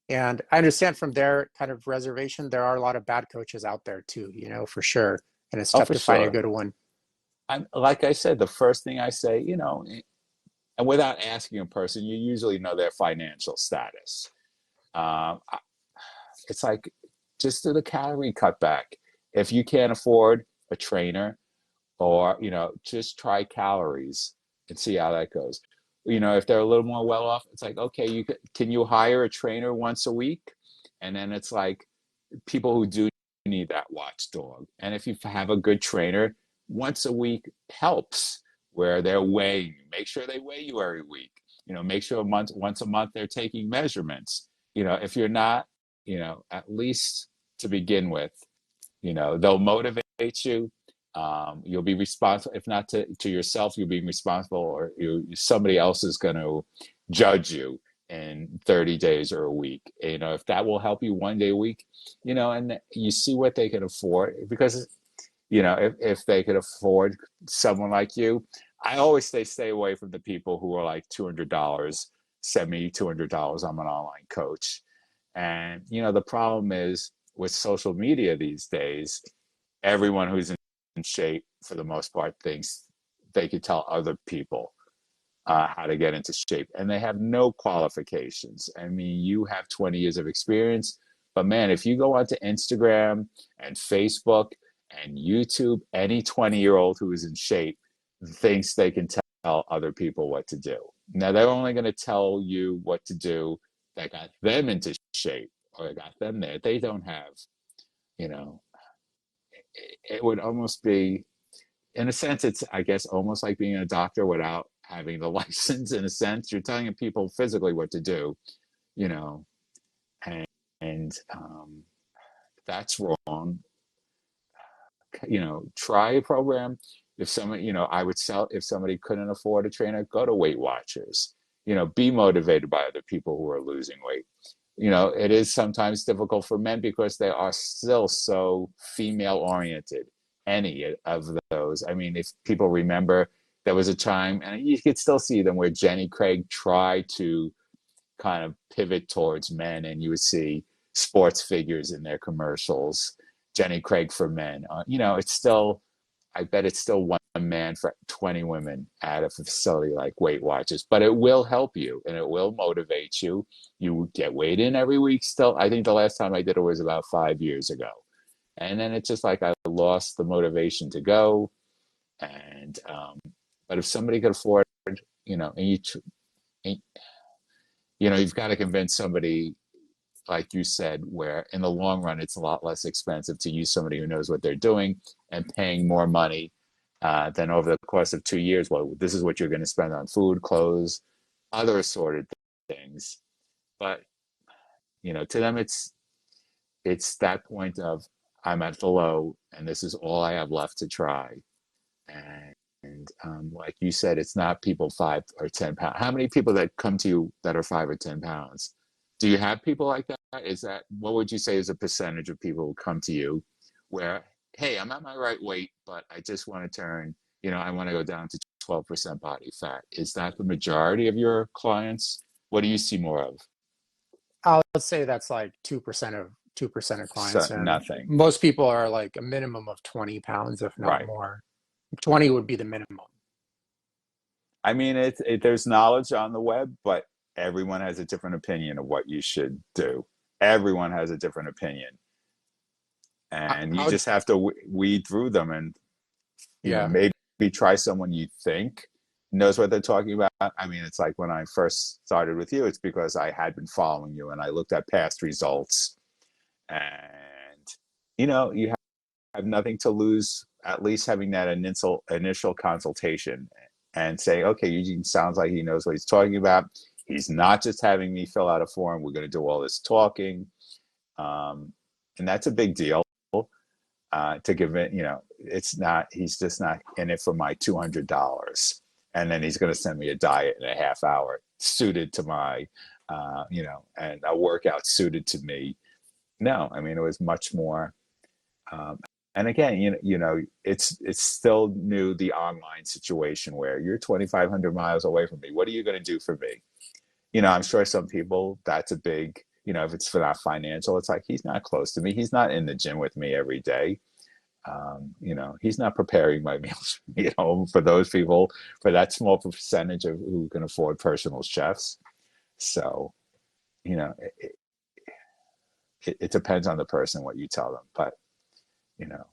And I understand from their kind of reservation, there are a lot of bad coaches out there too, for sure. And it's Oh, tough for to find a sure. good one. Like I said, the first thing I say, and without asking a person, you usually know their financial status. Um, it's like, just do the calorie cutback. If you can't afford a trainer, or just try calories and see how that goes. If they're a little more well off, it's like, okay, can you hire a trainer once a week? And then it's like, people who do need that watchdog. And if you have a good trainer, once a week helps, where they're weighing you. Make sure they weigh you every week. Make sure once a month they're taking measurements. If you're not, at least to begin with, they'll motivate you. You'll be responsible, if not to yourself, you'll be responsible, or somebody else is going to judge you in 30 days or a week. If that will help you one day a week, and you see what they can afford. Because if they could afford someone like you, I always stay away from the people who are like $200. Send me $200. I'm an online coach. And the problem is with social media these days, everyone who's in shape, for the most part, thinks they could tell other people how to get into shape, and they have no qualifications. I mean, you have 20 years of experience, but man, if you go onto Instagram and Facebook and YouTube, any 20-year-old who is in shape thinks they can tell other people what to do. Now, they're only going to tell you what to do that got them into shape or got them there. They don't have, you know, it would almost be in a sense, it's, I guess, almost like being a doctor without having the license. In a sense, you're telling people physically what to do, you know, and, and that's wrong. Try a program. If somebody, I would sell, if somebody couldn't afford a trainer, go to Weight Watchers. Be motivated by other people who are losing weight. It is sometimes difficult for men because they are still so female oriented. Any of those. I mean, if people remember, there was a time, and you could still see them, where Jenny Craig tried to kind of pivot towards men, and you would see sports figures in their commercials. Jenny Craig for men. It's still, I bet it's still one man for 20 women at a facility like Weight Watchers, but it will help you and it will motivate you. You get weighed in every week still. I think the last time I did it was about 5 years ago. And then it's just like I lost the motivation to go. And, but if somebody could afford, and you've got to convince somebody, like you said, where in the long run, it's a lot less expensive to use somebody who knows what they're doing and paying more money than over the course of 2 years. Well, this is what you're going to spend on food, clothes, other assorted things. But, to them, it's that point of, I'm at the low and this is all I have left to try. And like you said, it's not people 5 or 10 pounds. How many people that come to you that are 5 or 10 pounds? Do you have people like that? What would you say is a percentage of people who come to you where, hey, I'm at my right weight, but I just want to turn, I want to go down to 12% body fat. Is that the majority of your clients? What do you see more of? I'll say that's like 2% of So clients, and nothing. most people are like a minimum of 20 pounds, if not Right. more. 20 would be the minimum. I mean, there's knowledge on the web, but everyone has a different opinion of what you should do. Everyone has a different opinion, and you I would, just have to weed through them, and yeah. maybe try someone you think knows what they're talking about. I mean, it's like when I first started with you, it's because I had been following you and I looked at past results, and you have nothing to lose. At least having that initial consultation and say, okay, Eugene sounds like he knows what he's talking about. He's not just having me fill out a form. We're going to do all this talking. And that's a big deal, to give it, it's not, he's just not in it for my $200. And then he's going to send me a diet in a half hour suited to my, and a workout suited to me. No, I mean, it was much more, and again, it's still new, the online situation where you're 2,500 miles away from me. What are you going to do for me? I'm sure some people, that's a big, if it's for not financial, it's like, he's not close to me. He's not in the gym with me every day. He's not preparing my meals for me at home. For those people, for that small percentage of who can afford personal chefs. So, you know, it, it depends on the person, what you tell them, but, you know,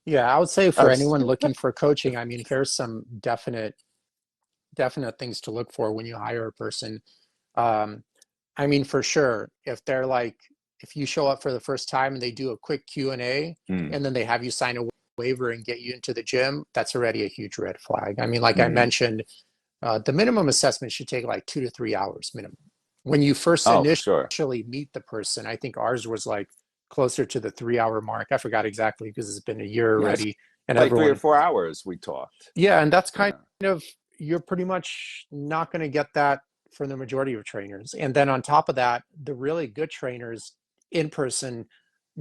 Yeah, I would say I for was, anyone looking for coaching, I mean, here's some definite things to look for when you hire a person. Um, I mean, for sure, if you show up for the first time and they do a quick Q&A mm, and then they have you sign a waiver and get you into the gym, that's already a huge red flag. I mean, like I mm. mentioned, the minimum assessment should take like 2 to 3 hours minimum. When you first Oh, for sure. initially meet the person, I think ours was like closer to the 3 hour mark. I forgot exactly because it's been a year Yeah, it's already, and like three or everyone, 4 hours we talked, yeah, and that's you kind know. of, you're pretty much not going to get that from the majority of trainers. And then on top of that, the really good trainers in person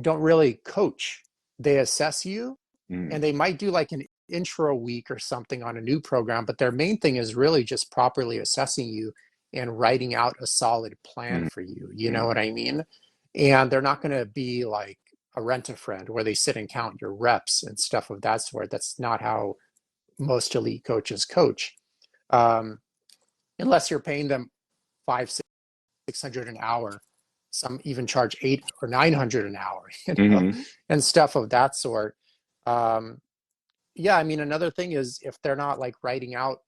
don't really coach. They assess you and Mm, they might do like an intro week or something on a new program, but their main thing is really just properly assessing you and writing out a solid plan mm, for you. You know mm, what I mean? And they're not going to be like a rent-a-friend where they sit and count your reps and stuff of that sort. That's not how most elite coaches coach, um, unless you're paying them 500, 600 an hour. Some even charge 800 or 900 an hour, mm, and stuff of that sort. Um, yeah, I mean, another thing is if they're not like writing out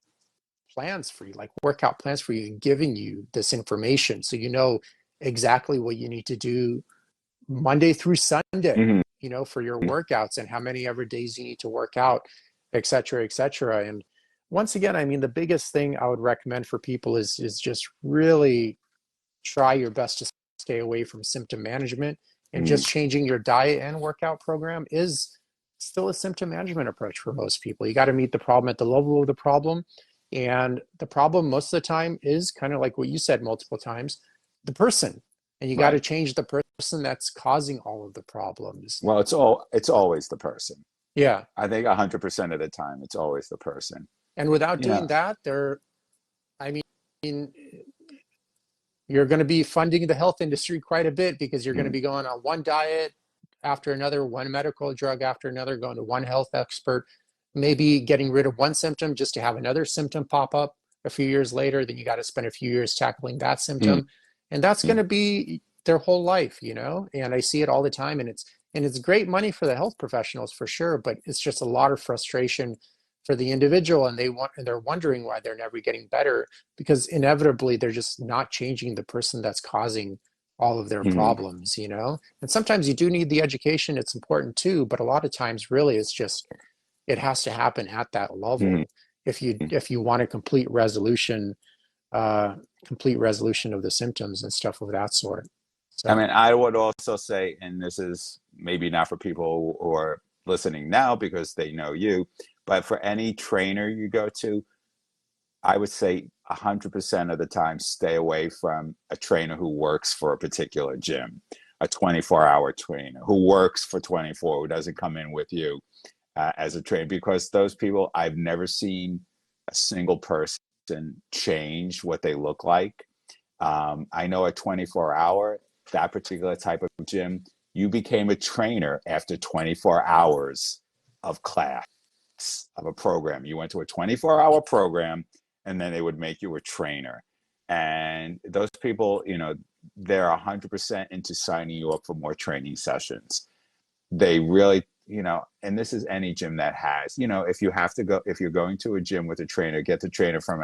plans for you, like workout plans for you, and giving you this information, so you know exactly what you need to do Monday through Sunday, Hmm. for your workouts and how many ever days you need to work out, et cetera, et cetera. And once again, I mean, the biggest thing I would recommend for people is just really try your best to stay away from symptom management, and Hmm. just changing your diet and workout program is still a symptom management approach for most people. You got to meet the problem at the level of the problem. And the problem most of the time is kind of like what you said multiple times, the person. And you got to Right. change the person that's causing all of the problems. Well, it's always the person. Yeah. I think 100% of the time, it's always the person. And without You know. doing that, I mean, you're going to be funding the health industry quite a bit, because you're going to Mm, be going on one diet after another, one medical drug after another, going to one health expert, maybe getting rid of one symptom just to have another symptom pop up a few years later. Then you got to spend a few years tackling that mm, symptom. And that's going mm, to be their whole life. And I see it all the time. And it's great money for the health professionals for sure, but it's just a lot of frustration for the individual, and they're wondering why they're never getting better, because inevitably they're just not changing the person that's causing all of their mm, problems. And sometimes you do need the education, it's important too, but a lot of times really it's just, it has to happen at that mm, level if you mm. if you want a uh complete resolution of the symptoms and stuff of that sort. I So mean, I would also say, and this is maybe not for people who are listening now because they know you, but for any trainer you go to, I would say 100% of the time, stay away from a trainer who works for a particular gym, a 24-hour trainer who works for 24, who doesn't come in with you as a trainer, because those people, I've never seen a single person change what they look like. I know at 24-hour, that particular type of gym, you became a trainer after 24 hours of class, of a program. You went to a 24-hour program, and then they would make you a trainer. And those people, they're 100% into signing you up for more training sessions. They really, and this is any gym that has, if you have to go, if you're going to a gym with a trainer, get the trainer from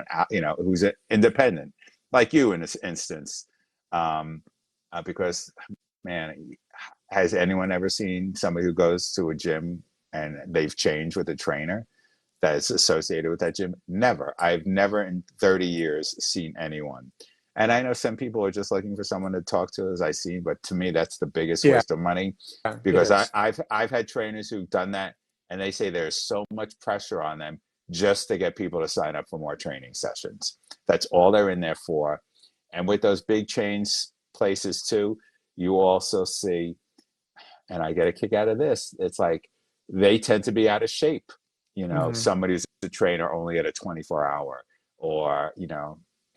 who's independent, like you in this instance. Um, because, man, has anyone ever seen somebody who goes to a gym and they've changed with a trainer that is associated with that gym? Never. I've never in 30 years seen anyone. And I know some people are just looking for someone to talk to, as I see, but to me, that's the biggest yeah, waste of money, it because is. I've had trainers who've done that, and they say there's so much pressure on them just to get people to sign up for more training sessions. That's all they're in there for. And with those big chains places too, you also see, and I get a kick out of this, it's like they tend to be out of shape. Hmm. Somebody's a trainer only at a 24-hour, or,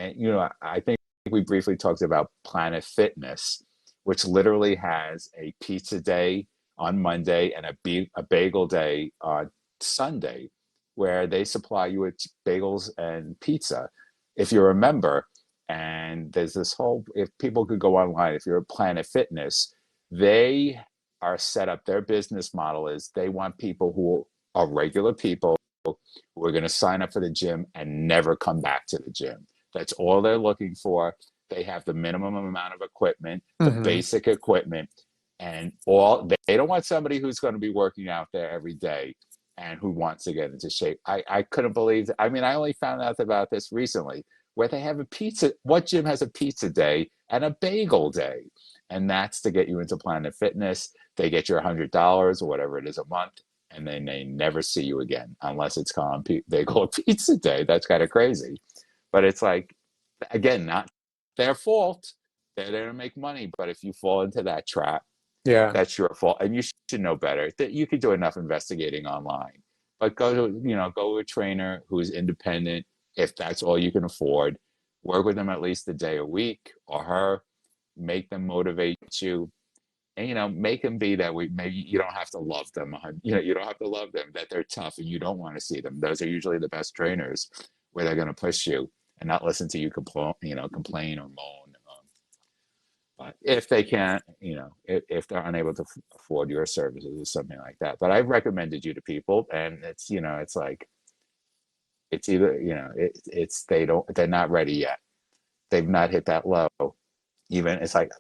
and, I think we briefly talked about Planet Fitness, which literally has a pizza day on Monday and a bagel day on Sunday, where they supply you with bagels and pizza if you're a member. And there's this whole, if people could go online, if you're a Planet Fitness, they are set up, their business model is they want people who are regular people who are going to sign up for the gym and never come back to the gym. That's all they're looking for. They have the minimum amount of equipment, the Hmm. basic equipment, and all. They don't want somebody who's going to be working out there every day and who wants to get into shape. I couldn't believe that. I mean, I only found out about this recently, where they have a pizza. What gym has a pizza day and a bagel day? And that's to get you into Planet Fitness. They get your $100 or whatever it is a month, and then they never see you again unless it's called they call it Pizza Day. That's kind of crazy, but it's like, again, not their fault. They're there to make money, but if you fall into that trap, Yeah. that's your fault, and you should know better. That you could do enough investigating online, but go to a trainer who is independent if that's all you can afford. Work with them at least a day a week, or her. Make them motivate you, and make them be that way. Maybe you don't have to love them. You don't have to love them, that they're tough and you don't want to see them. Those are usually the best trainers, where they're going to push you and not listen to you complain or moan. But if they can't, if they're unable to afford your services or something like that. But I've recommended you to people, and it's like, it's either, they're not ready yet. They've not hit that low. Even it's like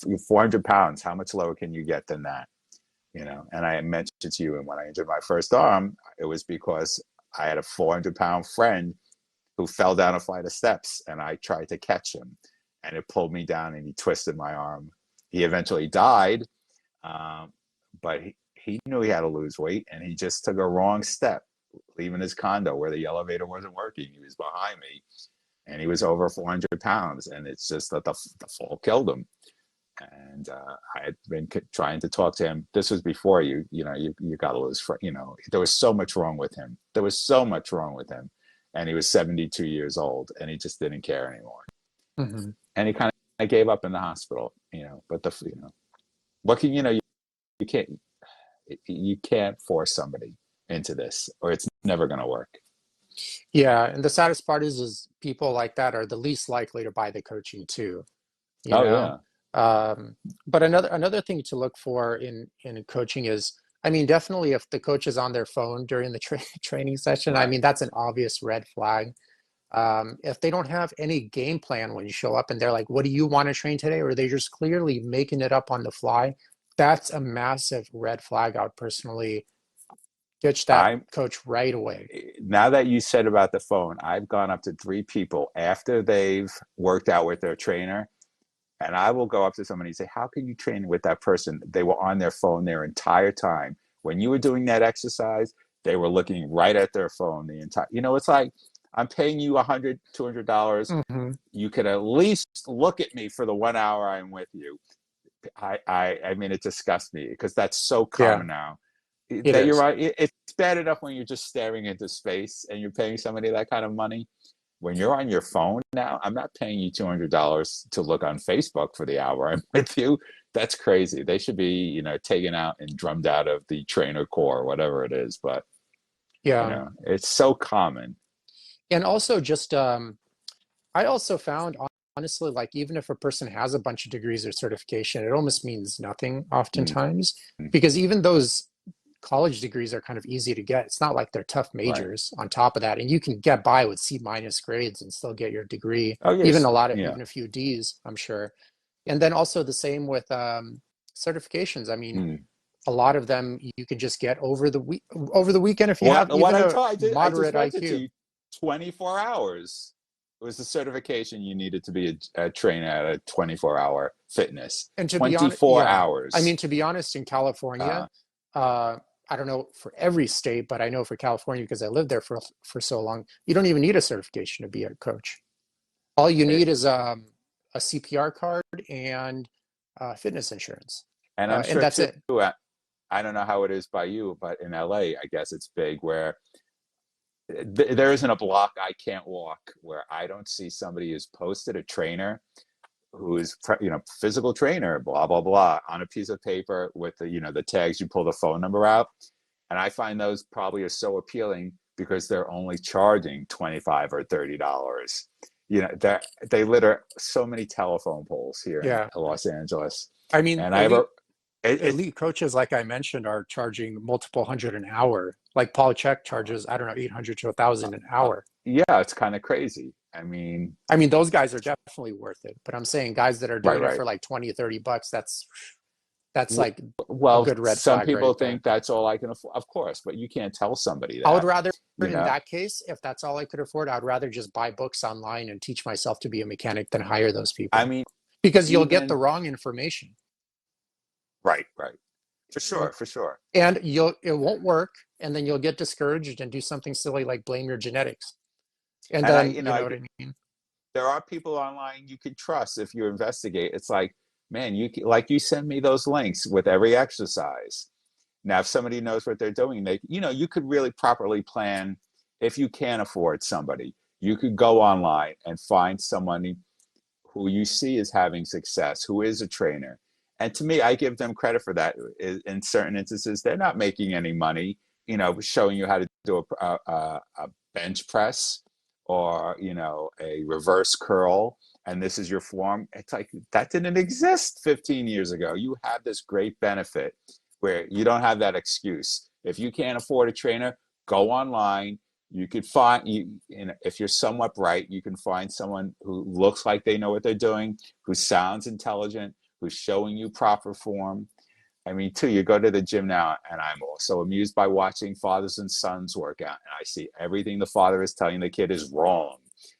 you're 400 pounds. How much lower can you get than that? And I mentioned to you, and when I injured my first arm, it was because I had a 400-pound friend who fell down a flight of steps, and I tried to catch him, and it pulled me down, and he twisted my arm. He eventually died, but he knew he had to lose weight, and he just took a wrong step, leaving his condo where the elevator wasn't working. He was behind me, and he was over 400 pounds, and it's just that the fall killed him. And I had been trying to talk to him. This was before you got to lose. There was so much wrong with him. And he was 72 years old, and he just didn't care anymore. Mm-hmm. And he kind of gave up in the hospital. But what can you can't force somebody into this, or it's never going to work. Yeah, and the saddest part is people like that are the least likely to buy the coaching too. You Oh know. yeah. But another thing to look for in coaching is, I mean, definitely if the coach is on their phone during the training session, I Right. mean, that's an obvious red flag. If they don't have any game plan when you show up and they're like, what do you want to train today? Or they're just clearly making it up on the fly, that's a massive red flag. I would personally ditch that I'm coach right away. Now that you said about the phone, I've gone up to 3 people after they've worked out with their trainer. And I will go up to somebody and say, how can you train with that person? They were on their phone their entire time. When you were doing that exercise, they were looking right at their phone the entire, it's like, I'm paying you $100, $200. Mm-hmm. You could at least look at me for the 1 hour I'm with you. I mean, it disgusts me because that's so Yeah, common now. it That you're is. right. It's bad enough when you're just staring into space and you're paying somebody that kind of money. When you're on your phone now, I'm not paying you $200 to look on Facebook for the hour I'm with you. That's crazy. They should be, taken out and drummed out of the trainer core, whatever it is. But, Yeah. it's so common. And also just I also found, honestly, like even if a person has a bunch of degrees or certification, it almost means nothing Mm-hmm. oftentimes, because even those college degrees are kind of easy to get. It's not like they're tough Right. majors on top of that, and you can get by with C- grades and still get your degree. Oh, yes. Yeah. Even a few Ds, I'm sure. And then also the same with certifications. I mean, Mm. a lot of them you can just get over the weekend if you have What even I a told, I just moderate mentioned to IQ. you, 24 hours was the certification you needed to be a trainer at a 24-hour fitness. And to be honest, 24 yeah, I hours. mean, to be honest, in California, Uh, uh, I don't know for every state, but I know for California because I lived there for so long, you don't even need a certification to be a coach. All you it, need is a CPR card and fitness insurance, and I'm and sure that's too, it. I don't know how it is by you, but in LA, I guess it's big where there isn't a block I can't walk where I don't see somebody who's posted a trainer who's physical trainer, blah blah blah, on a piece of paper with the tags. You pull the phone number out, and I find those probably are so appealing because they're only charging $25 or $30. They litter so many telephone poles here in Yeah, Los Angeles, I mean, and I have a it elite coaches, like I mentioned, are charging multiple hundred an hour. Like Paul Check charges, I don't know, 800 to 1,000 an hour. yeah, it's kind of crazy. I mean, I mean, those guys are definitely worth it. But I'm saying guys that are right, doing it right. for like 20 or 30 bucks, that's like a Well, good red some flag people right there. think that's all I can afford, of course, but you can't tell somebody I would that, rather, you in know. that case, if that's all I could afford, I'd rather just buy books online and teach myself to be a mechanic than hire those I people mean, because you'll get the even wrong information. right, right, for You'll, sure, for sure. and it won't work. And then you'll get discouraged and do something silly like blame your genetics. And And then, you know what I mean? there are people online you can trust if you investigate. It's like, man, like you send me those links with every exercise. Now, if somebody knows what they're doing, you could really properly plan. If you can't afford somebody, you could go online and find someone who you see is having success, who is a trainer. And to me, I give them credit for that. In certain instances, they're not making any money, showing you how to do a bench press or, a reverse curl. And this is your form. It's like that didn't exist 15 years ago. You have this great benefit where you don't have that excuse. If you can't afford a trainer, go online. You could find if you're somewhat bright, you can find someone who looks like they know what they're doing, who sounds intelligent, who's showing you proper form. I mean, too, you go to the gym now, and I'm also amused by watching fathers and sons work out. And I see everything the father is telling the kid is wrong.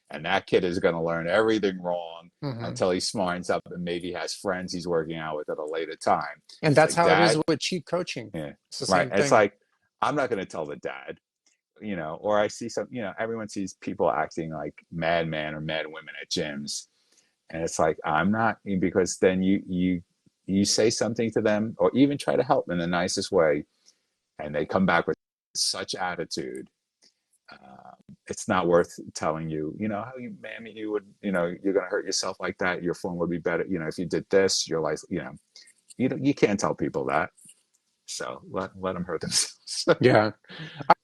And that kid is going to learn everything wrong Hmm. until he smarts up and maybe has friends he's working out with at a later time. And It's that's like, how it is Dad, with cheat coaching. yeah, It's the right. same And it's thing. like, I'm not going to tell the dad, or I see some, everyone sees people acting like madman or mad women at gyms. And it's like, I'm not, because then you say something to them or even try to help in the nicest way, and they come back with such attitude. It's not worth telling you, how you, mammy, you would, you're going to hurt yourself like that. Your form would be better. If you did this, your life, you can't tell people that. So let them hurt themselves. Yeah.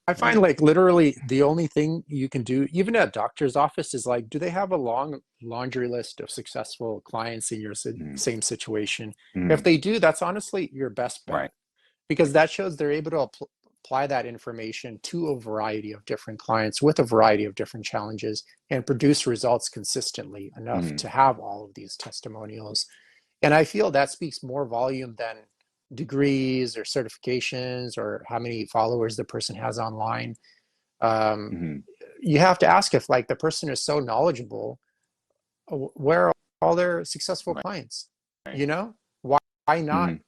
I find Yeah. like literally the only thing you can do, even at doctor's office, is like, do they have a long laundry list of successful clients in your Mm, same situation? If mm, they do, that's honestly your best right. bet because that shows they're able to apply that information to a variety of different clients with a variety of different challenges and produce results consistently enough Mm, to have all of these testimonials. And I feel that speaks more volume than degrees or certifications or how many followers the person has online. Um, mm, you have to ask if like the person is so knowledgeable, where are all their successful right. clients? You know, why not? Mm,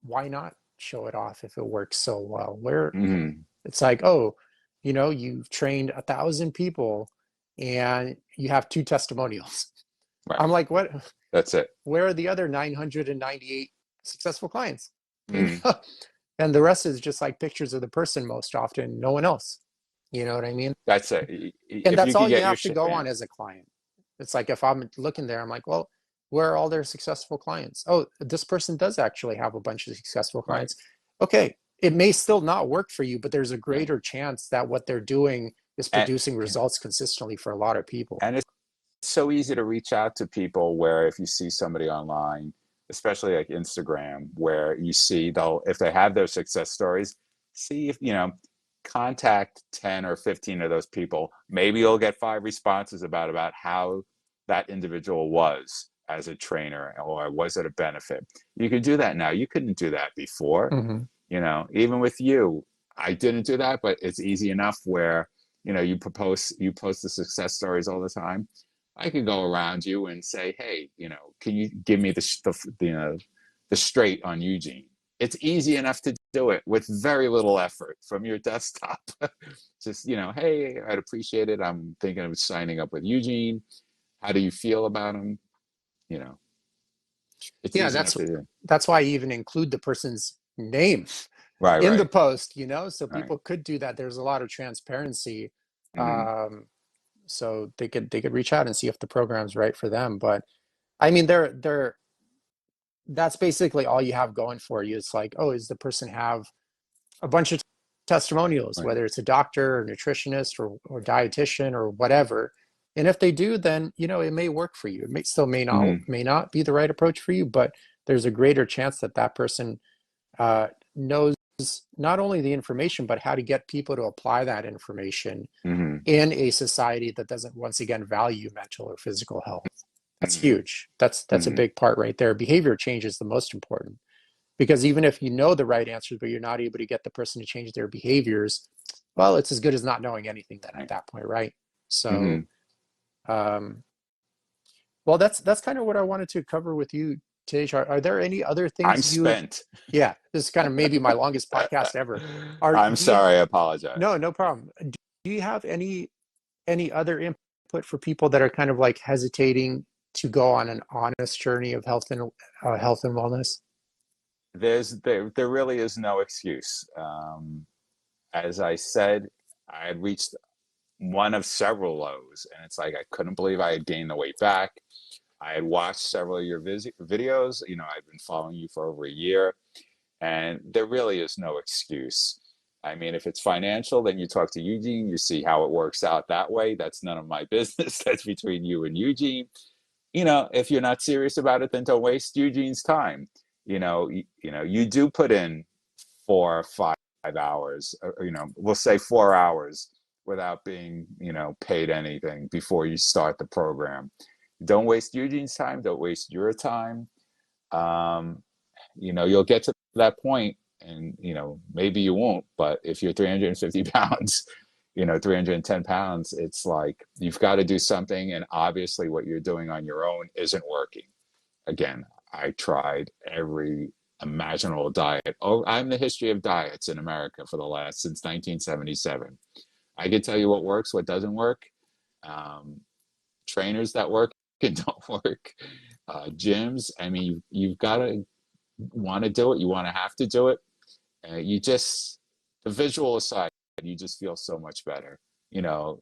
Why not show it off if it works so well? Where mm, it's like, oh, you've trained 1,000 people and you have two testimonials. I'm right. like, what? That's it. Where are the other 998 successful clients? Mm, And the rest is just like pictures of the person most often, no one else. You know what I mean? that's it. And If you that's could all you get your have to shit, go yeah, on as a client. It's like if I'm looking there, I'm like, well, where are all their successful clients? Oh, this person does actually have a bunch of successful right, clients. Okay, it may still not work for you, but there's a right. greater chance that what they're doing is And, producing results consistently for a lot of people. and it's so easy to reach out to people where if you see somebody online, especially like Instagram, where you see if they have those success stories, see if, contact 10 or 15 of those people. Maybe you'll get 5 responses about how that individual was as a trainer or was it a benefit. You can do that now. You couldn't do that before. Hmm. Even with you, I didn't do that, but it's easy enough where, you post the success stories all the time. I could go around you and say, hey, can you give me the straight on Eugene? It's easy enough to do it with very little effort from your desktop. Just, hey, I'd appreciate it. I'm thinking of signing up with Eugene. How do you feel about him? You know, it's Yeah, easy enough to do. that's why I even include the person's name Right, in the right, post, so right. people could do that. There's a lot of transparency. Mm-hmm. Um, so they could reach out and see if the program's right for them. But I mean, they're that's basically all you have going for you. It's like, oh, does the person have a bunch of testimonials, Right. whether it's a doctor or nutritionist or dietitian or whatever? And if they do, then it may work for you. It Mm-hmm. may not be the right approach for you, but there's a greater chance that that person knows not only the information but how to get people to apply that information Mm-hmm. in a society that doesn't once again value mental or physical health. That's Mm-hmm. huge. That's a Mm-hmm. big part right there. Behavior change is the most important because even if you know the right answers but you're not able to get the person to change their behaviors, well, it's as good as not knowing anything then at Right. that point, right? Mm-hmm. So um well, that's kind of what I wanted to cover with you, Tej. Are there any other I'm things you spent. yeah, this is kind of maybe my longest podcast ever. Are I'm do you sorry. I apologize. No problem. Do you have any other input for people that are kind of like hesitating to go on an honest journey of health and wellness? There really is no excuse. As I said, I had reached one of several lows, and it's like I couldn't believe I had gained the weight back. I had watched several of your videos. I've been following you for over a year, and there really is no excuse. I mean, if it's financial, then you talk to Eugene, you see how it works out that way. That's none of my business. That's between you and Eugene. If you're not serious about it, then don't waste Eugene's time. You do put in 4 or 5 hours, we'll say 4 hours without being, paid anything before you start the program. Don't waste Eugene's time. Don't waste your time. You'll get to that point and, maybe you won't, but if you're 350 pounds, 310 pounds, it's like you've got to do something. And obviously, what you're doing on your own isn't working. Again, I tried every imaginable diet. Oh, I'm the history of diets in America since 1977. I can tell you what works, what doesn't work. Um, Trainers that work and don't work. Gyms. I mean, you've got to want to do it. You want to have to do it. The visual aside, you just feel so much better. You know,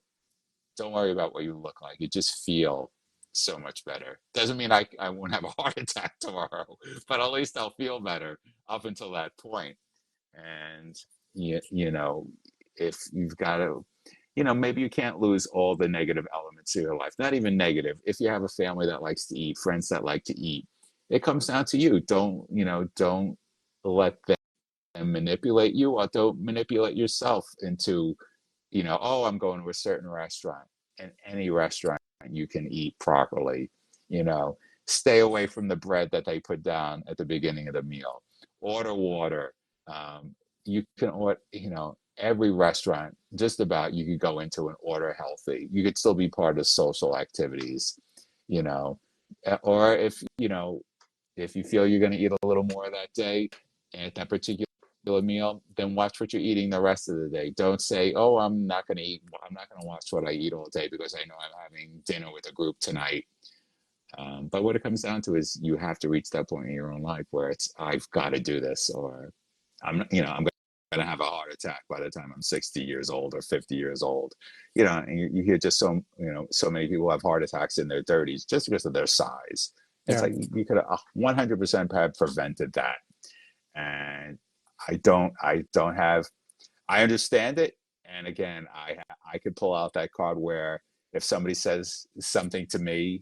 don't worry about what you look like. You just feel so much better. Doesn't mean I won't have a heart attack tomorrow, but at least I'll feel better up until that point. And if you've got to, maybe you can't lose all the negative elements of your life. Not even negative. If you have a family that likes to eat, friends that like to eat, it comes down to you. Don't let them manipulate you, or don't manipulate yourself into, oh, I'm going to a certain restaurant. And any restaurant you can eat properly. You know, Stay away from the bread that they put down at the beginning of the meal. Order water. You can order, every restaurant, just about, you could go into and order healthy. You could still be part of social activities, you know, or if you feel you're going to eat a little more that day at that particular meal, then watch what you're eating the rest of the day. Don't say, oh, I'm not going to eat. I'm not going to watch what I eat all day because I know I'm having dinner with a group tonight. But what it comes down to is you have to reach that point in your own life where it's, I've got to do this, or I'm going to have a heart attack by the time I'm 60 years old or 50 years old. And you hear just so many people have heart attacks in their 30s just because of their size. It's like you could have 100% have prevented that. And I understand it. And again, I could pull out that card where if somebody says something to me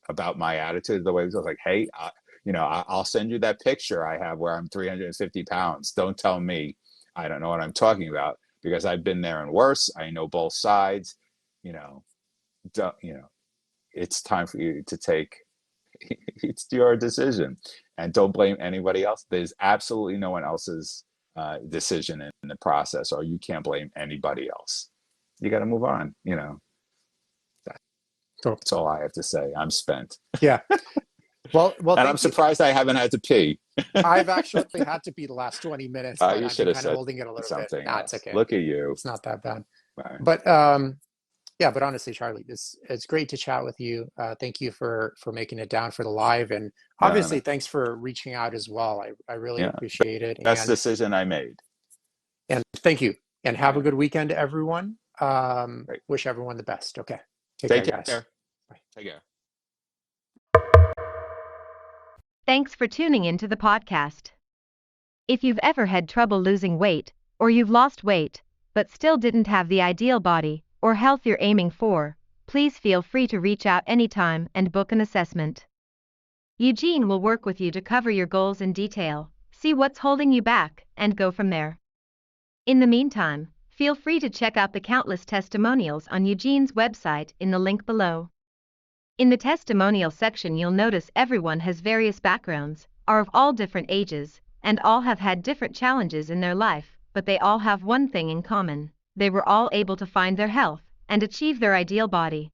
about my attitude, the way I was like, hey, I'll send you that picture I have where I'm 350 pounds. Don't tell me I don't know what I'm talking about, because I've been there and worse. I know both sides. Don't, it's time for you to take, it's your decision, and don't blame anybody else. There's absolutely no one else's decision in the process, or you can't blame anybody else. You got to move on. That's all I have to say. I'm spent. Yeah. Well, and I'm surprised I haven't had to pee. I've actually had to pee the last 20 minutes, but You I've should been have kind of said holding it a little bit. something It's else. okay. Look at you. It's not that bad. Right. But yeah, but honestly, Charlie, it's great to chat with you. Thank you for making it down for the live, and obviously No. thanks for reaching out as well. I really Yeah. appreciate it. Best decision I made. And thank you. And have a good weekend, everyone. Great. Wish everyone the best. Okay. Take care, guys. Bye. Take care. Thanks for tuning into the podcast. If you've ever had trouble losing weight, or you've lost weight, but still didn't have the ideal body or health you're aiming for, please feel free to reach out anytime and book an assessment. Eugene will work with you to cover your goals in detail, see what's holding you back, and go from there. In the meantime, feel free to check out the countless testimonials on Eugene's website in the link below. In the testimonial section, you'll notice everyone has various backgrounds, are of all different ages, and all have had different challenges in their life, but they all have one thing in common: they were all able to find their health and achieve their ideal body.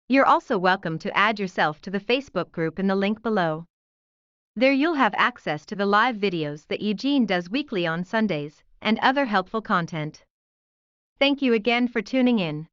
You're also welcome to add yourself to the Facebook group in the link below. There you'll have access to the live videos that Eugene does weekly on Sundays, and other helpful content. Thank you again for tuning in.